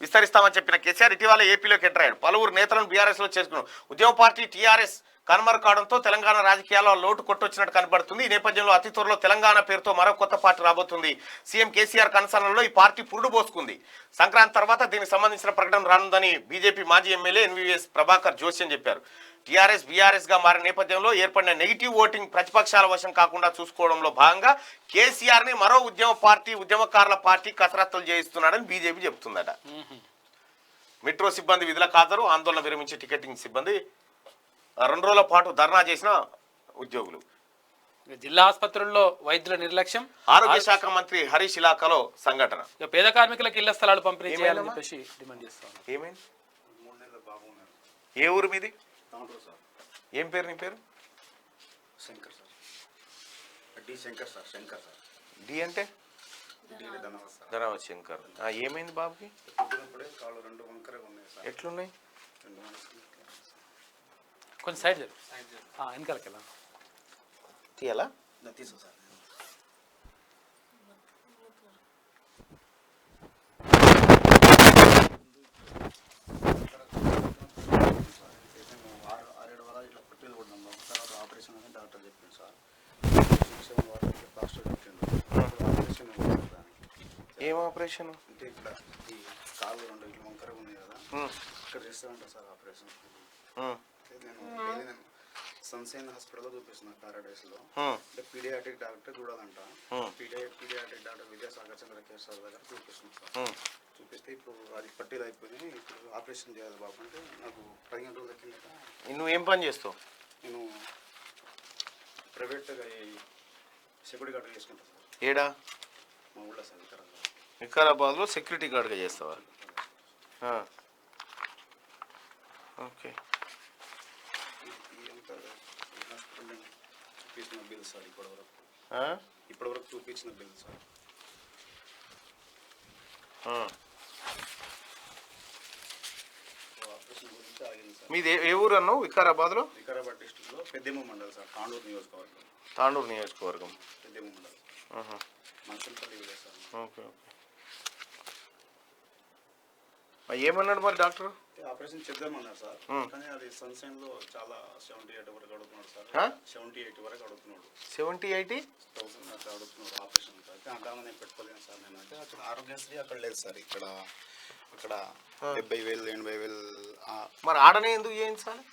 విస్తరిస్తామని చెప్పిన కేసీఆర్ ఇటీవల ఏపీలోకి ఎంటర్ అయ్యాడు. పలువురు నేతలను బీఆర్ఎస్ లో చేసుకున్నాడు. ఉద్యమ పార్టీ టీఆర్ఎస్ కన్మరు కావడంతో తెలంగాణ రాజకీయాల్లో లోటు కొట్టొచ్చినట్టు కనబడుతుంది. ఈ నేపథ్యంలో అతి త్వరలో తెలంగాణ పేరుతో మరో కొత్త పార్టీ రాబోతుంది. సీఎం కేసీఆర్ కన్సర్న్లో ఈ పార్టీ పురుడు పోసుకుంది. సంక్రాంతి తర్వాత దీనికి సంబంధించిన ప్రకటన రానుందని బీజేపీ మాజీ ఎమ్మెల్యే ఎన్వీఎస్ ప్రభాకర్ జోషి అని చెప్పారు. టీఆర్ఎస్ బీఆర్ఎస్ గా మారిన నేపథ్యంలో ఏర్పడిన నెగిటివ్ ఓటింగ్ ప్రతిపక్షాల వశం కాకుండా చూసుకోవడంలో భాగంగా కేసీఆర్ ని మరో ఉద్యమ పార్టీ ఉద్యమకారుల పార్టీ కసరత్తులు చేయిస్తున్నాడని బీజేపీ చెబుతుందట. మెట్రో సిబ్బంది విధులకు హాజరు, ఆందోళన విరమించే టికెటింగ్ సిబ్బంది 2 రోజుల పాటు ధర్నా చేసిన ఉద్యోగులు. జిల్లా ఆసుపత్రుల్లో వైద్యుల నిర్లక్ష్యం, ఆరోగ్య శాఖ మంత్రి హరీష్ ఇలాఖలో సంఘటన. పేద కార్మికులకు ఇళ్ల స్థలాలు పంపిణీ చేయాలని చెప్పేసి డిమాండ్ చేస్తాను. ఏమైంది? ఏ ఊరు మీది? ఏం పేరు నీ పేరు? Shankar sir. D Shankar sir. Shankar sir. D అంటే ధనవత్ శంకర్. ఏమైంది బాబుకి? కాళ్ళు 2 వంకరగా ఉన్నాయి సార్. ఎట్లున్నాయి? కొంచెం సైడ్ వెనకాలకి వెళ్ళా తీయాలా? తీసు సార్. ఆపరేషన్ అని డాక్టర్ చెప్పింది సార్. 6-7 వారాలు ప్లాస్టర్ పెట్టిండు. ఆపరేషన్ ఏం ఆపరేషన్ అంటే ఇక్కడ ఈ కాళ్ళు 2 ఇట్లా వంకరగా ఉన్నాయి కదా, ఇక్కడ చేస్తారంట సార్ ఆపరేషన్. నేను సన్సైన్ హాస్పిటల్లో చూపిస్తున్నా పారాడైస్లో. అంటే పీడియాట్రిక్ డాక్టర్ చూడాలంట. Paediatric doctor Vidyasagar Chandrakesh sir దగ్గర చూపిస్తున్నాను సార్. చూపిస్తే ఇప్పుడు అది పట్టీలు అయిపోయి ఇప్పుడు ఆపరేషన్ చేయాలి బాబు అంటే నాకు 15 రోజుల కిందట. నువ్వు ఏం పని చేస్తావు? నేను ప్రైవేట్గా సెక్యూరిటీ గార్డ్ చేసుకుంటాను సార్. ఏడా? మా ఊళ్ళో సార్ వికారాబాద్లో సెక్యూరిటీ గార్డ్గా చేస్తావా? ఓకే. చూపించిన బిల్ సార్ ఇప్పటివరకు చూపించిన బిల్ సార్. ఆపరేషన్ గురించి ఆగింది సార్. మీది ఏ ఊరు అన్నావు? వికారాబాద్లో? వికారాబాద్ డిస్ట్రిక్ట్లో పెద్దేమో మండల్ సార్. తాండూరు నియోజకవర్గం. తాండూరు నియోజకవర్గం. పెద్దేమో mandal. Manushulapalli village sir. Okay okay. ఏమన్నాడు మరి డాక్టర్? Operation చేద్దామన్నారు sir. కానీ అది సన్సైన్లో చాలా 78 వరకు అడుగుతున్నాడు సార్. 78 వరకు అడుగుతున్నాడు. 78,000 అట్లా అడుగుతున్నాడు ఆపరేషన్. అయితే అంటామని నేను పెట్టుకోలేను సార్. నేను అంటే అక్కడ ఆరోగ్యశ్రీ అక్కడ లేదు సార్. ఇక్కడ అక్కడ 70,000 80,000. మరి ఆడనే ఎందుకు చేయించాలి?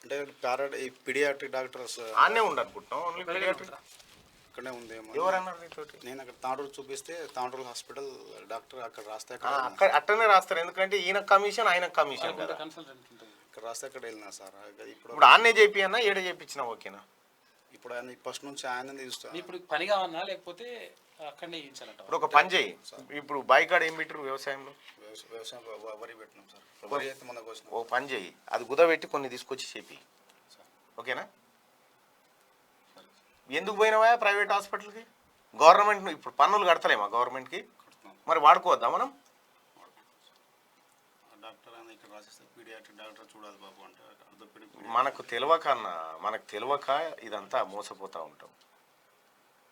అంటే ఈ పీడియాట్రిక్ డాక్టర్స్ ఆడనే ఉండనుకుంటున్నాం. ఓన్లీ పీడియాట్రిక్ ఇక్కడే ఉందేమో. ఎవరన్నారు నీతోటి? నేను అక్కడ తాండూరు చూపిస్తే తాండూరు హాస్పిటల్ డాక్టర్ అక్కడ రాస్తే అక్కడ అట్టనే రాస్తారు. ఎందుకంటే ఈయన కమిషన్ ఆయన కమిషన్ కదా. ఇక్కడ రాస్తే అక్కడ వెళ్ళినా సార్. ఇప్పుడు ఆన్నే చేపి అన్నా ఏడ చేయించినా ఓకేనా? ఇప్పుడు ఆయన ఫస్ట్ నుంచి ఆయన చూస్తాను. ఇప్పుడు పని కావన్నా లేకపోతే అక్కడనే చేయించాలంట. ఇప్పుడు ఒక పని చేయి. ఇప్పుడు బాయికాడ ఏం పెట్టారు వ్యవసాయంలో? వ్యవసాయం వరి పెట్టినాం సార్. వరి అయితే మన కోసం ఓ పని చేయి, అది కుదబెట్టి కొన్ని తీసుకొచ్చి చెప్పి. ఓకేనా? ఎందుకు పోయినావా ప్రైవేట్ హాస్పిటల్కి? గవర్నమెంట్ ఇప్పుడు పన్నులు కడతలేమా గవర్నమెంట్కి? మరి వాడుకోవద్దా మనం? డాక్టర్ అని ఇక్కడ రాసిస్తే పీడియాట్రిక్ డాక్టర్ చూడాలి బాబు అంటే మనకు తెలియక ఇదంతా మోసపోతూ ఉంటాం.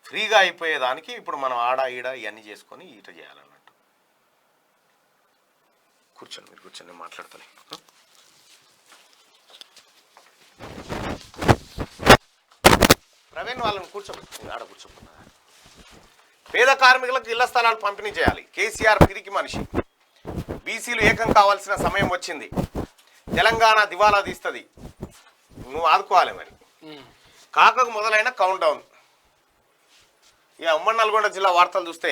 ఫ్రీగా అయిపోయేదానికి ఇప్పుడు మనం ఆడ ఈడ ఇవన్నీ చేసుకొని ఈట చేయాలన్నట్టు. కూర్చోండి, మీరు కూర్చొని నేను మాట్లాడతాను. ప్రవీణ్ వాళ్ళని కూర్చోబెట్టి ఆడ కూర్చోకున్నా. పేద కార్మికులకు ఇళ్ల స్థలాలు పంపిణీ చేయాలి. కేసీఆర్ పిరికి మనిషి. బీసీలు ఏకం కావాల్సిన సమయం వచ్చింది. తెలంగాణ దివాలా తీస్తుంది. నువ్వు ఆదుకోవాలి. మరి కాకకు మొదలైన కౌంట్ డౌన్. ఇక ఉమ్మడి నల్గొండ జిల్లా వార్తలు చూస్తే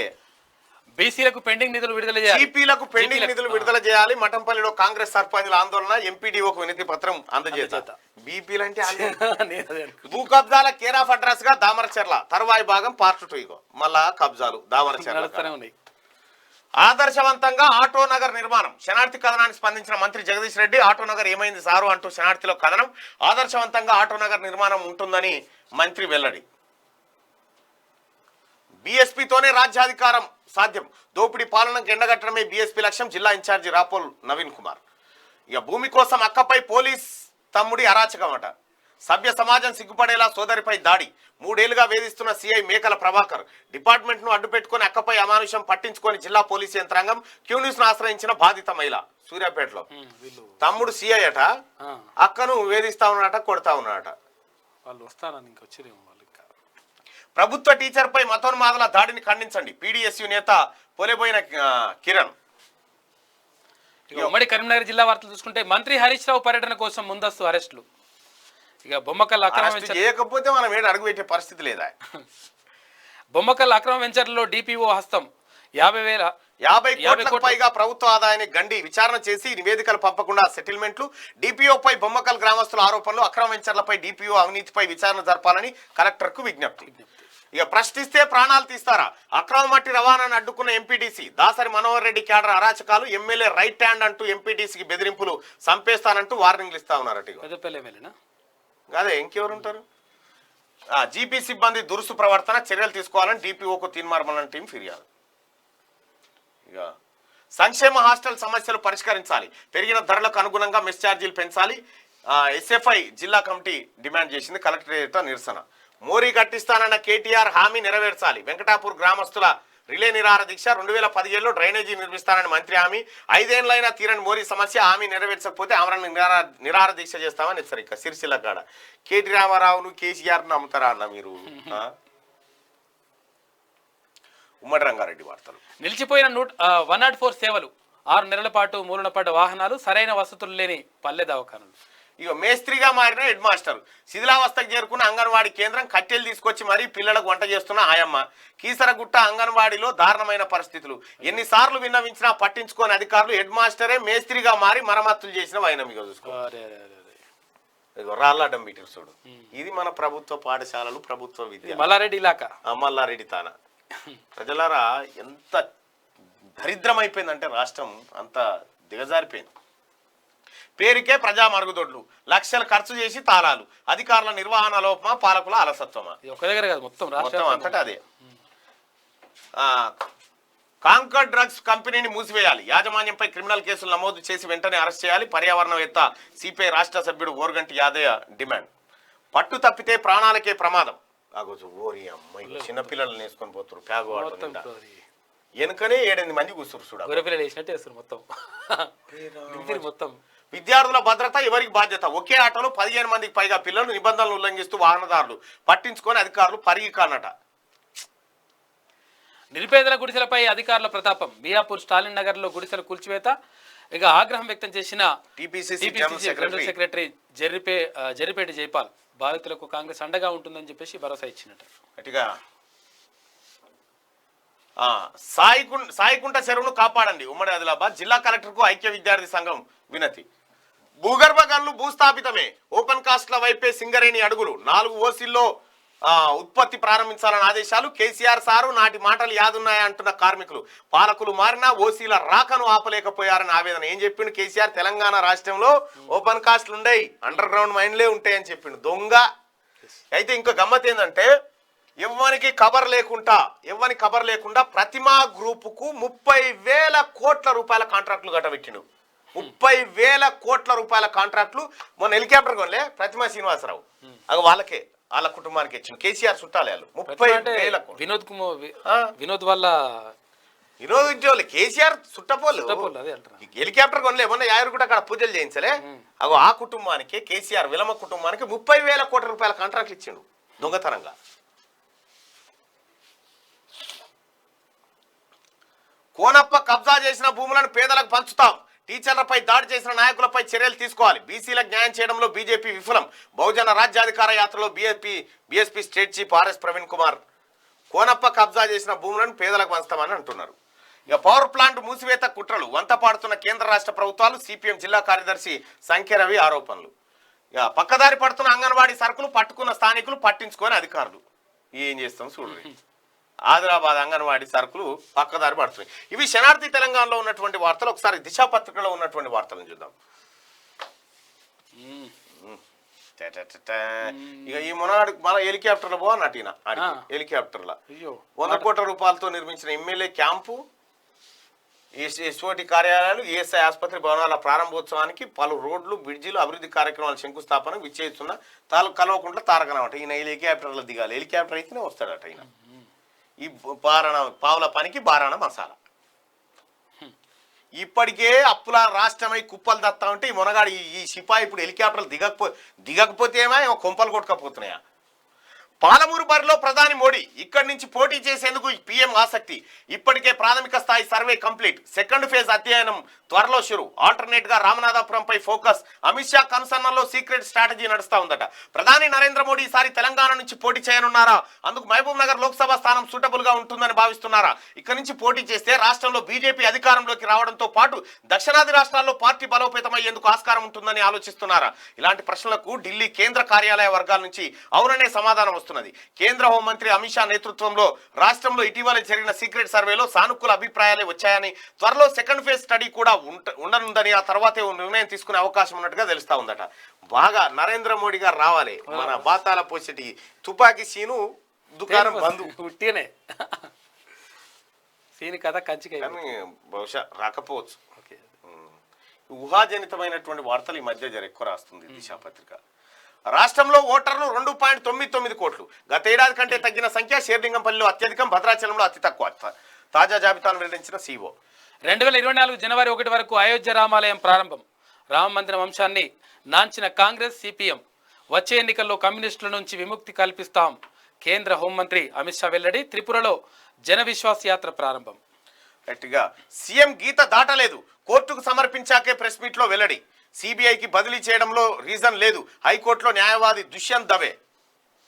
బీసీలకు పెండింగ్ నిధులు విడుదల చేయాలి. జీపీలకు పెండింగ్ నిధులు విడుదల చేయాలి. మఠంపల్లిలో కాంగ్రెస్ సర్పంచుల ఆందోళన. ఎంపీడీఓకు వినతి పత్రం అందజేత. బీపీలు అంటే భూ కబ్జాల కేర్ ఆఫ్ అడ్రస్ గా దామరచర్ల తరువాయి భాగం పార్ట్ 2. ఇగో మళ్ళా కబ్జాలు దామరచర్ల. ఆదర్శవంతంగా ఆటో నగర్ నిర్మాణం. శనార్థి కథనానికి స్పందించిన మంత్రి జగదీష్ రెడ్డి ఆటో నగర్ ఏమైంది సారు అంటూ శనార్థిలో కథనం. ఆదర్శవంతంగా ఆటో నగర్ నిర్మాణం ఉంటుందని మంత్రి వెల్లడి. బీఎస్పీతోనే రాజ్యాధికారం సాధ్యం. దోపిడీ పాలనకు ఎండగట్టడమే బీఎస్పీ లక్ష్యం. జిల్లా ఇన్ఛార్జి రాపోల్ నవీన్ కుమార్. ఇక భూమి కోసం అక్కపై పోలీస్ తమ్ముడి అరాచకమట. సభ్య సమాజం సిగ్గుపడేలా సోదరిపై దాడి 3 ఏళ్లుగా వేధిస్తున్న సిఐ మేకల ప్రభాకర్ డిపార్ట్మెంట్ ను అడ్డుపెట్టుకుని అక్కపై అమానుషం పట్టించుకొని జిల్లా పోలీసు యంత్రాంగం క్యూ న్యూస్ ను ఆశ్రయించిన బాధిత మహిళ సూర్యాపేటలో. తమ్ముడు సిఐ అట, అక్కను వేధిస్తా ఉన్నాడట, కొడతా ఉన్నాడట. వాళ్ళు వస్తారని ఇంకా వచ్చేదేమో వాళ్ళు. ఇంకా ప్రభుత్వ టీచర్ పై మతోన్మాదుల దాడిని ఖండించండి పీడీఎస్యు నేత పొలేబోయిన కిరణ్. ఇక ఉమ్మడి కరీంనగర్ జిల్లా వార్తలు చూసుకుంటే మంత్రి హరీష్ రావు పర్యటన కోసం ముందస్తు అరెస్టులు. ఇక బొమ్మకల్ అక్రమ చేయకపోతే మనం ఏడు అడుగు పెట్టే పరిస్థితి లేదా. బొమ్మకల్ అక్రమ వెంచర్లో డిపిఓ హస్తం 50 కోట్లకు పైగా ప్రభుత్వ ఆదాయాన్ని గండి విచారణ చేసి నివేదికలు పంపకుండా సెటిల్మెంట్లు. డిపిఓపై బొమ్మకల్ గ్రామస్తుల ఆరోపణలు. అక్రమ వెంచర్లపై డిపిఓ అవినీతిపై విచారణ జరపాలని కలెక్టర్ కు విజ్ఞప్తి. ఇక ప్రశ్నిస్తే ప్రాణాలు తీస్తారా? అక్రమ మట్టి రవాణాను అడ్డుకున్న ఎంపీటీసీ దాసరి మనోహర్ రెడ్డి క్యాడర్ అరాచకాలు. ఎమ్మెల్యే రైట్ హ్యాండ్ అంటూ ఎంపీటీసీకి బెదిరింపులు, చంపేస్తానంటూ వార్నింగ్లు ఇస్తా ఉన్నారట. అదే ఇంకెవరు ఉంటారు? జీపీ సిబ్బంది దురుసు ప్రవర్తన చర్యలు తీసుకోవాలని డిపిఓకు తీర్మానం టీం ఫిర్యాదు. ఇక సంక్షేమ హాస్టల్ సమస్యలు పరిష్కరించాలి, పెరిగిన ధరలకు అనుగుణంగా మెస్ ఛార్జీలు పెంచాలి. ఎస్ఎఫ్ఐ జిల్లా కమిటీ డిమాండ్ చేసింది. కలెక్టరేట్ నిరసన. మోరీ కట్టిస్తానన్న కేటీఆర్ హామీ నెరవేర్చాలి. వెంకటాపూర్ గ్రామస్తుల రిలే నిరాహార దీక్ష. 2017లో డ్రైనేజీ నిర్మిస్తానని మంత్రి హామీ. 5 ఏళ్లైనా తీరని మోరీ సమస్య. హామీ నెరవేర్చకపోతే ఆమరణ నిరాహార దీక్ష చేస్తామని హెచ్చరిక. సిరిసిల్ల కాడ కేటీ రామారావును కేసీఆర్ నమ్ముతారా అన్న మీరు? ఉమ్మడి రంగారెడ్డి వార్తలు. నిలిచిపోయిన 104 సేవలు. 6 నెలల పాటు మూలన పడ్డ వాహనాలు. సరైన వసతులు లేని పల్లె దవాఖానాలు. ఇక మేస్త్రిగా మారిన హెడ్ మాస్టర్. శిథిలావస్థకు చేరుకున్న అంగన్వాడీ కేంద్రం. కట్టెలు తీసుకొచ్చి మరీ పిల్లలకు వంట చేస్తున్న ఆయమ్మ. కీసరగుట్ట అంగన్వాడీలో దారుణమైన పరిస్థితులు. ఎన్నిసార్లు విన్నవించినా పట్టించుకోని అధికారులు. హెడ్ మాస్టరే మేస్త్రిగా మారి మరమ్మతులు చేసిన వైనం. ఇక చూసుకో, రాళ్ళడ్డం మీటర్ చూడు. ఇది మన ప్రభుత్వ పాఠశాలలు, ప్రభుత్వ విద్య. మల్లారెడ్డి ఇలాకా, మల్లారెడ్డి తాన. ప్రజలారా ఎంత దరిద్రమైపోయిందంటే రాష్ట్రం అంత దిగజారిపోయింది. పేరుకే ప్రజా మరుగుదొడ్లు. లక్షలు ఖర్చు చేసి తాళాలు. అధికారుల నిర్వహణ లోపమా, పాలకుల అలసత్వమా? ఒక దగ్గర కాదు, మొత్తం అంతటా అదే. కాంకర్ డ్రగ్స్ కంపెనీని మూసివేయాలి. యాజమాన్యంపై క్రిమినల్ కేసులు నమోదు చేసి వెంటనే అరెస్ట్ చేయాలి. పర్యావరణవేత్త సిపిఐ రాష్ట్ర సభ్యుడు ఓర్గంటి యాదయ్య డిమాండ్. పట్టు తప్పితే ప్రాణాలకే ప్రమాదం. ఓరి అమ్మాయి చిన్నపిల్లలు వేసుకొని పోతారు. ప్యాగు వెనుకనే 7-8 మంది కూర్చురు చూడ. మొత్తం విద్యార్థుల భద్రత ఎవరికి బాధ్యత? ఒకే ఆటోలో 15 మందికి పైగా పిల్లలు. నిబంధనలు ఉల్లంఘిస్తూ వాహనదారులు పట్టించుకొని అధికారులు పరిగికానట. నిరుపేదల గుడిసెలపై అధికారుల ప్రతాపం. మియాపూర్ స్టాలిన్ నగర్ లో గుడిసెల కూల్చివేత. ఇక ఆగ్రహం వ్యక్తం చేసిన టీపీసీసీ జనరల్ సెక్రటరీ జెర్రిపేటి జైపాల్. బాధితులకు కాంగ్రెస్ అండగా ఉంటుందని చెప్పేసి భరోసా ఇచ్చినట్టు. గట్టిగా సాయికుంట చెరువును కాపాడండి. ఉమ్మడి ఆదిలాబాద్ జిల్లా కలెక్టర్ కు ఐక్య విద్యార్థి సంఘం వినతి. భూగర్భ గనులు భూస్థాపితమే. ఓపెన్ కాస్ట్ల వైపే సింగరేణి అడుగులు. 4 ఓసీల్లో ఉత్పత్తి ప్రారంభించాలని ఆదేశాలు. కేసీఆర్ సారు నాటి మాటలు యాదున్నాయా అంటున్న కార్మికులు. పాలకులు మారినా ఓసీల రాకను ఆపలేకపోయారని ఆవేదన. ఏం చెప్పిండు కేసీఆర్? తెలంగాణ రాష్ట్రంలో ఓపెన్ కాస్ట్లు ఉండయి, అండర్ గ్రౌండ్ మైన్లే ఉంటాయని చెప్పిండు. దొంగ. అయితే ఇంకో గమ్మత్ ఏంటంటే ఎవ్వరికి కబర్ లేకుండా ప్రతిమా గ్రూపుకు 30,000 కోట్ల రూపాయల కాంట్రాక్టులు గట్టబెట్టిండు. 30,000 కోట్ల రూపాయల కాంట్రాక్టులు. మొన్న హెలికాప్టర్ కొనలే ప్రతిమా శ్రీనివాసరావు, అది వాళ్ళకే, వాళ్ళ కుటుంబానికి ఇచ్చిండు. కేసీఆర్ చుట్టాలి వాళ్ళు. 30,000. వినోద్ వల్ల వినోద్ ఇంటి వాళ్ళు కేసీఆర్ చుట్టపోలు. హెలికాప్టర్ కొనలే మొన్న యాయరుకుంట అక్కడ పూజలు చేయించలే. అగో ఆ కుటుంబానికి, కేసీఆర్ విలమ కుటుంబానికి 30,000 కోట్ల రూపాయల కాంట్రాక్ట్లు ఇచ్చిండు దొంగతనంగా. కోనప్ప కబ్జా చేసిన భూములను పేదలకు పంచుతాం. టీచర్లపై దాడి చేసిన నాయకులపై చర్యలు తీసుకోవాలి. బీసీలకు న్యాయం చేయడంలో బీజేపీ విఫలం. బహుజన రాజ్యాధికార యాత్రలో BSP state chief RS Praveen Kumar. Konappa కబ్జా చేసిన భూములను పేదలకు పంచుతామని అంటున్నారు. ఇక పవర్ ప్లాంట్ మూసివేత కుట్రలు వంత పాడుతున్న కేంద్ర రాష్ట్ర ప్రభుత్వాలు. సిపిఎం జిల్లా కార్యదర్శి సంఖ్యరవి ఆరోపణలు. ఇక పక్కదారి పడుతున్న అంగన్వాడీ సరుకులు పట్టుకున్న స్థానికులు, పట్టించుకొని అధికారులు. ఏం చేస్తాం చూడండి. ఆదిలాబాద్ అంగన్వాడీ సరుకులు పక్కదారి పడుతున్నాయి. ఇవి శనార్థి తెలంగాణలో ఉన్నటువంటి వార్తలు. ఒకసారి దిశ పత్రికలో ఉన్నటువంటి వార్తలను చూద్దాం. ఇక ఈ మన హెలికాప్టర్లో పోవన్నట్టు హెలికాప్టర్ల 100 కోట్ల రూపాయలతో నిర్మించిన ఎమ్మెల్యే క్యాంపు. ఎస్ఓటి కార్యాలయాలు, ఈఎస్ఐ ఆసుపత్రి భవనాల ప్రారంభోత్సవానికి పలు రోడ్లు, బ్రిడ్జిలు, అభివృద్ధి కార్యక్రమాల శంకుస్థాపన విచ్చేస్తున్న కల్వకుంట్ల తారకనమాట. ఈయన హెలికాప్టర్లో దిగాలి, హెలికాప్టర్ అయితేనే వస్తాడట ఈయన. ఈ పావుల పనికి బారాణ మసాలా. ఇప్పటికే అప్పుల రాష్ట్రమై కుప్పలు దత్తా ఉంటే ఈ మునగాడు ఈ సిపాయి ఇప్పుడు హెలికాప్టర్లు దిగకపోతే ఏమో కొంపలు కొట్టుకపోతున్నాయా. పాలమూరు బరిలో ప్రధాని మోడీ, ఇక్కడి నుంచి పోటీ చేసేందుకు పీఎం ఆసక్తి. ఇప్పటికే ప్రాథమిక స్థాయి సర్వే కంప్లీట్, సెకండ్ ఫేజ్ అధ్యయనం త్వరలో షురు. ఆల్టర్నేట్ గా రామనాథపురంపై ఫోకస్. అమిత్ షా కనుసన్నల్లో సీక్రెట్ స్ట్రాటజీ నడుస్తా ఉందట. ప్రధాని నరేంద్ర మోడీ ఈసారి తెలంగాణ నుంచి పోటీ చేయనున్నారా? అందుకు మహబూబ్ నగర్ లోక్సభ స్థానం సూటబుల్ గా ఉంటుందని భావిస్తున్నారా? ఇక్కడి నుంచి పోటీ చేస్తే రాష్ట్రంలో బీజేపీ అధికారంలోకి రావడంతో పాటు దక్షిణాది రాష్ట్రాల్లో పార్టీ బలోపేతమయ్యేందుకు ఆస్కారం ఉంటుందని ఆలోచిస్తున్నారా? ఇలాంటి ప్రశ్నలకు ఢిల్లీ కేంద్ర కార్యాలయ వర్గాల నుంచి అవుననే సమాధానం వస్తున్నది. కేంద్ర హోంమంత్రి అమిత్ షా నేతృత్వంలో రాష్ట్రంలో ఇటీవల జరిగిన సీక్రెట్ సర్వేలో సానుకూల అభిప్రాయాలే వచ్చాయని, త్వరలో సెకండ్ ఫేజ్ స్టడీ కూడా ఉండనుందని, ఆ తర్వాతే నిర్ణయం తీసుకునే అవకాశం ఉన్నట్టుగా తెలుస్తా ఉందట. బాగా నరేంద్ర మోడీ గారు రావాలి. మన బాతాల పోసేటి తుపాకీ సీను దుకాణం బంధు ఉట్టినే సీని కథ కంచిక కానీ బహుశా రాకపోవచ్చు. ఊహాజనితమైనటువంటి వార్తలు ఈ మధ్య ఎక్కువ రాస్తుంది దిశా పత్రిక. రాష్ట్రంలో ఓటర్లు 2.99 కోట్లు. గతేడాది కంటే తగ్గిన సంఖ్య. షేర్లింగంపల్లిలో అత్యధికం, భద్రాచలంలో అతి తక్కువ. తాజా జాబితాను వెల్లడించిన సీఓ. 2024 జనవరి 1 వరకు అయోధ్య రామాలయం ప్రారంభం. రామ మందిరం అంశాన్ని నాంచిన కాంగ్రెస్, సిపిఎం. వచ్చే ఎన్నికల్లో కమ్యూనిస్టుల నుంచి విముక్తి కల్పిస్తాం. కేంద్ర హోంమంత్రి అమిత్ షా వెల్లడి. త్రిపురలో జన విశ్వాస్ యాత్ర ప్రారంభం. గట్టిగా సీఎం గీత దాటలేదు, కోర్టుకు సమర్పించాకే ప్రెస్ మీట్ లో వెల్లడి. సిబిఐకి బదిలీ చేయడంలో రీజన్ లేదు. హైకోర్టులో న్యాయవాది దుష్యంత్ దవే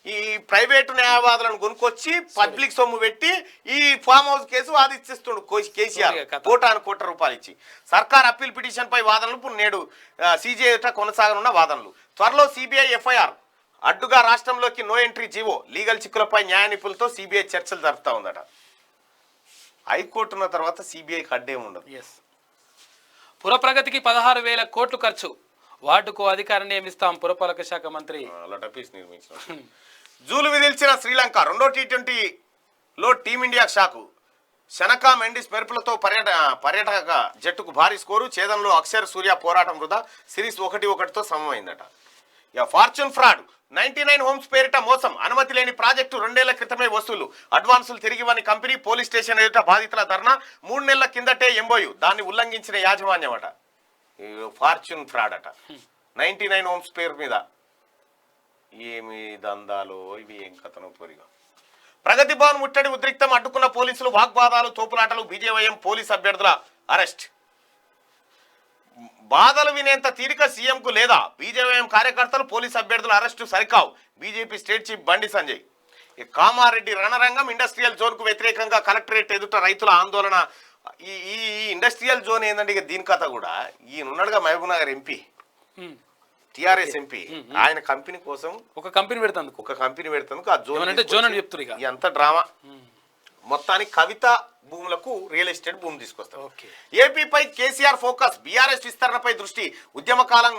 ఈ ప్రైవేటు న్యాయవాదులను కొనుక్కొచ్చి పబ్లిక్ సొమ్ము పెట్టి ఈ ఫామ్ హౌస్ కేసు వాదిస్తుండు కేసీఆర్ కోటాను రూపాయలు ఇచ్చి. సర్కార్ అప్పీల్ పిటిషన్ పై వాదనలు నేడు సిజే కొనసాగనున్న వాదనలు. త్వరలో సిబిఐ ఎఫ్ఐఆర్. అడ్డుగా రాష్ట్రంలోకి నో ఎంట్రీ జీవో. లీగల్ చిక్కులపై న్యాయ నిపుణులతో సిబిఐ చర్చలు జరుపుతా ఉందట. హైకోర్టు ఉన్న తర్వాత సిబిఐకి అడ్డే ఉండదు. పురప్రగతికి 16,000 కోట్లు ఖర్చు. వార్డుకు అధికారం నియమిస్తాం. పురపాలక శాఖ మంత్రి. నిర్మించిన జూలు విదిల్చిన శ్రీలంక. 2వ T20లో టీమిండియా షాకు. శనక మెండిస్ మెరుపులతో పర్యాటక జట్టుకు భారీ స్కోరు. ఛేదంలో అక్షర్ సూర్య పోరాటం వృధా. సిరీస్ 1-1తో సమమైందట. Fortune fraud. 99 హోమ్స్ పేరిట మోసం. అనుమతి లేని ప్రాజెక్టు 2 ఏళ్ల క్రితమే వసూలు. అడ్వాన్సులు తిరిగివని కంపెనీ. పోలీస్ స్టేషన్ ఎదుట బాధితుల ధర్నా. 3 నెలల కిందటే ఎంబోయు. దాన్ని ఉల్లంఘించిన యాజమాన్యం అట. ఫార్చ్యూన్ ఫ్రాడ్ అట. 99 హోమ్స్ పేరు మీద ఏమి దందాలో ఇవి ఏం కథనో పొరిగా. ప్రగతి భవన్ ముట్టడి ఉద్రిక్తం. అడ్డుకున్న పోలీసులు. వాగ్వాదాలు, తోపులాటలు. బీజేవైఎం పోలీస్ అభ్యర్థుల అరెస్ట్. బాధలు వినేంత తీరిక సీఎంకు లేదా? బీజేవైఎం కార్యకర్తలు, పోలీస్ అభ్యర్థుల arrest సరికావు. BJP state chief Bandi Sanjay. Kamareddy రణరంగం. ఇండస్ట్రియల్ జోన్ కు వ్యతిరేకంగా కలెక్టరేట్ ఎదుట రైతుల ఆందోళన. ఈ ఇండస్ట్రియల్ జోన్ ఏంటంటే ఇక దీని కథ కూడా ఈయన ఉన్నాడుగా Mahbubnagar MP, TRS MP. ఆయన కంపెనీ కోసం ఒక కంపెనీ పెడతాను ఆ జోన్ అంటే జోన్ అని చెప్తున్నారు. ఎంత డ్రామా. మొత్తానికి కవిత భూములకు రియల్ ఎస్టేట్ భూమి తీసుకొస్తారు. ఏపీపై కేసీఆర్ ఫోకస్. బీఆర్ఎస్ విస్తరణపై దృష్టి. ఉద్యమకాలం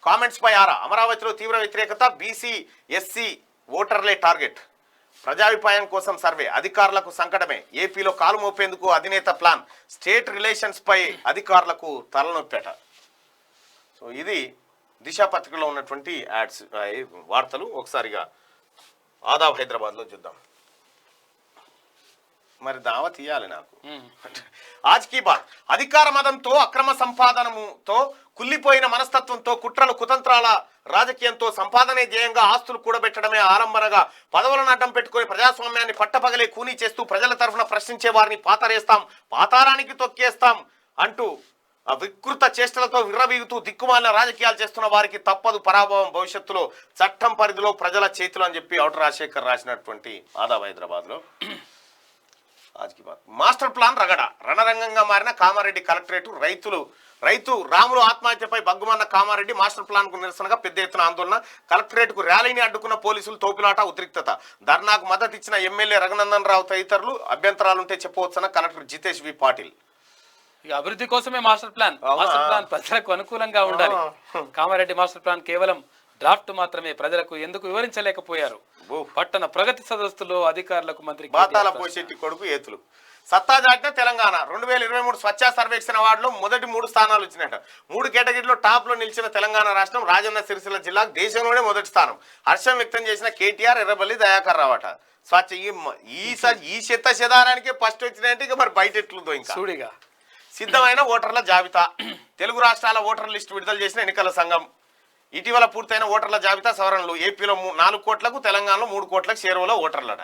కామెంట్స్ పై ఆరా. అమరావతిలో తీవ్ర వ్యతిరేకత. బీసీ ఎస్సీ ఓటర్లే టార్గెట్. ప్రజాభిప్రాయం కోసం సర్వే. అధికారులకు సంకటమే. ఏపీలో కాలు మోపేందుకు అధినేత ప్లాన్. స్టేట్ రిలేషన్స్ పై అధికారులకు తలనొప్పేట. సో ఇది దిశా పత్రికలో ఉన్నటువంటి యాడ్స్ వార్తలు. ఒకసారిగా ఆదాబ్ హైదరాబాద్లో చూద్దాం. మరి దావా తీయాలి నాకు. ఆజ్ కీ బాత్. అధికార మదంతో, అక్రమ సంపాదనతో, కుల్లిపోయిన మనస్తత్వంతో, కుట్రలు కుతంత్రాల రాజకీయంతో సంపాదనే ధ్యేయంగా ఆస్తులు కూడబెట్టడమే ఆలంబనగా పదవులను అడ్డం పెట్టుకుని ప్రజాస్వామ్యాన్ని పట్టపగలే కూనీ చేస్తూ ప్రజల తరఫున ప్రశ్నించే వారిని పాతరేస్తాం, పాతారానికి తొక్కేస్తాం అంటూ వికృత చేష్టలతో విర్రవీగుతూ దిక్కుమాలిన రాజకీయాలు చేస్తున్న వారికి తప్పదు పరాభవం భవిష్యత్తులో చట్టం పరిధిలో ప్రజల చేతులు అని చెప్పి ఔటర్ రాజశేఖర్ రాసినటువంటి ఆదాబ్ హైదరాబాద్లో. మాస్టర్ ప్లాన్ రగడ. రణరంగంగా మారిన కామారెడ్డి కలెక్టరేట్. రైతు రాములు ఆత్మహత్యపై బగ్గుమన్న కామారెడ్డి. మాస్టర్ ప్లాన్ కు నిరసనగా పెద్ద ఎత్తున ఆందోళన. కలెక్టరేట్ కు ర్యాలీని అడ్డుకున్న పోలీసులు. తోపులాట, ఉద్రిక్తత. ధర్నాకు మద్దతు ఇచ్చిన ఎమ్మెల్యే రఘునందన్ రావు తదితరులు. అభ్యంతరాలుంటే చెప్పవచ్చన్న కలెక్టర్ జితేష్ వి పాటిల్. అభివృద్ధి కోసమే మాస్టర్ ప్లాన్ ప్రజలకు అనుకూలంగా ఉండాలి. కామారెడ్డి మాస్టర్ ప్లాన్ కేవలం డ్రాఫ్ట్ మాత్రమే. ప్రజలకు ఎందుకు వివరించలేకపోయారు? పట్టణ ప్రగతి సదస్సులో అధికారులకు మంత్రి బాతాల పోషెట్టి కొడుకు ఏతులు. సత్తా చాటిన తెలంగాణ 2023 స్వచ్ఛ సర్వేక్షణ అవార్డులో మొదటి 3 స్థానాలు వచ్చినట్ట. 3 కేటగిరీలో టాప్లో నిలిచిన తెలంగాణ రాష్ట్రం రాజన్న సిరిసిల్ల జిల్లాకు దేశంలోనే మొదటి స్థానం. హర్షం వ్యక్తం చేసిన కేటీఆర్, ఎర్రబల్లి దయాకర్ రావట. స్వచ్ఛ ఈ శత శతానానికే ఫస్ట్ వచ్చినాయంటే ఇక మరి బయట ఎట్లుందో ఇంకా చూడిగా. సిద్ధమైన ఓటర్ల జాబితా. తెలుగు రాష్ట్రాల ఓటర్ల లిస్టు విడుదల చేసిన ఎన్నికల సంఘం. ఇటీవల పూర్తయిన ఓటర్ల జాబితా సవరణలు. ఏపీలో 4 కోట్లకు, తెలంగాణలో 3 కోట్లకు చేరువలో ఓటర్లట.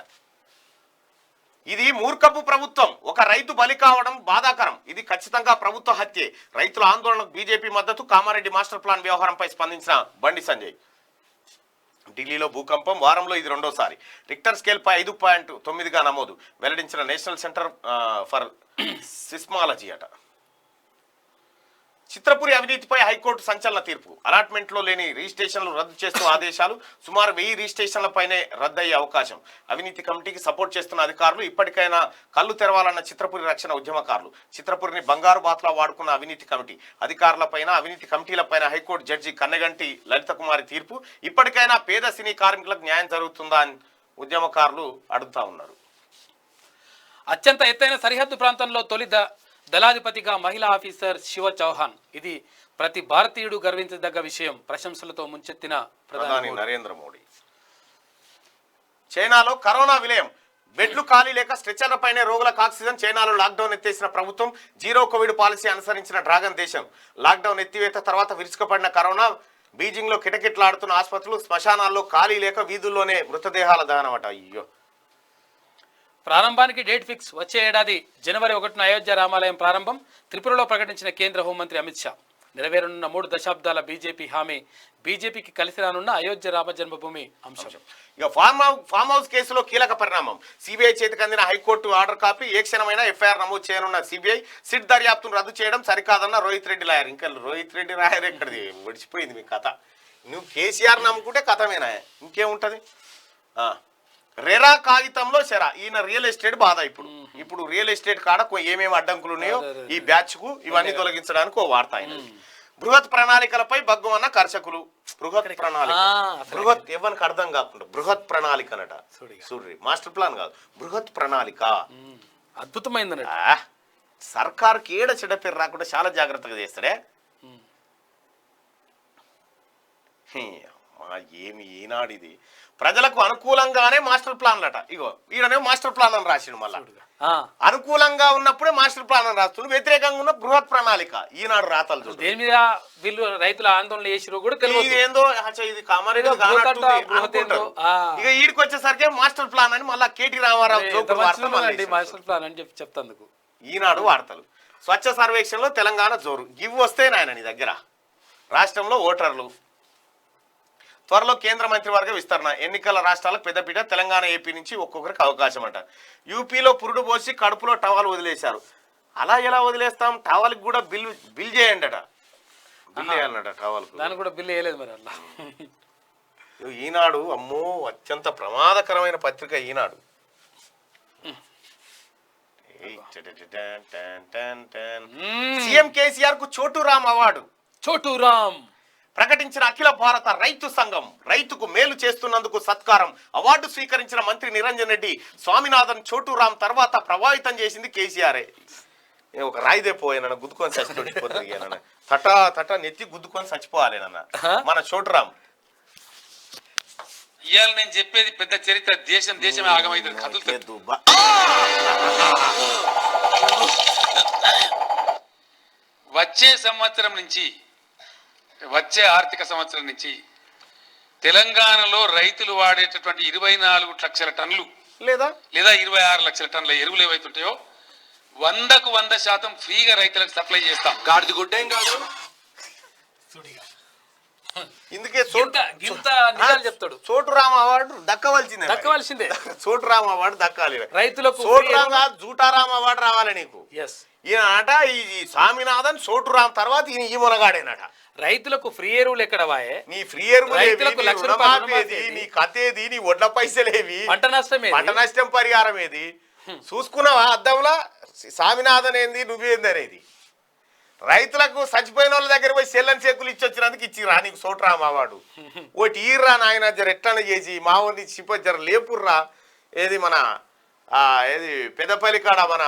ఇది మూర్ఖపు ప్రభుత్వం. ఒక రైతు బలి కావడం బాధాకరం. ఇది ఖచ్చితంగా ప్రభుత్వ హత్యే. రైతుల ఆందోళనకు బీజేపీ మద్దతు. కామారెడ్డి మాస్టర్ ప్లాన్ వ్యవహారంపై స్పందించిన బండి సంజయ్. ఢిల్లీలో భూకంపం, వారంలో ఇది 2వసారి. రిక్టర్ స్కేల్పై 5.9గా నమోదు. వెల్లడించిన నేషనల్ సెంటర్ ఫర్ సిస్మాలజీ అట. చిత్రపురి అవినీతిపై హైకోర్టు సంచలన తీర్పు. అలాట్మెంట్లో లేని రిజిస్ట్రేషన్లు రద్దు చేస్తూ ఆదేశాలు. సుమారు 1000 రిజిస్ట్రేషన్లపైనే రద్దయ్యే అవకాశం. అవినీతి కమిటీకి సపోర్ట్ చేస్తున్న అధికారులు. ఇప్పటికైనా కళ్ళు తెరవాలన్న చిత్రపురి రక్షణ ఉద్యమకారులు. చిత్రపురిని బంగారు బాత్లా వాడుకున్న అవినీతి కమిటీ. అధికారులపైన, అవినీతి కమిటీలపైన హైకోర్టు జడ్జి కన్నెగంటి లలిత కుమారి తీర్పు. ఇప్పటికైనా పేద సినీ కార్మికులకు న్యాయం జరుగుతుందా అని ఉద్యమకారులు అడుగుతా ఉన్నారు. అత్యంత ఎత్తైన సరిహద్దు ప్రాంతంలో తొలి దళాధిపతిగా మహిళా ఆఫీసర్ శివ చౌహాన్. ఇది ప్రతి భారతీయుడు గర్వించదగ్గ విషయం. ప్రశంసలతో ముంచెత్తిన ప్రధాని నరేంద్ర మోడీ. చైనాలో కరోనా విలయం. బెడ్లు ఖాళీ లేక స్ట్రెచర్లపైనే రోగులకు ఆక్సిజన్. చైనాలో లాక్డౌన్ ఎత్తేసిన ప్రభుత్వం. 0 కోవిడ్ పాలసీ అనుసరించిన డ్రాగన్ దేశం. లాక్డౌన్ ఎత్తివేత తర్వాత విరుచుకుపడిన కరోనా. బీజింగ్లో కిటకిటలాడుతున్న ఆసుపత్రులు. శ్మశానాల్లో ఖాళీ లేక వీధుల్లోనే మృతదేహాల దహనమట. అయ్యో. ప్రారంభానికి డేట్ ఫిక్స్. వచ్చే ఏడాది జనవరి 1న అయోధ్య రామాలయం ప్రారంభం. త్రిపురలో ప్రకటించిన కేంద్ర హోంమంత్రి అమిత్ షా. నెరవేరనున్న 3 దశాబ్దాల బీజేపీ హామీ. బీజేపీకి కలిసి రానున్న అయోధ్య రామ జన్మభూమి అంశం. ఇక ఫామ్ హౌస్ కేసులో కీలక పరిణామం. సిబిఐ చేతికి అందిన హైకోర్టు ఆర్డర్ కాపీ. ఏ క్షణమైనా ఎఫ్ఐఆర్ నమోదు చేయనున్న సిబిఐ. సిట్ దర్యాప్తును రద్దు చేయడం సరికాదన్న రోహిత్ రెడ్డి లాయర్. ఇంకా రోహిత్ రెడ్డి లాయర్ ఎక్కడిది, ఒడిచిపోయింది మీ కథ. నువ్వు కేసీఆర్ నమ్ముకుంటే కథమేనా, ఇంకేముంటది. రెరా కాగితంలో శరా. ఈయన రియల్ ఎస్టేట్ బాధ. ఇప్పుడు రియల్ ఎస్టేట్ కాడ ఏమేమి అడ్డంకులు ఉన్నాయో ఈ బ్యాచ్ కు ఇవన్నీ తొలగించడానికి ఓ వార్త ఆయన. బృహత్ ప్రణాళికలపై బగ్గుమన్న కర్షకులు. బృహత్ ప్రణాళిక, బృహత్ ఎవరికి అర్థం కాకుండా బృహత్ ప్రణాళిక అనట. చూడ్రి, మాస్టర్ ప్లాన్ కాదు, బృహత్ ప్రణాళిక. అద్భుతమైంది. సర్కార్కి ఏడ చెడ్డ పేరు రాకుండా చాలా జాగ్రత్తగా చేస్తాడే. ఏమి ఈనాడు ఇది. ప్రజలకు అనుకూలంగానే మాస్టర్ ప్లాన్లట. ఇగో ఈడనే మాస్టర్ ప్లాన్ అని రాసిండు. మళ్ళా అనుకూలంగా ఉన్నప్పుడే మాస్టర్ ప్లాన్ అని రాస్తున్నాడు. వ్యతిరేకంగా ఉన్న బృహత్ ప్రణాళిక. ఈనాడు రాతలు చూడు. దేని మీద వీళ్ళు రైతుల ఆందోళన చేసిరో కూడా తెలియదు. ఏందో ఇది కామారెడ్డి ఇక ఈడికి వచ్చేసరికి మాస్టర్ ప్లాన్ అని మళ్ళా కేటీ రామారావు మాస్టర్ ప్లాన్ అని చెప్పి చెప్తాందుకు ఈనాడు వార్తలు. స్వచ్ఛ సర్వేక్షణలో తెలంగాణ జోరు. గివ్ వస్తే నాయన నీ దగ్గర. రాష్ట్రంలో ఓటర్లు. త్వరలో కేంద్ర మంత్రివర్గ విస్తరణ. ఎన్నికల రాష్ట్రాలకు పెద్దపీట. తెలంగాణ, ఏపీ నుంచి ఒక్కొక్కరికి అవకాశం అంట. యూపీలో పురుడు పోసి కడుపులో టవాలు వదిలేశారు. అలా ఎలా వదిలేస్తాం? టవాల్కి కూడా బిల్ చేయండి అట. బిల్ వేయాలన్నట టవాల్కు. దానికి కూడా బిల్ వేయలేదు మరి అలా. ఈనాడు అమ్మో అత్యంత ప్రమాదకరమైన పత్రిక ఈనాడు. సీఎం కేసీఆర్ కు చోటురామ్ అవార్డు. చోటురామ్ ప్రకటించిన అఖిల భారత రైతు సంఘం. రైతుకు మేలు చేస్తున్నందుకు సత్కారం. అవార్డు స్వీకరించిన మంత్రి నిరంజన్ రెడ్డి. స్వామినాథన్, చోటురామ్ తర్వాత ప్రభావితం చేసింది కేసీఆర్. ఒక రాయిదే పోయానన్న గుద్దుకొని చచ్చిపోతుంది. తట నెత్తి గుద్దుకొని చచ్చిపోవాలి నాన్న మన చోటురామ్. ఇవాళ నేను చెప్పేది పెద్ద చరిత్ర. దేశమే ఆగమైంది. వచ్చే ఆర్థిక సంవత్సరం నుంచి తెలంగాణలో రైతులు వాడేటటువంటి 24 లక్షల టన్నులు లేదా 26 లక్షల టన్నుల ఎరువులు ఏవైతుంటాయో 100% ఫ్రీగా రైతులకు సప్లై చేస్తాం. గాడిది గుడ్డేం కాదు. ఇందుకే చెప్తాడు. చోటురామ అవార్డు దక్కవలసిందే. చోటురామ అవార్డు దక్కాలి రైతులకు. చోటురామ జూటారామ అవార్డు రావాలి నీకు. ఈయన అట ఈ స్వామినాథన్, చోటురామ్ తర్వాత ఈయన ఈ మునగాడేనట. రైతులకు ఫ్రీ ఎరువులు ఎక్కడ వాయే? నీ ఫ్రీ ఎరువులేది, నీ కథేది, నీ ఒడ్ల పైసలేవి, పంట నష్టం పరిహారం ఏది చూసుకున్నావా? అద్దంలా స్వామినాథన్ ఏంది, నువ్వేంది అనేది. రైతులకు చచ్చిపోయిన వాళ్ళ దగ్గర పోయి సెల్లని చెక్కులు ఇచ్చొచ్చినందుకు ఇచ్చిరా నీకు చోటురామ అవార్డు. ఒకటి ఈర్రా నాయన, జర ఎట్లా చేసి మా ఊరిని చిప్ప జర లేపుర్రా. ఏది మన ఏది పెద్దపల్లి కాడ మన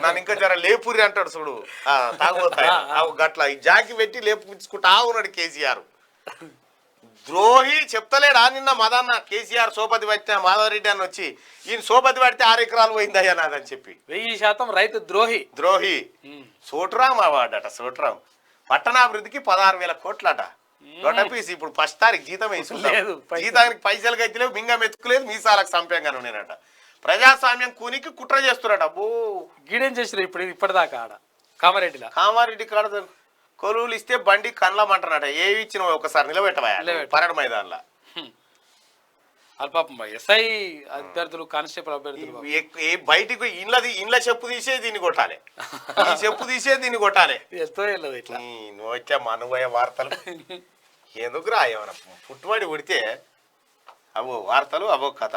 నన్ను ఇంకా జర లేపురి అంటాడు చూడు తాగుతాయి గట్ల ఈ జాకి పెట్టి లేపుకుంటా ఉన్నాడు కేసీఆర్. ద్రోహి చెప్తలేడా నిన్న మదన్న కేసీఆర్ సోపతి పట్టిన మాధవరెడ్డి అని వచ్చి ఈయన సోపతి పడితే 6 ఎకరాలు పోయిందయ్యా నాదని చెప్పి 1000% రైతు ద్రోహి. ద్రోహి సోట్రామ్ అవార్డట. సోట్రామ్ పట్టణాభివృద్ధికి 16,000 కోట్లట. పీస్ ఇప్పుడు ఫస్ట్ తారీఖు జీతం వేసుకుంటారు. జీతానికి పైసలు గైతలేవు, మింగం ఎత్తుకులేదు, మీసాలకు సంపంగాను నేనట. ప్రజాస్వామ్యం కూనికి కుట్ర చేస్తున్నాడు. అబ్బో గీడేం చేసిరు ఇప్పుడు ఇప్పటిదాకా ఆడ కామారెడ్డి కాడ కొలువులు ఇస్తే బండి కనలమంటారట. ఏవి ఇచ్చినా ఒకసారి నిలబెట్టవా పరడు మైదాన్లో. పాపం ఎస్ఐ అభ్యర్థులు, కానిస్టేబుల్ అభ్యర్థులు బయటికి ఇండ్ల చెప్పు తీసే దీన్ని కొట్టాలి, ఈ చెప్పు తీసే దీన్ని కొట్టాలి. నువ్వు వచ్చా మనువయ వార్తలు ఎందుకు రా ఏమన్నా పుట్టుబడి పుడితే అవో వార్తలు అవో కథ.